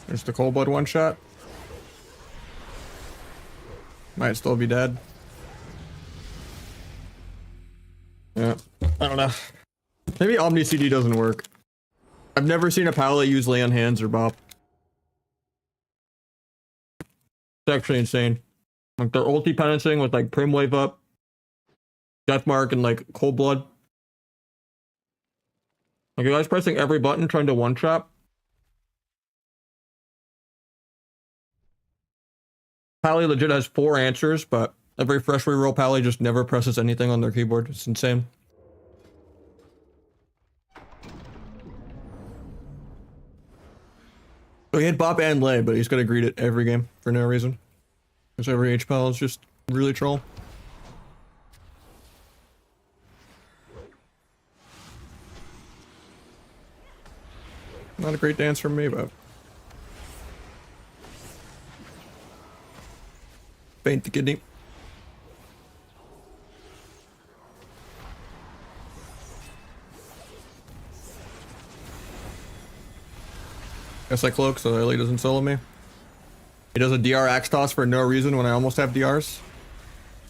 There's the cold blood one shot. Might still be dead. Yeah, I don't know. Maybe Omni CD doesn't work. I've never seen a palette use lay on hands or bop. It's actually insane. Like they're ulti penetrating with like Prim Wave up, Deathmark, and like Cold Blood. Like you guys pressing every button trying to one shot. Pally legit has 4 answers, but every fresh reroll Pally just never presses anything on their keyboard. It's insane. So he had Bop and Lay, but he's gonna greet it every game for no reason. Because every H-Pal is just really troll. Not a great dance from me, but... Faint the kidney. Guess I cloak so Ellie doesn't solo me. He does a DR axe toss for no reason when I almost have DRs.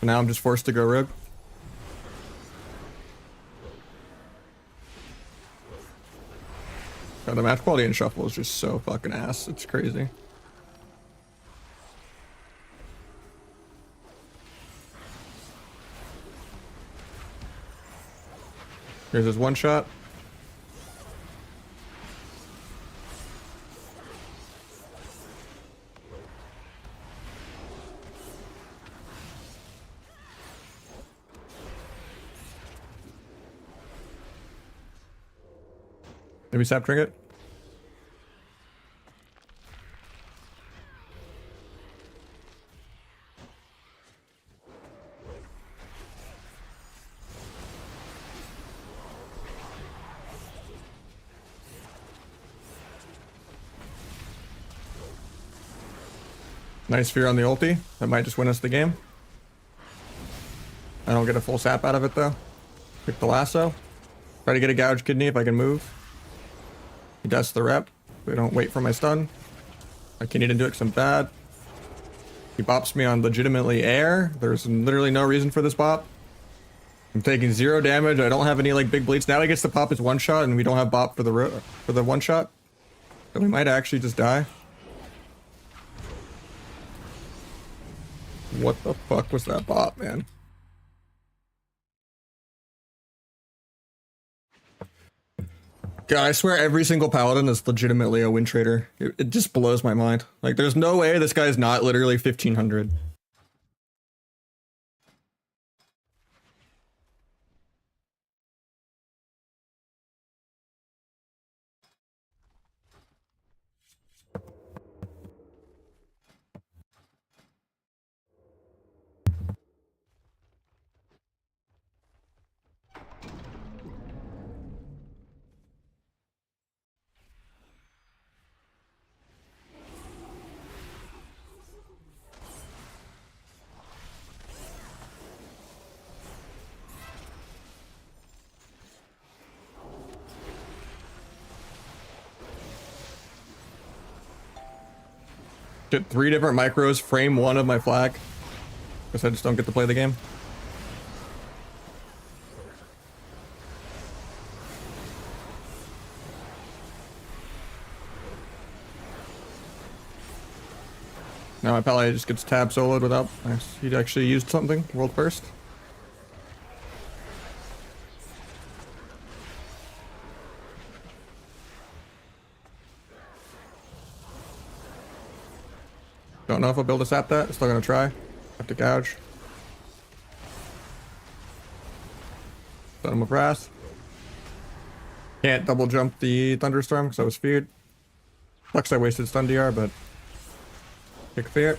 So now I'm just forced to go rogue. God, the match quality in shuffle is just so fucking ass. It's crazy. Here's his one shot. Maybe sap trinket. Nice fear on the ulti. That might just win us the game. I don't get a full sap out of it though. Pick the lasso. Try to get a gouge kidney if I can move. He does the rep. We don't wait for my stun. I can't even do it because I'm bad. He bops me on legitimately air. There's literally no reason for this bop. I'm taking 0 damage. I don't have any like big bleeds. Now he gets to pop his one shot and we don't have bop for the one shot. So we might actually just die. What the fuck was that bop, man? God, I swear every single paladin is legitimately a win trader. It just blows my mind. Like, there's no way this guy's not literally 1500. Get 3 different micros, frame 1 of my flag. Guess I just don't get to play the game. Now my pally just gets tab soloed without... Nice. He'd actually used something. World first. Don't know if I'll be able to sap that. Still gonna try. Have to gouge. Stun him with wrath. Can't double jump the thunderstorm because I was feared. Sucks I wasted stun DR, but pick fear.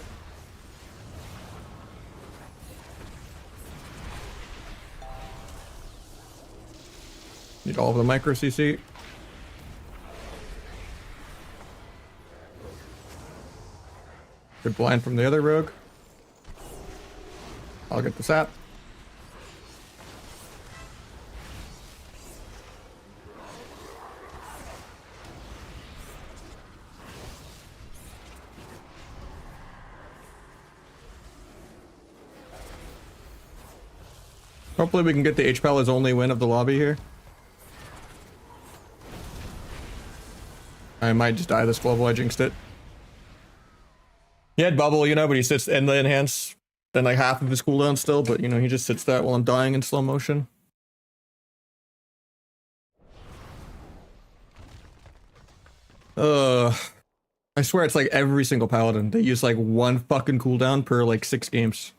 Need all of the micro CC. Good blind from the other rogue. I'll get the sap. Hopefully we can get the H-Pal only win of the lobby here. I might just die this global, I jinxed it. He had bubble, you know, but he sits in the enhance, then like half of his cooldown still, but you know, he just sits that while I'm dying in slow motion. I swear it's like every single paladin. They use like 1 fucking cooldown per like 6 games.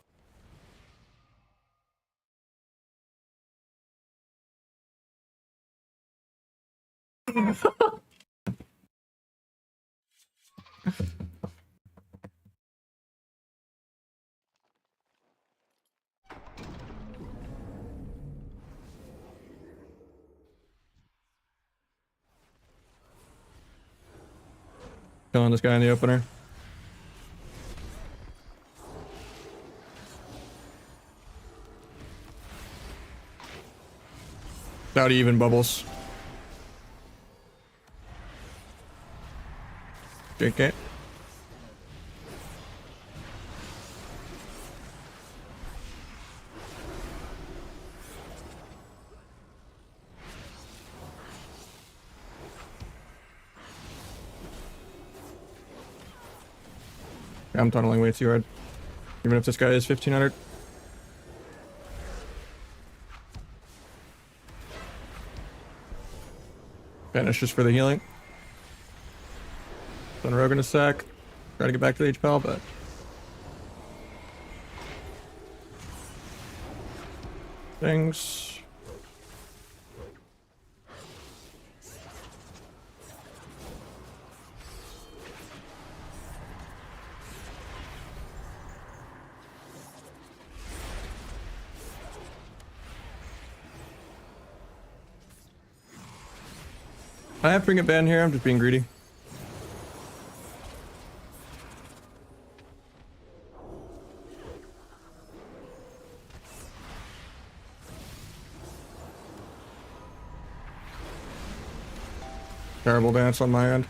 Killing this guy in the opener. Without even bubbles. JK. I'm tunneling way too hard. Even if this guy is 1500. Vanish just for the healing. Stun rogue in a sec. Try to get back to the H-Pal, but... Things... I have to bring it ban here, I'm just being greedy. Terrible dance on my end.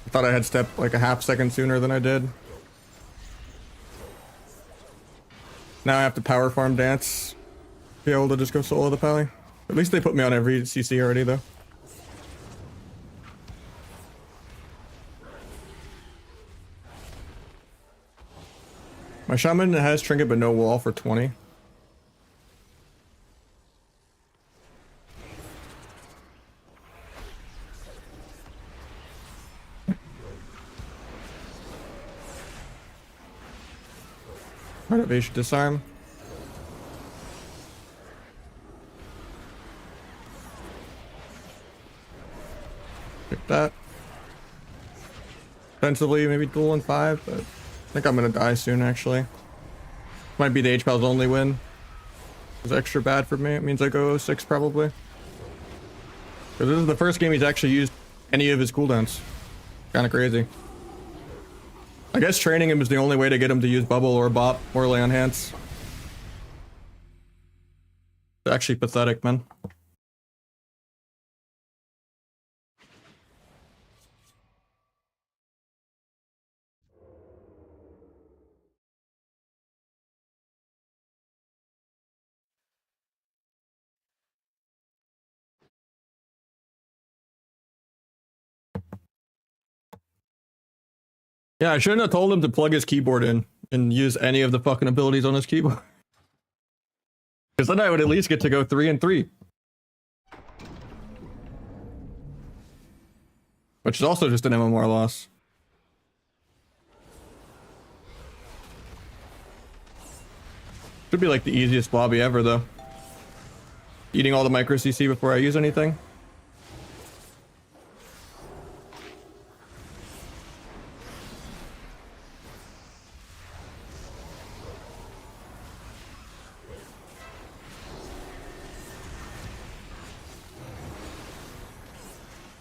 I thought I had stepped like a half second sooner than I did. Now I have to power farm dance. Be able to just go solo the pally. At least they put me on every CC already though. My shaman has trinket but no wall for 20. Renovation disarm. Pick that. Defensively, maybe duel in 5, but I think I'm gonna die soon actually. Might be the H-Pal's only win. It's extra bad for me. It means I go 06 probably. Because this is the first game he's actually used any of his cooldowns. Kinda crazy. I guess training him is the only way to get him to use bubble or bop or lay on hands. It's actually pathetic, man. Yeah, I shouldn't have told him to plug his keyboard in and use any of the fucking abilities on his keyboard. Because then I would at least get to go 3 and 3. Which is also just an MMR loss. Should be like the easiest lobby ever though. Eating all the micro CC before I use anything.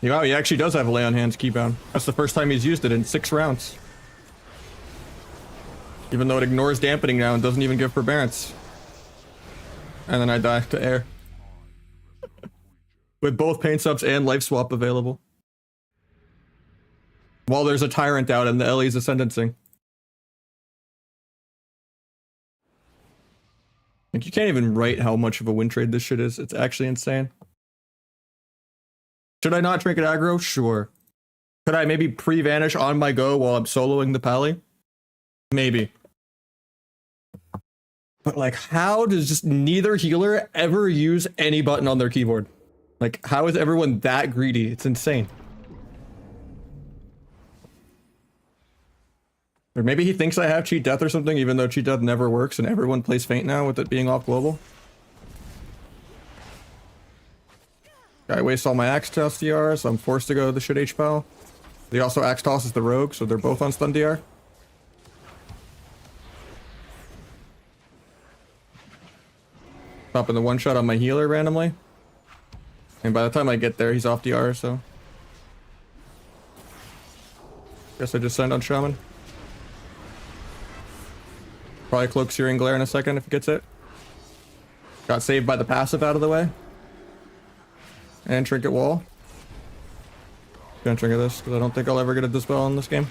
Wow, he actually does have a lay on hands keybound. That's the first time he's used it in 6 rounds. Even though it ignores dampening now and doesn't even give forbearance. And then I die to air. With both paint subs and life swap available. While there's a tyrant out and the Ellie's ascendancing. Like, you can't even write how much of a win trade this shit is. It's actually insane. Should I not trinket aggro? Sure. Could I maybe pre-vanish on my go while I'm soloing the pally? Maybe. But like, how does just neither healer ever use any button on their keyboard? Like, how is everyone that greedy? It's insane. Or maybe he thinks I have cheat death or something, even though cheat death never works and everyone plays feint now with it being off global. I waste all my axe toss DR, so I'm forced to go the shit H-Pal. They also axe tosses the rogue, so they're both on stun DR. Popping the one shot on my healer randomly. And by the time I get there, he's off DR, so. Guess I just send on Shaman. Probably cloak Searing Glare in a second if he gets it. Got saved by the passive out of the way. And trinket wall. Gonna trinket this because I don't think I'll ever get a dispel in this game.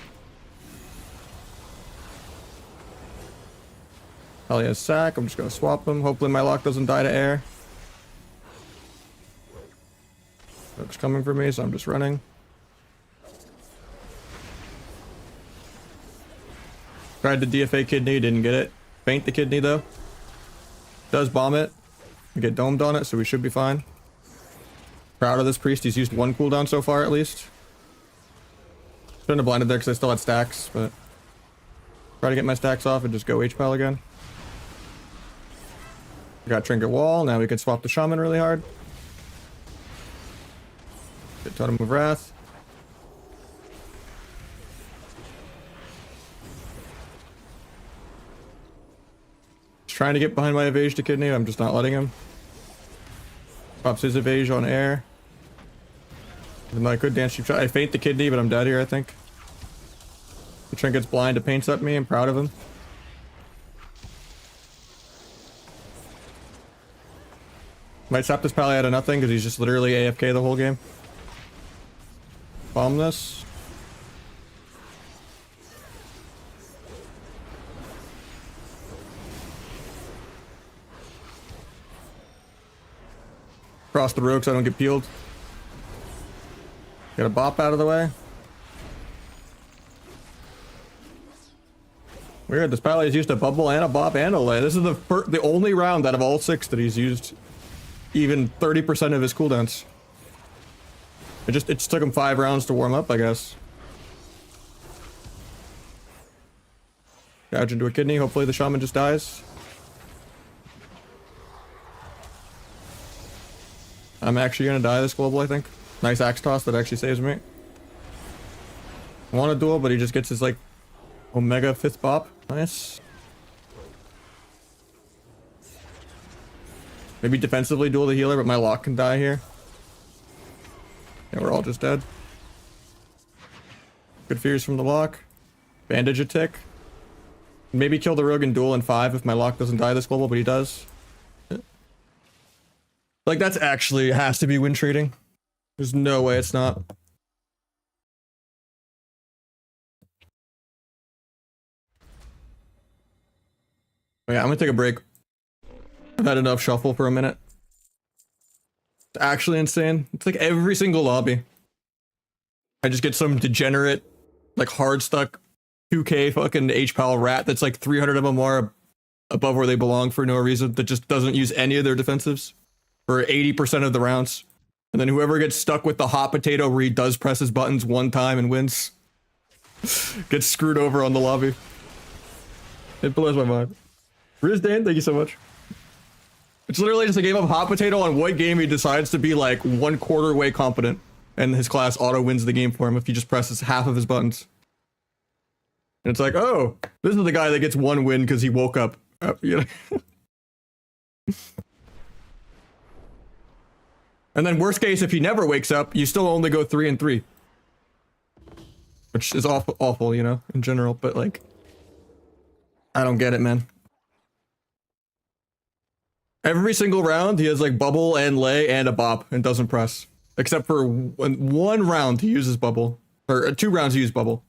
Hell yeah, sack. I'm just gonna swap him. Hopefully my lock doesn't die to air. Rogue's coming for me, so I'm just running. Tried the DFA kidney, didn't get it. Feint the kidney though. Does bomb it. We get domed on it, so we should be fine. Proud of this priest, he's used 1 cooldown so far at least. Shouldn't have blinded there because I still had stacks, but try to get my stacks off and just go H-Pal again. Got trinket wall, now we can swap the shaman really hard. Get totem of wrath. Just trying to get behind my evade to kidney, I'm just not letting him. Pops his evade on air. Even though I could dance cheap shot. I feint the kidney, but I'm dead here, I think. The trinket's blind to paints at me. I'm proud of him. Might sap this pally out of nothing because he's just literally AFK the whole game. Bomb this. Cross the road so I don't get peeled. Get a bop out of the way. Weird, this pilot has used a bubble and a bop and a lay. This is the only round out of all 6 that he's used even 30% of his cooldowns. It just took him 5 rounds to warm up, I guess. Gouge into a kidney, hopefully the shaman just dies. I'm actually gonna die this global, I think. Nice axe toss that actually saves me. I want a duel, but he just gets his like Omega 5th bop. Nice. Maybe defensively duel the healer, but my lock can die here. Yeah, we're all just dead. Good fears from the lock. Bandage a tick. Maybe kill the rogue and duel in 5 if my lock doesn't die this global, but he does. Like, that's actually has to be win trading. There's no way it's not. Oh yeah, I'm gonna take a break. I've had enough shuffle for a minute. It's actually insane. It's like every single lobby. I just get some degenerate, like hard stuck 2k fucking H-Pal rat that's like 300 MMR above where they belong for no reason, that just doesn't use any of their defensives for 80% of the rounds. And then whoever gets stuck with the hot potato where he does press his buttons one time and wins gets screwed over on the lobby. It blows my mind. Riz Dan, thank you so much. It's literally just a game of hot potato on what game he decides to be like 1/4 way competent, and his class auto wins the game for him if he just presses half of his buttons. And it's like, oh, this is the guy that gets 1 win because he woke up. You know? And then worst case, if he never wakes up, you still only go 3 and 3. Which is awful, you know, in general, but like, I don't get it, man. Every single round, he has like bubble and lay and a bop and doesn't press. Except for one round he uses bubble. Or 2 rounds he used bubble.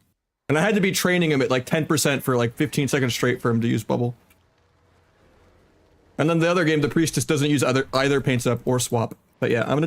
And I had to be training him at like 10% for like 15 seconds straight for him to use bubble. And then the other game, the priest just doesn't use either paint up or swap. But yeah, I'm gonna take